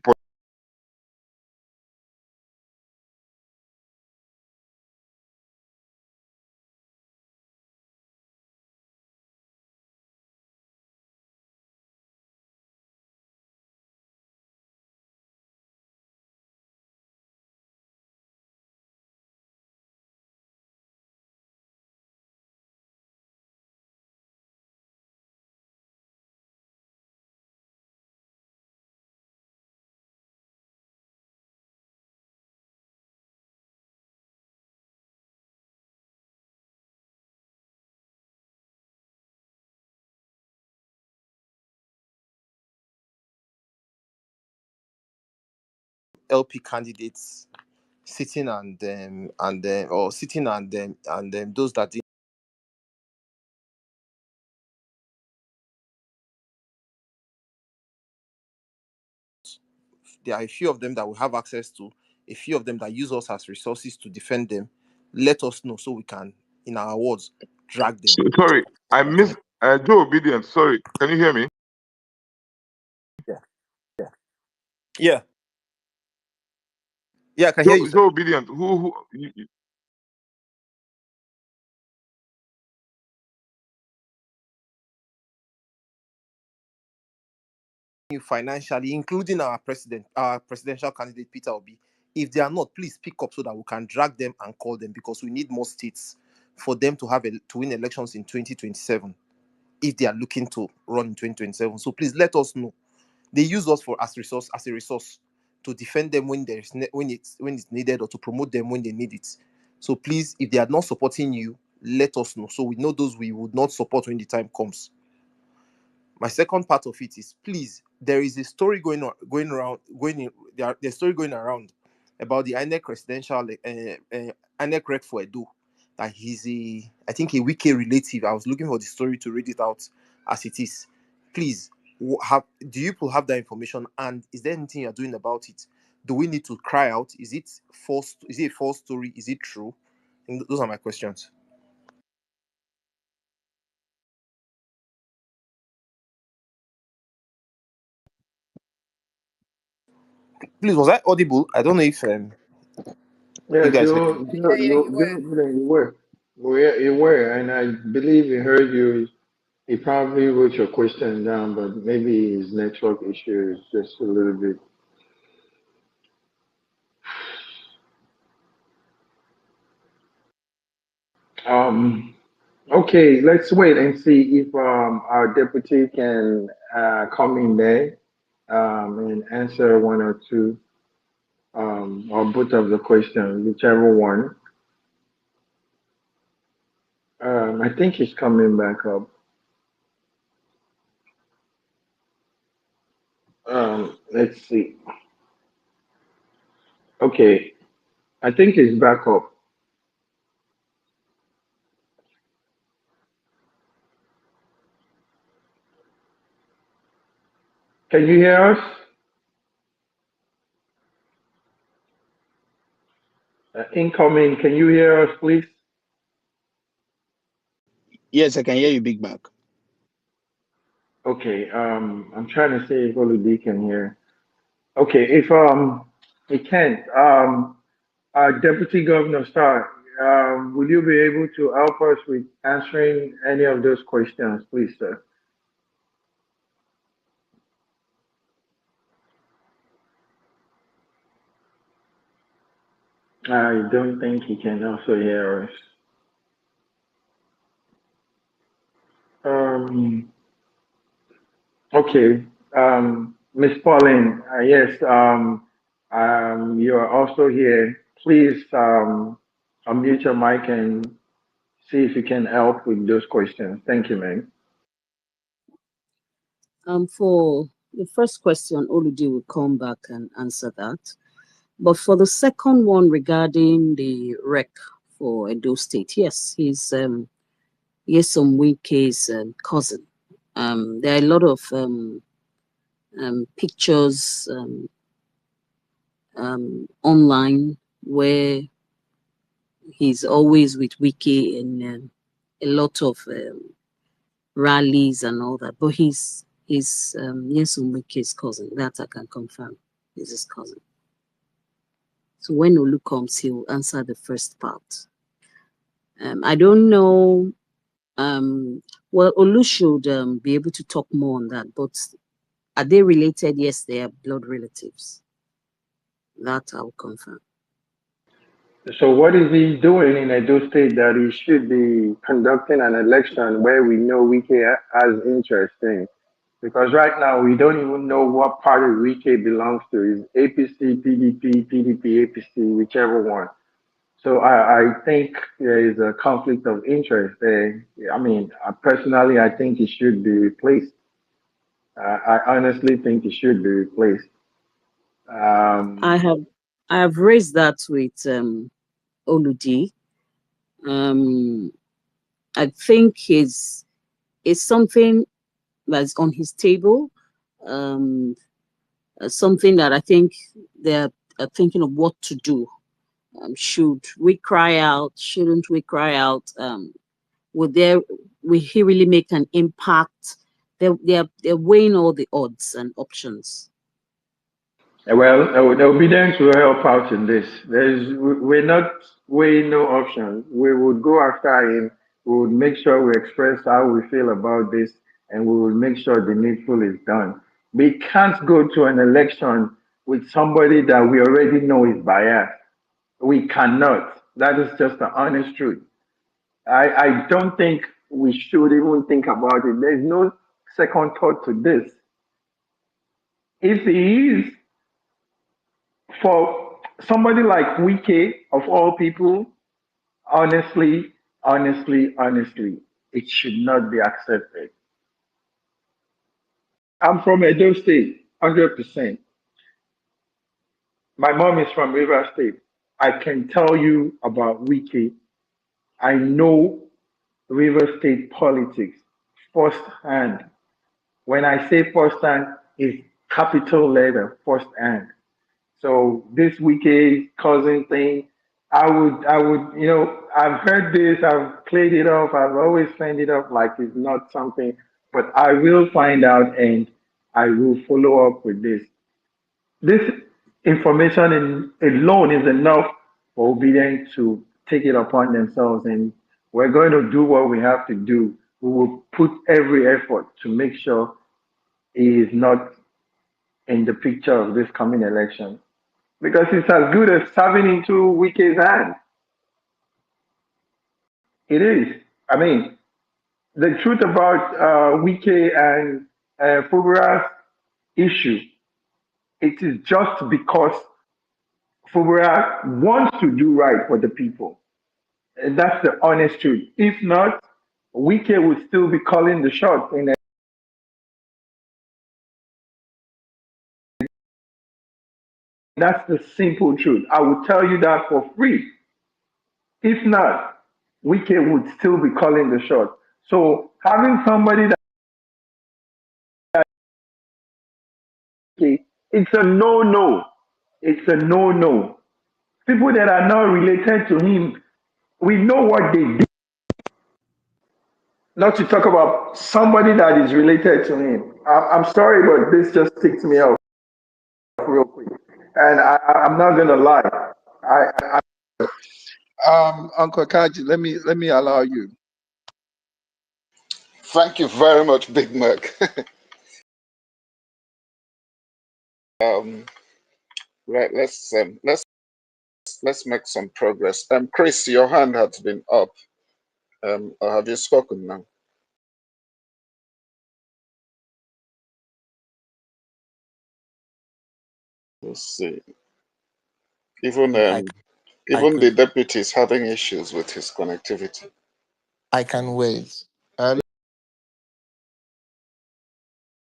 LP candidates sitting or sitting and those that there are a few of them that we have access to, a few of them that use us as resources to defend them. Let us know so we can, in our words, drag them. Sorry, I Okay. missed Joe Obedience. Sorry, can you hear me? Yeah. Yeah. Yeah. Yeah, I can hear you, sir. Joe Obedience, You financially, including our presidential candidate Peter Obi, If they are not, please pick up so that we can drag them and call them, because we need more states for them to to win elections in 2027 if they are looking to run in 2027. So please let us know. They use us for as a resource to defend them when it's needed, or to promote them when they need it. So please, if they are not supporting you, let us know so we know those we would not support when the time comes. My second part of it is, please, there is a story there's story going around about the INEC residential INEC rec for Edo, that he's I think a Wike relative. I was looking for the story to read it out as it is. Please, do you people have that information, and is there anything you're doing about it? Do we need to cry out? Is it false? Is it a false story? Is it true? And those are my questions. Please, was I audible? I don't know if you Yes, guys heard me. Yeah, yeah, you were. you were. You were, and I believe he heard you. He probably wrote your question down, but maybe his network issue is just a little bit. Um, okay, let's wait and see if our deputy can come in there and answer one or two or both of the questions, whichever one. I think he's coming back up. Let's see. Okay, I think he's back up. Can you hear us? Incoming, can you hear us, please? Yes, I can hear you, Big Mac. Okay, I'm trying to see if Oludi can hear. Okay, if he can't, Deputy Governor Starr, will you be able to help us with answering any of those questions, please, sir? I don't think he can also hear us. Um, okay, Miss Pauline, yes, you are also here. Please unmute your mic and see if you can help with those questions. Thank you, ma'am. For the first question, Oludi will come back and answer that. But for the second one regarding the wreck for Edo State, yes, he's Yesom Wike's cousin. There are a lot of pictures online where he's always with Wike in a lot of rallies and all that. But he's Yesom Wike's cousin. That I can confirm. He's his cousin. So when Olu comes, he'll answer the first part. I don't know. Well, Olu should be able to talk more on that. But are they related? Yes, they are blood relatives. That I'll confirm. So what is he doing in Edo State that he should be conducting an election where we know Wike has interest in? Because right now we don't even know what party Wike belongs to. Is APC, PDP, PDP, APC, whichever one. So I think there is a conflict of interest there. I mean, personally, I think he should be replaced. I honestly think he should be replaced. I Um, have raised that with Oludi. I think it's something that's on his table. Um, Something that I think they're thinking of what to do. Should we cry out? Shouldn't we cry out? Will he really make an impact? They're weighing all the odds and options. well, the obedience will help out in this. We're not weighing no options. We would go after him. We would make sure we express how we feel about this, and we will make sure the needful is done. We can't go to an election with somebody that we already know is biased. We cannot. That is just the honest truth. I don't think we should even think about it. There's no second thought to this. If he is for somebody like Wike, of all people, honestly, it should not be accepted. I'm from Edo State, 100%. My mom is from River State. I can tell you about Wike. I know River State politics firsthand. When I say firsthand, it's capital letter firsthand. So this weekend cousin thing, I've heard this, I've played it off, I've always played it off like it's not something, but I will find out and I will follow up with this. This information alone is enough for obedience to take it upon themselves, and we're going to do what we have to do. We will put every effort to make sure he is not in the picture of this coming election because it's as good as serving into Wike's hand. It is. I mean, the truth about Wike and Fubara's issue, it is just because Fubara wants to do right for the people. And that's the honest truth. If not, Wike would still be calling the shots. And that's the simple truth. I will tell you that for free. If not, Wike would still be calling the shots. So having somebody that it's a no-no. It's a no-no. People that are not related to him, we know what they did. Not to talk about somebody that is related to him. I'm sorry, but this just ticks me off real quick. And I'm not gonna lie. Uncle Kaji, let me allow you. Thank you very much, Big Mac. um, right, let's make some progress. Chris, your hand has been up. Or have you spoken now? Let's see. Even I I even the could deputy is having issues with his connectivity. I can wait.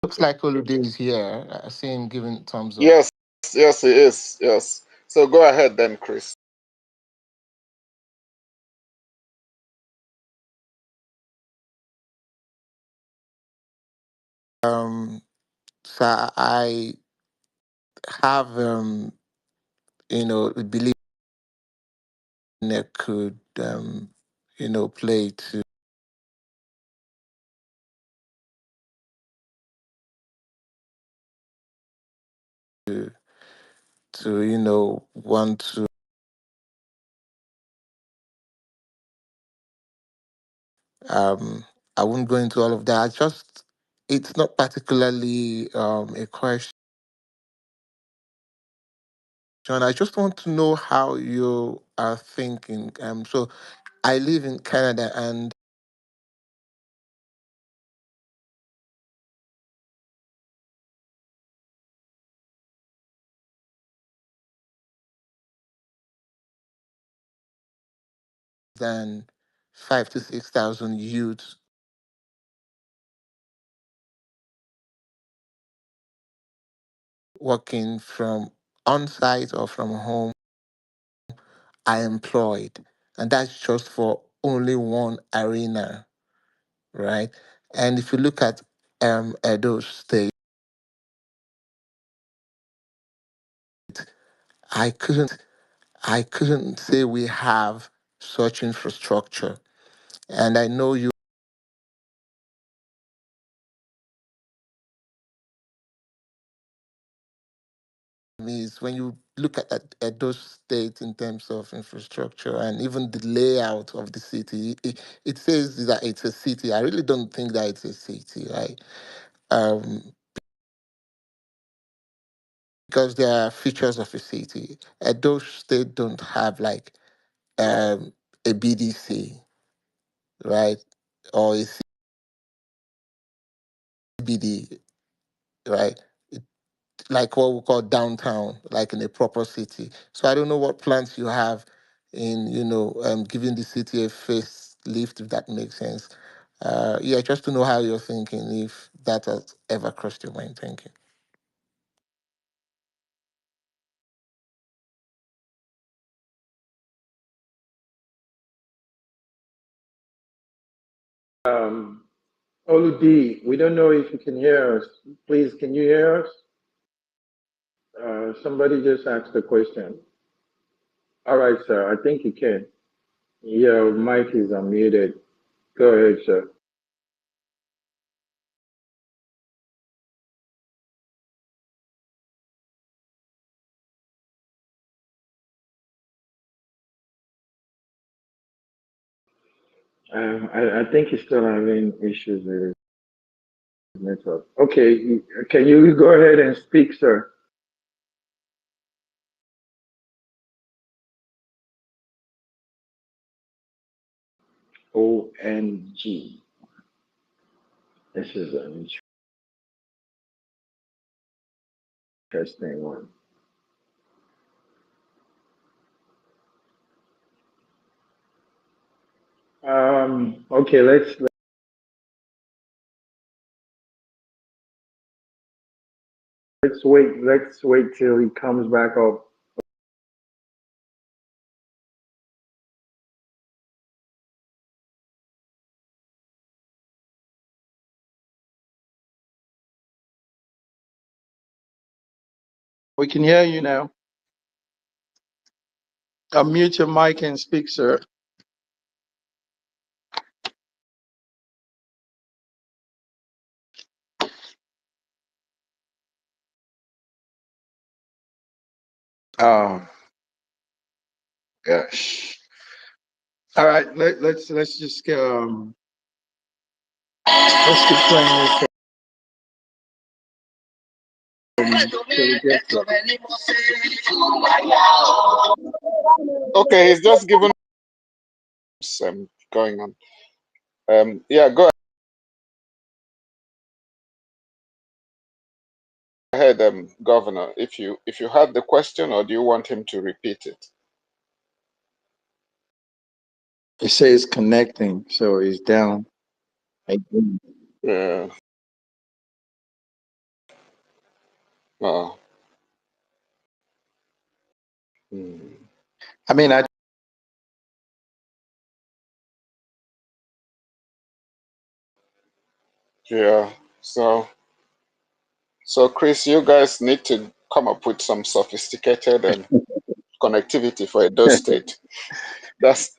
Looks like Olude is here. I see him giving thumbs up. Yes, yes, he is. Yes. So go ahead then, Chris. Um, so I have believe that could play to want to I won't go into all of that. It's not particularly a question. I just want to know how you are thinking. So I live in Canada, and than 5 to 6 thousand youths working from on site or from home are employed, and that's just for only one arena, right? And if you look at Edo State, I couldn't I couldn't say we have such infrastructure. And I know you is when you look at those states in terms of infrastructure and even the layout of the city, it says that it's a city. I really don't think that it's a city, right? Um, because there are features of a city. Those states don't have like a BDC, right? Or a CBD, right? Like what we call downtown, like in a proper city. So I don't know what plans you have in, giving the city a facelift, if that makes sense. Yeah, just to know how you're thinking, if that has ever crossed your mind. Thank you. Oludi, we don't know if you can hear us. Please, can you hear us? Somebody just asked a question. All right, sir. I think you can. Your mic is unmuted. Go ahead, sir. I think he's still having issues with his network. Okay, can you go ahead and speak, sir? ONG. This is an interesting one. Okay, let's wait. Let's wait till he comes back up. We can hear you now. Unmute your mic and speak, sir. Oh gosh. All right, let's just let's keep playing this. Till we get to Okay, he's just given going on. Yeah, go ahead, Governor. If you had the question, or do you want him to repeat it? It says connecting, so it's down. Yeah. Oh. I mean, Yeah. So Chris, you guys need to come up with some sophisticated connectivity for Edo State. That's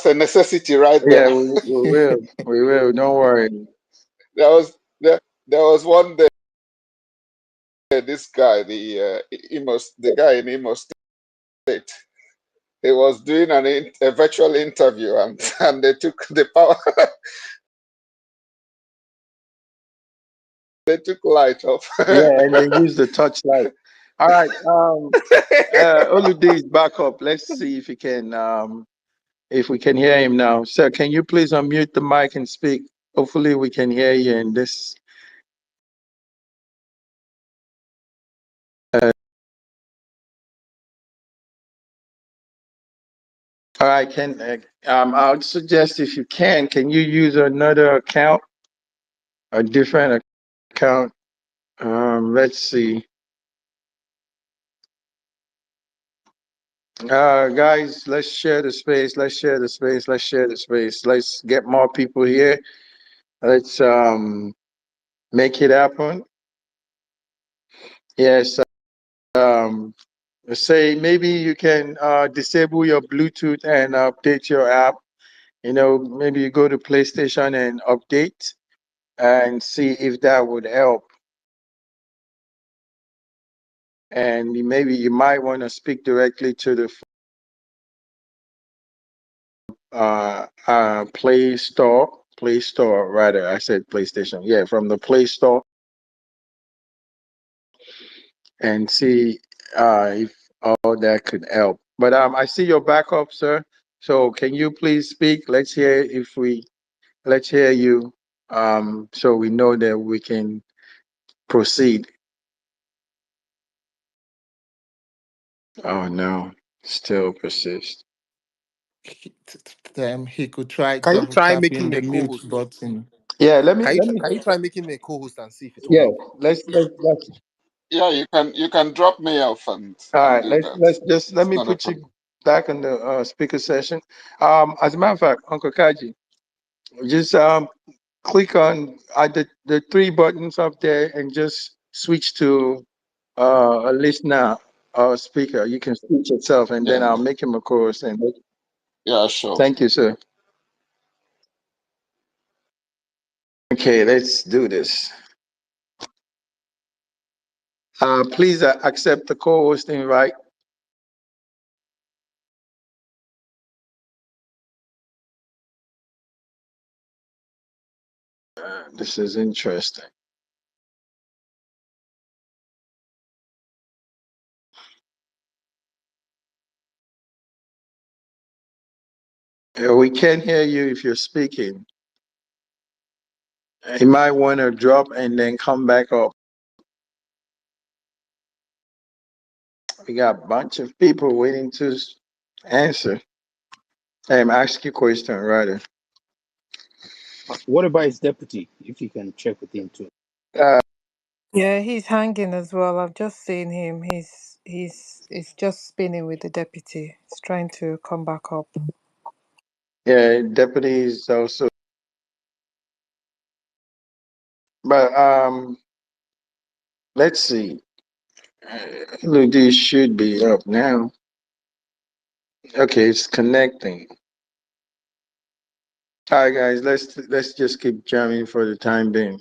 a necessity right yeah, there. we will. We will. Don't worry. There was one day this guy, the guy in Imo State, he was doing a virtual interview, and they took the power. They took light off. Yeah, and they use the touchlight. All right. Oludi is back up. Let's see if we can hear him now. Sir, can you please unmute the mic and speak? Hopefully we can hear you in this. All right, I would suggest if you can you use another account, a different account? Let's see. Guys, let's share the space. Let's share the space. Let's share the space. Let's get more people here. Let's make it happen. Yes. Say maybe you can disable your Bluetooth and update your app. Maybe you go to PlayStation and update and see if that would help. And maybe you might want to speak directly to the Play Store rather. I said PlayStation. Yeah, from the Play Store. and see if all that could help. But I see your backup, sir. So can you please speak? Let's hear you, so we know that we can proceed. Oh no, still persist. He could try Can you try tapping making me the a mute co-host? button. Yeah, Can you try making me a co-host and see if it will yeah, help? let's Yeah, you can drop me off all and right, do that. let's just let It's me not a put you problem. back in the speaker session. As a matter of fact, Uncle Kaji, just click on the three buttons up there and just switch to a listener or speaker. You can switch yourself, and then Yeah, I'll make him a chorus. And yeah, sure. thank you, sir. Okay, let's do this. Please accept the co-host invite. This is interesting. We can't hear you if you're speaking. You might want to drop and then come back up. We got a bunch of people waiting to answer. Ask your question, rather. What about his deputy? If you can check with him too. Uh, Yeah, he's hanging as well. I've just seen him. He's just spinning with the deputy. He's trying to come back up. yeah, deputies also. But let's see. Look, this should be up now. Okay, it's connecting. All right, guys, let's just keep jamming for the time being.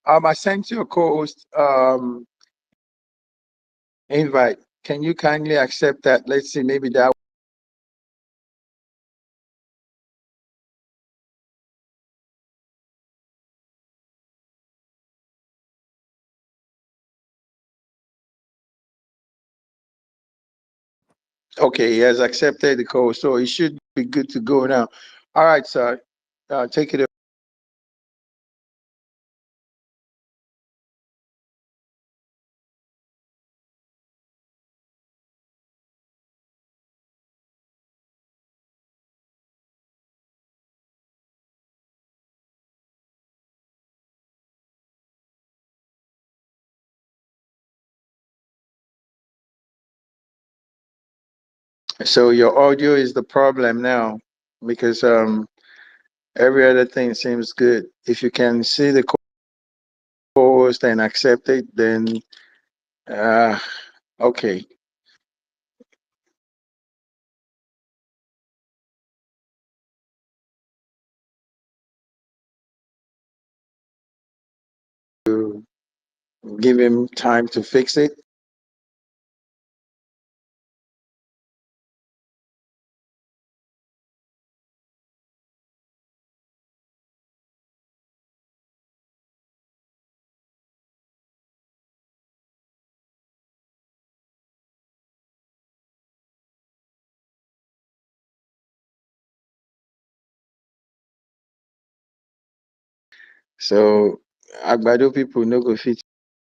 I sent you a co-host invite. Can you kindly accept that? Let's see, maybe that. Okay, he has accepted the code, so he should be good to go now. All right, sir. Take it. So your audio is the problem now, because every other thing seems good. If you can see the co-host and accept it, then uh, okay. Give him time to fix it. So Agbado people no go fit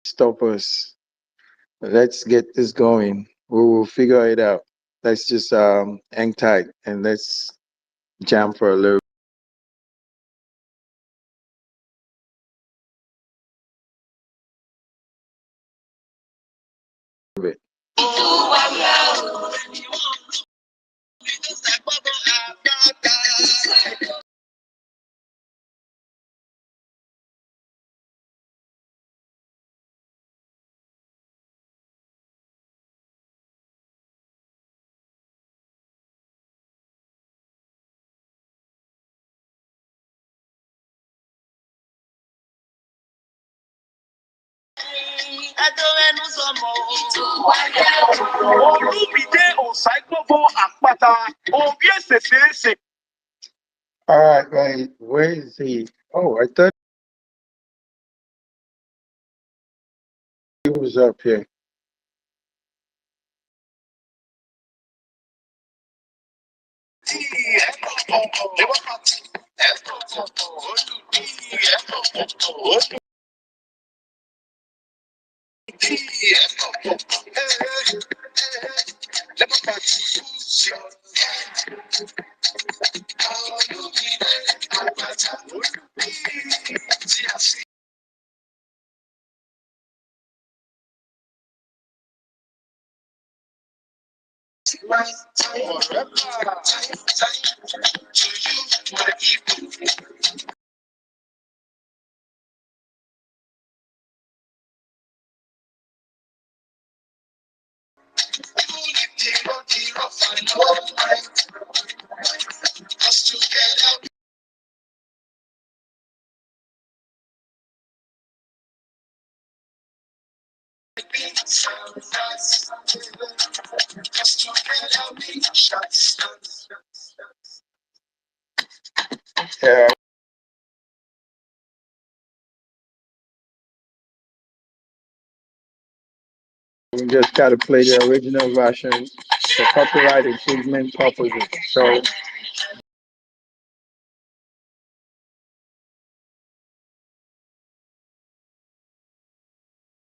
stop us. Let's get this going. We will figure it out. Let's just hang tight and let's jam for a little bit. Olumide Akpata. All right, wait, where is he? Oh, I thought he was up here. Yeah, we just got to play the original version for copyright infringement purposes. So,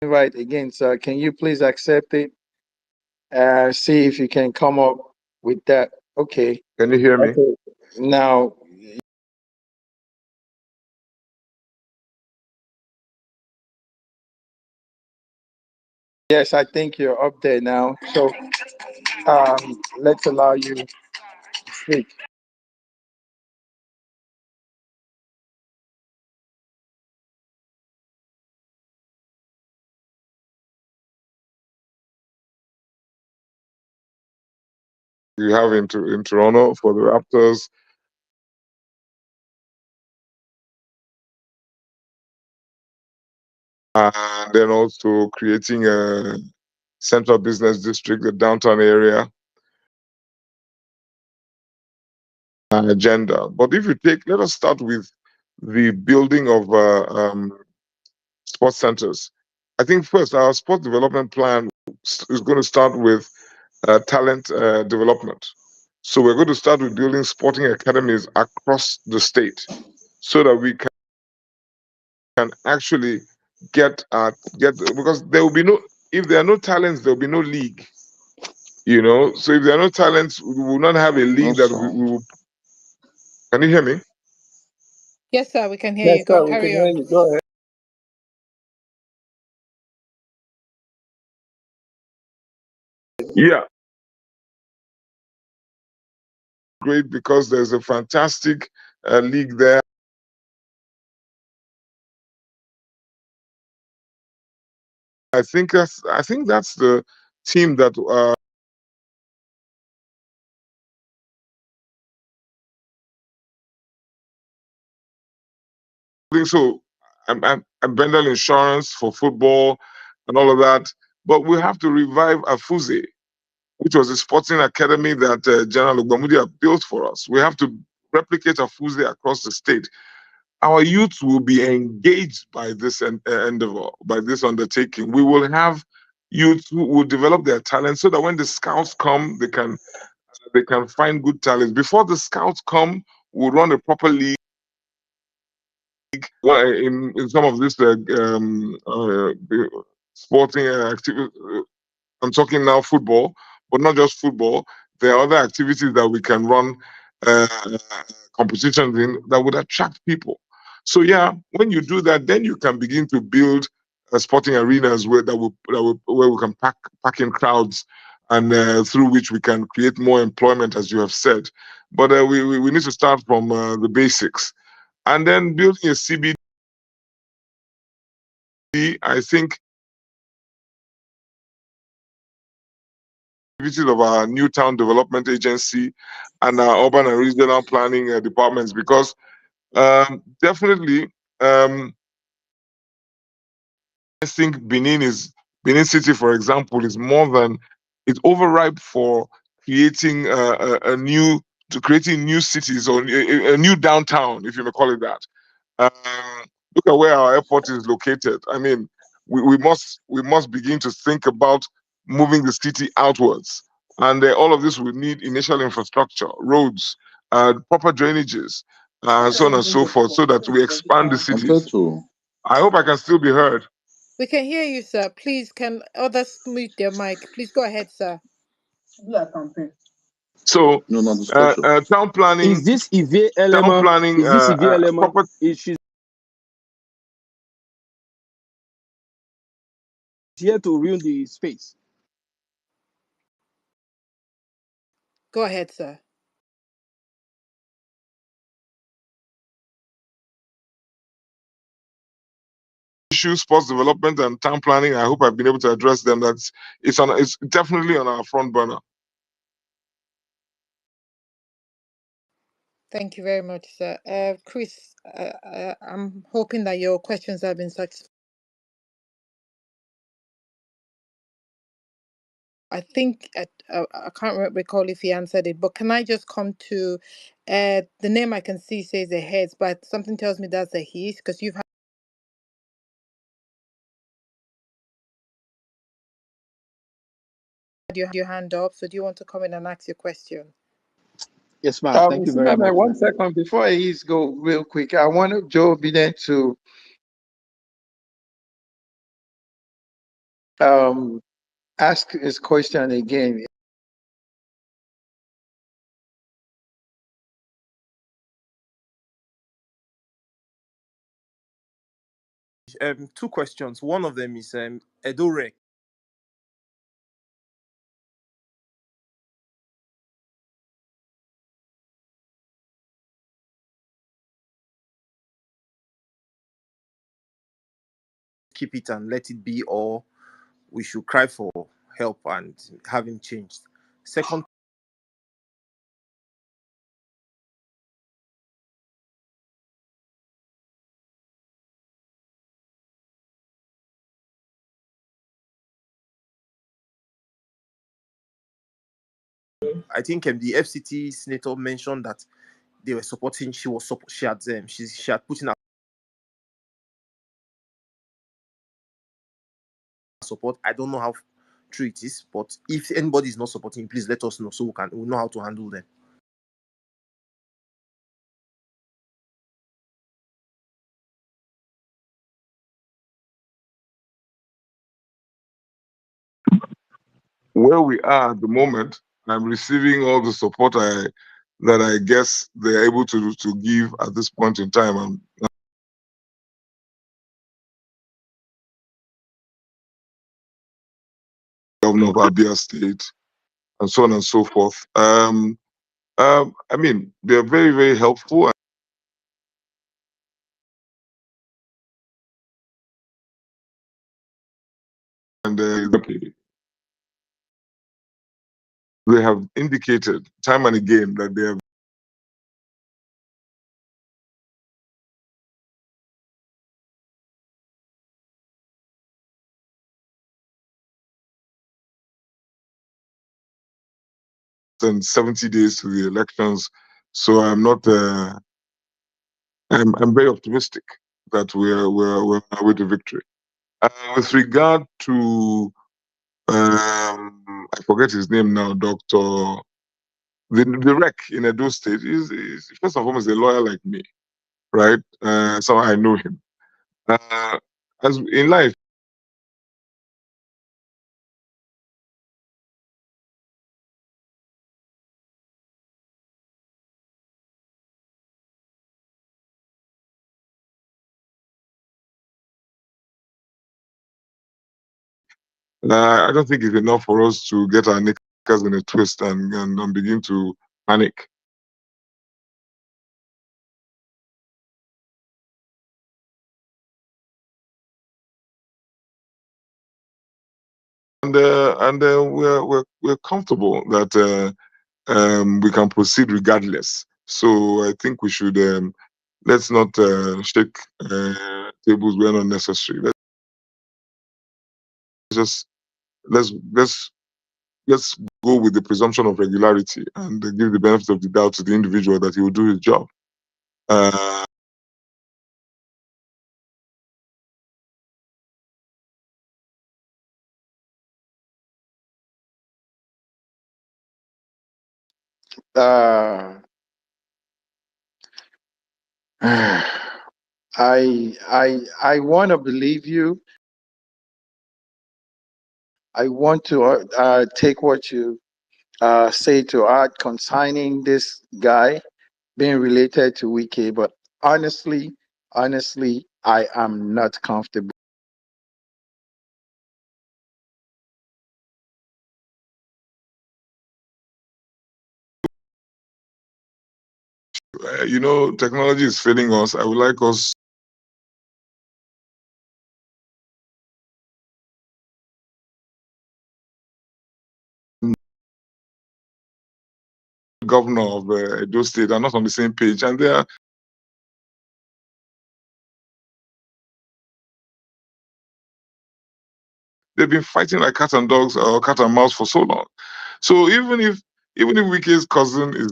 invite again, sir. Can you please accept it? See if you can come up with that. Okay. Can you hear me? Okay. Now, yes, I think you're up there now. So, let's allow you to speak. You have in Toronto for the Raptors. And then also creating a central business district, the downtown area agenda. But if you let us start with the building of sports centers. I think first our sport development plan is going to start with talent development. So we're going to start with building sporting academies across the state, so that we can actually get because there will be no, if there are no talents, there will be no league. So if there are no talents, we will not have a league that we will. Can you hear me? Yes, sir, we can hear Yes, you. sir, we can Carry hear on. you. Go ahead. Yeah, great, because there's a fantastic league there. I think that's the team that I think so. I'm Bendel Insurance for football and all of that, but we have to revive Afuze, which was a sporting academy that General Ogbamudia built for us. We have to replicate Afuze across the state. Our youth will be engaged by this endeavor, by this undertaking. We will have youth who will develop their talent, so that when the scouts come, they can find good talent. Before the scouts come, we'll run a proper league. Well, in some of this sporting activity, I'm talking now football, but not just football. There are other activities that we can run uh, competitions in that would attract people. So yeah, when you do that, then you can begin to build sporting arenas where we can pack in crowds, and through which we can create more employment, as you have said. But we need to start from the basics, and then building a CBD. I think activities of our new town development agency and our urban and regional planning departments, because definitely, I think Benin is Benin City, for example, is more than it's overripe for creating creating new cities or a new downtown, if you may call it that. Look at where our airport is located. I mean, we must begin to think about moving the city outwards, and all of this will need initial infrastructure, roads, proper drainages, so on and so forth, so that we expand the cities. I hope I can still be heard. We can hear you, sir. Please, can others mute their mic? Please go ahead, sir. So, town planning, Is this Ive town Elema? planning, Is this Ive Elema? proper. She's here to ruin the space. Go ahead, sir. Issues, sports development, and town planning. I hope I've been able to address them. It's definitely on our front burner. Thank you very much, sir. Chris, I'm hoping that your questions have been satisfied. I think I can't recall if he answered it, but can I just come to the name I can see says a heads, but something tells me that's a he's because you've had your hand up. So do you want to come in and ask your question? Yes, ma'am. Thank you very much. 1 second before he's go real quick. I want Joe Biden to ask his question again. Two questions. One of them is Edorec. Keep it and let it be, or we should cry for help and have him changed. Second, I think the FCT senator mentioned that they were supporting. She had put in her support. I don't know how true it is, but if anybody is not supporting, please let us know so we'll know how to handle them. Where we are at the moment, I'm receiving all the support that I guess they're able to give at this point in time. And governor of Abia State, and so on and so forth. I mean, they're very, very helpful. And they have indicated time and again that they have and 70 days to the elections. So I'm not. I'm very optimistic that we're on our way to victory. With regard to I forget his name now, Doctor. The rec in Edo State is first and foremost a lawyer like me, right? So I know him. As in life, I don't think it's enough for us to get our knickers in a twist and begin to panic. And we're comfortable that we can proceed regardless. So I think we should let's not shake tables where not necessary. Let's just let's go with the presumption of regularity and give the benefit of the doubt to the individual that he will do his job. Uh, I want to believe you. I want to take what you say to add concerning this guy being related to Wiki, but honestly, I am not comfortable. Technology is failing us. I would like us governor of Edo State are not on the same page, and they've been fighting like cat and dogs or cat and mouse for so long. So even if Wike's cousin is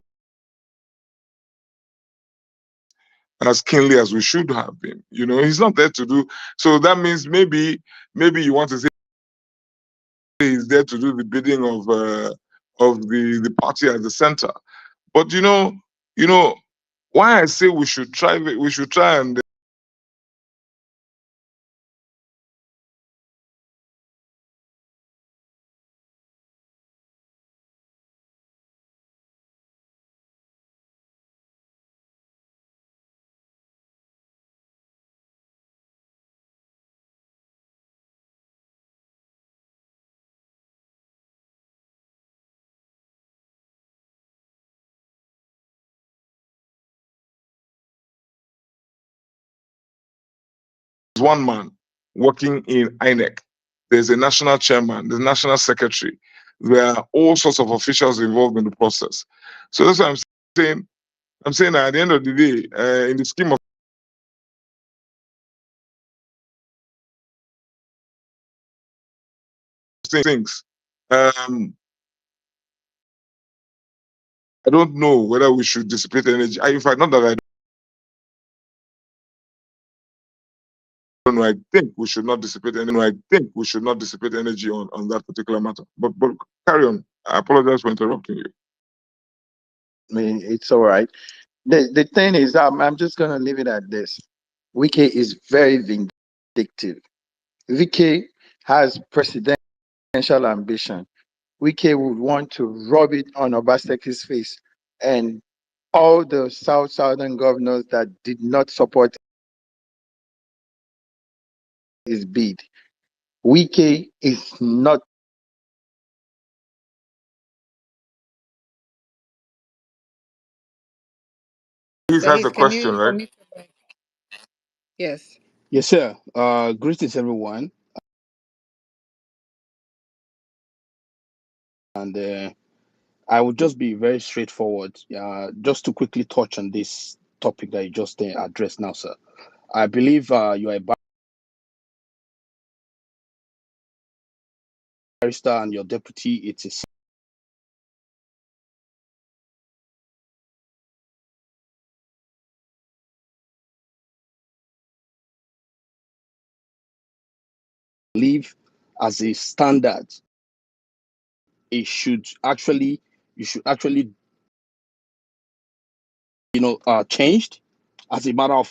as keenly as we should have been, he's not there to do. So that means maybe you want to say he's there to do the bidding of the party at the center. But why I say we should try and one man working in INEC. There's a national chairman, there's a national secretary. There are all sorts of officials involved in the process. So that's what I'm saying. I'm saying that at the end of the day, in the scheme of things, I don't know whether we should dissipate energy. In fact, not that I don't know. I think we should not dissipate energy. I think we should not dissipate energy on that particular matter. But carry on. I apologize for interrupting you. I mean, it's all right. The thing is, I'm just gonna leave it at this. Wiki is very vindictive. Wiki has presidential ambition. Wiki would want to rub it on Obaseki's face, and all the southern governors that did not support his bid. Wiki is not. Please ask Please, the can question, you right? unmute your mic? Yes. Yes, sir. Greetings, everyone. And I will just be very straightforward. Just to quickly touch on this topic that you just addressed now, sir. I believe you are a barrister and your deputy, it is. Believe as a standard, it should actually, you should actually, changed as a matter of,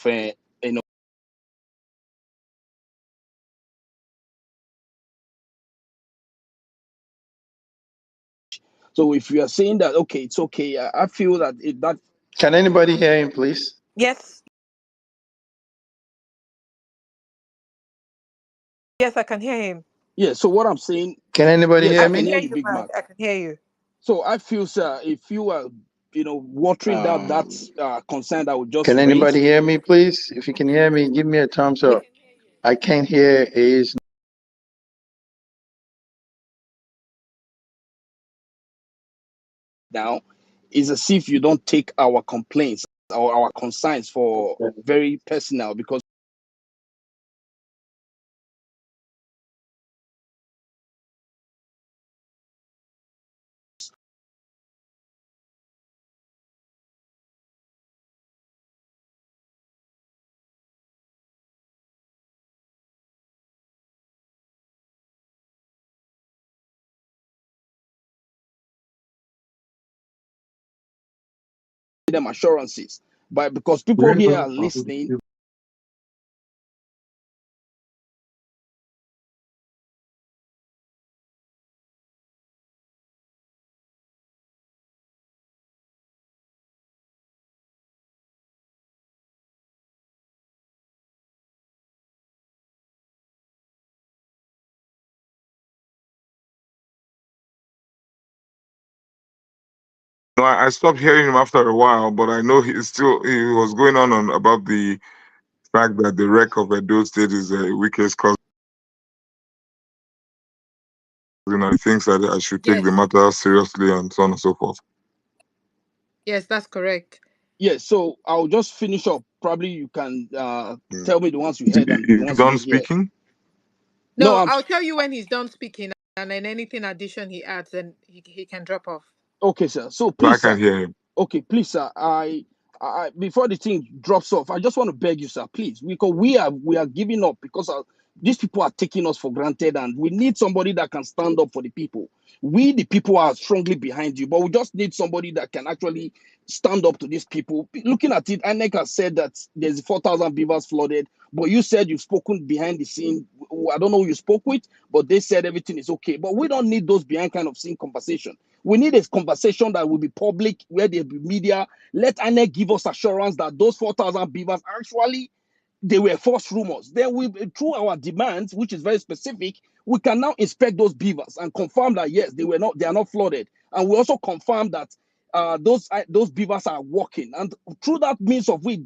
so if you are saying that, okay, it's okay, I feel that that. Can anybody hear him, please? Yes. Yes, I can hear him. Yeah, so what I'm saying. Can anybody Yes, hear I I can can me? hear hear you, you, Big Mike. Mac. I can hear you. So I feel, sir, if you are, watering that concern that we just Can raised. anybody hear me, please? If you can hear me, give me a thumbs up. I can't hear is Now, is as if you don't take our complaints or our concerns for very personal, because giving them assurances. But because people here are listening. No, I stopped hearing him after a while, but I know he was going on about the fact that the wreck of Edo State is the weakest cause, and he thinks that I should take the Yes. matter seriously and so on and so forth. Yes, that's correct. Yes, so I'll just finish up. Probably you can tell me the ones you heard and the Is ones you done didn't hear. speaking? No, No, I'm I'll tell you when he's done speaking, and then anything addition he adds, then he can drop off. okay, sir. So So I please, can sir. hear him. Okay, please, sir. I before the thing drops off, I just want to beg you, sir, please, because we are giving up because these people are taking us for granted, and we need somebody that can stand up for the people. We, the people, are strongly behind you, but we just need somebody that can actually stand up to these people. Looking at it, INEC has said that there's 4,000 beavers flooded, but you said you've spoken behind the scene. I don't know who you spoke with, but they said everything is okay. But we don't need those behind kind of scene conversation. We need a conversation that will be public, where there'll be media. Let INEC give us assurance that those 4,000 beavers actually they were false rumors. Then we, through our demands, which is very specific, we can now inspect those beavers and confirm that yes, they are not flooded. And we also confirm that those beavers are working. And through that means of we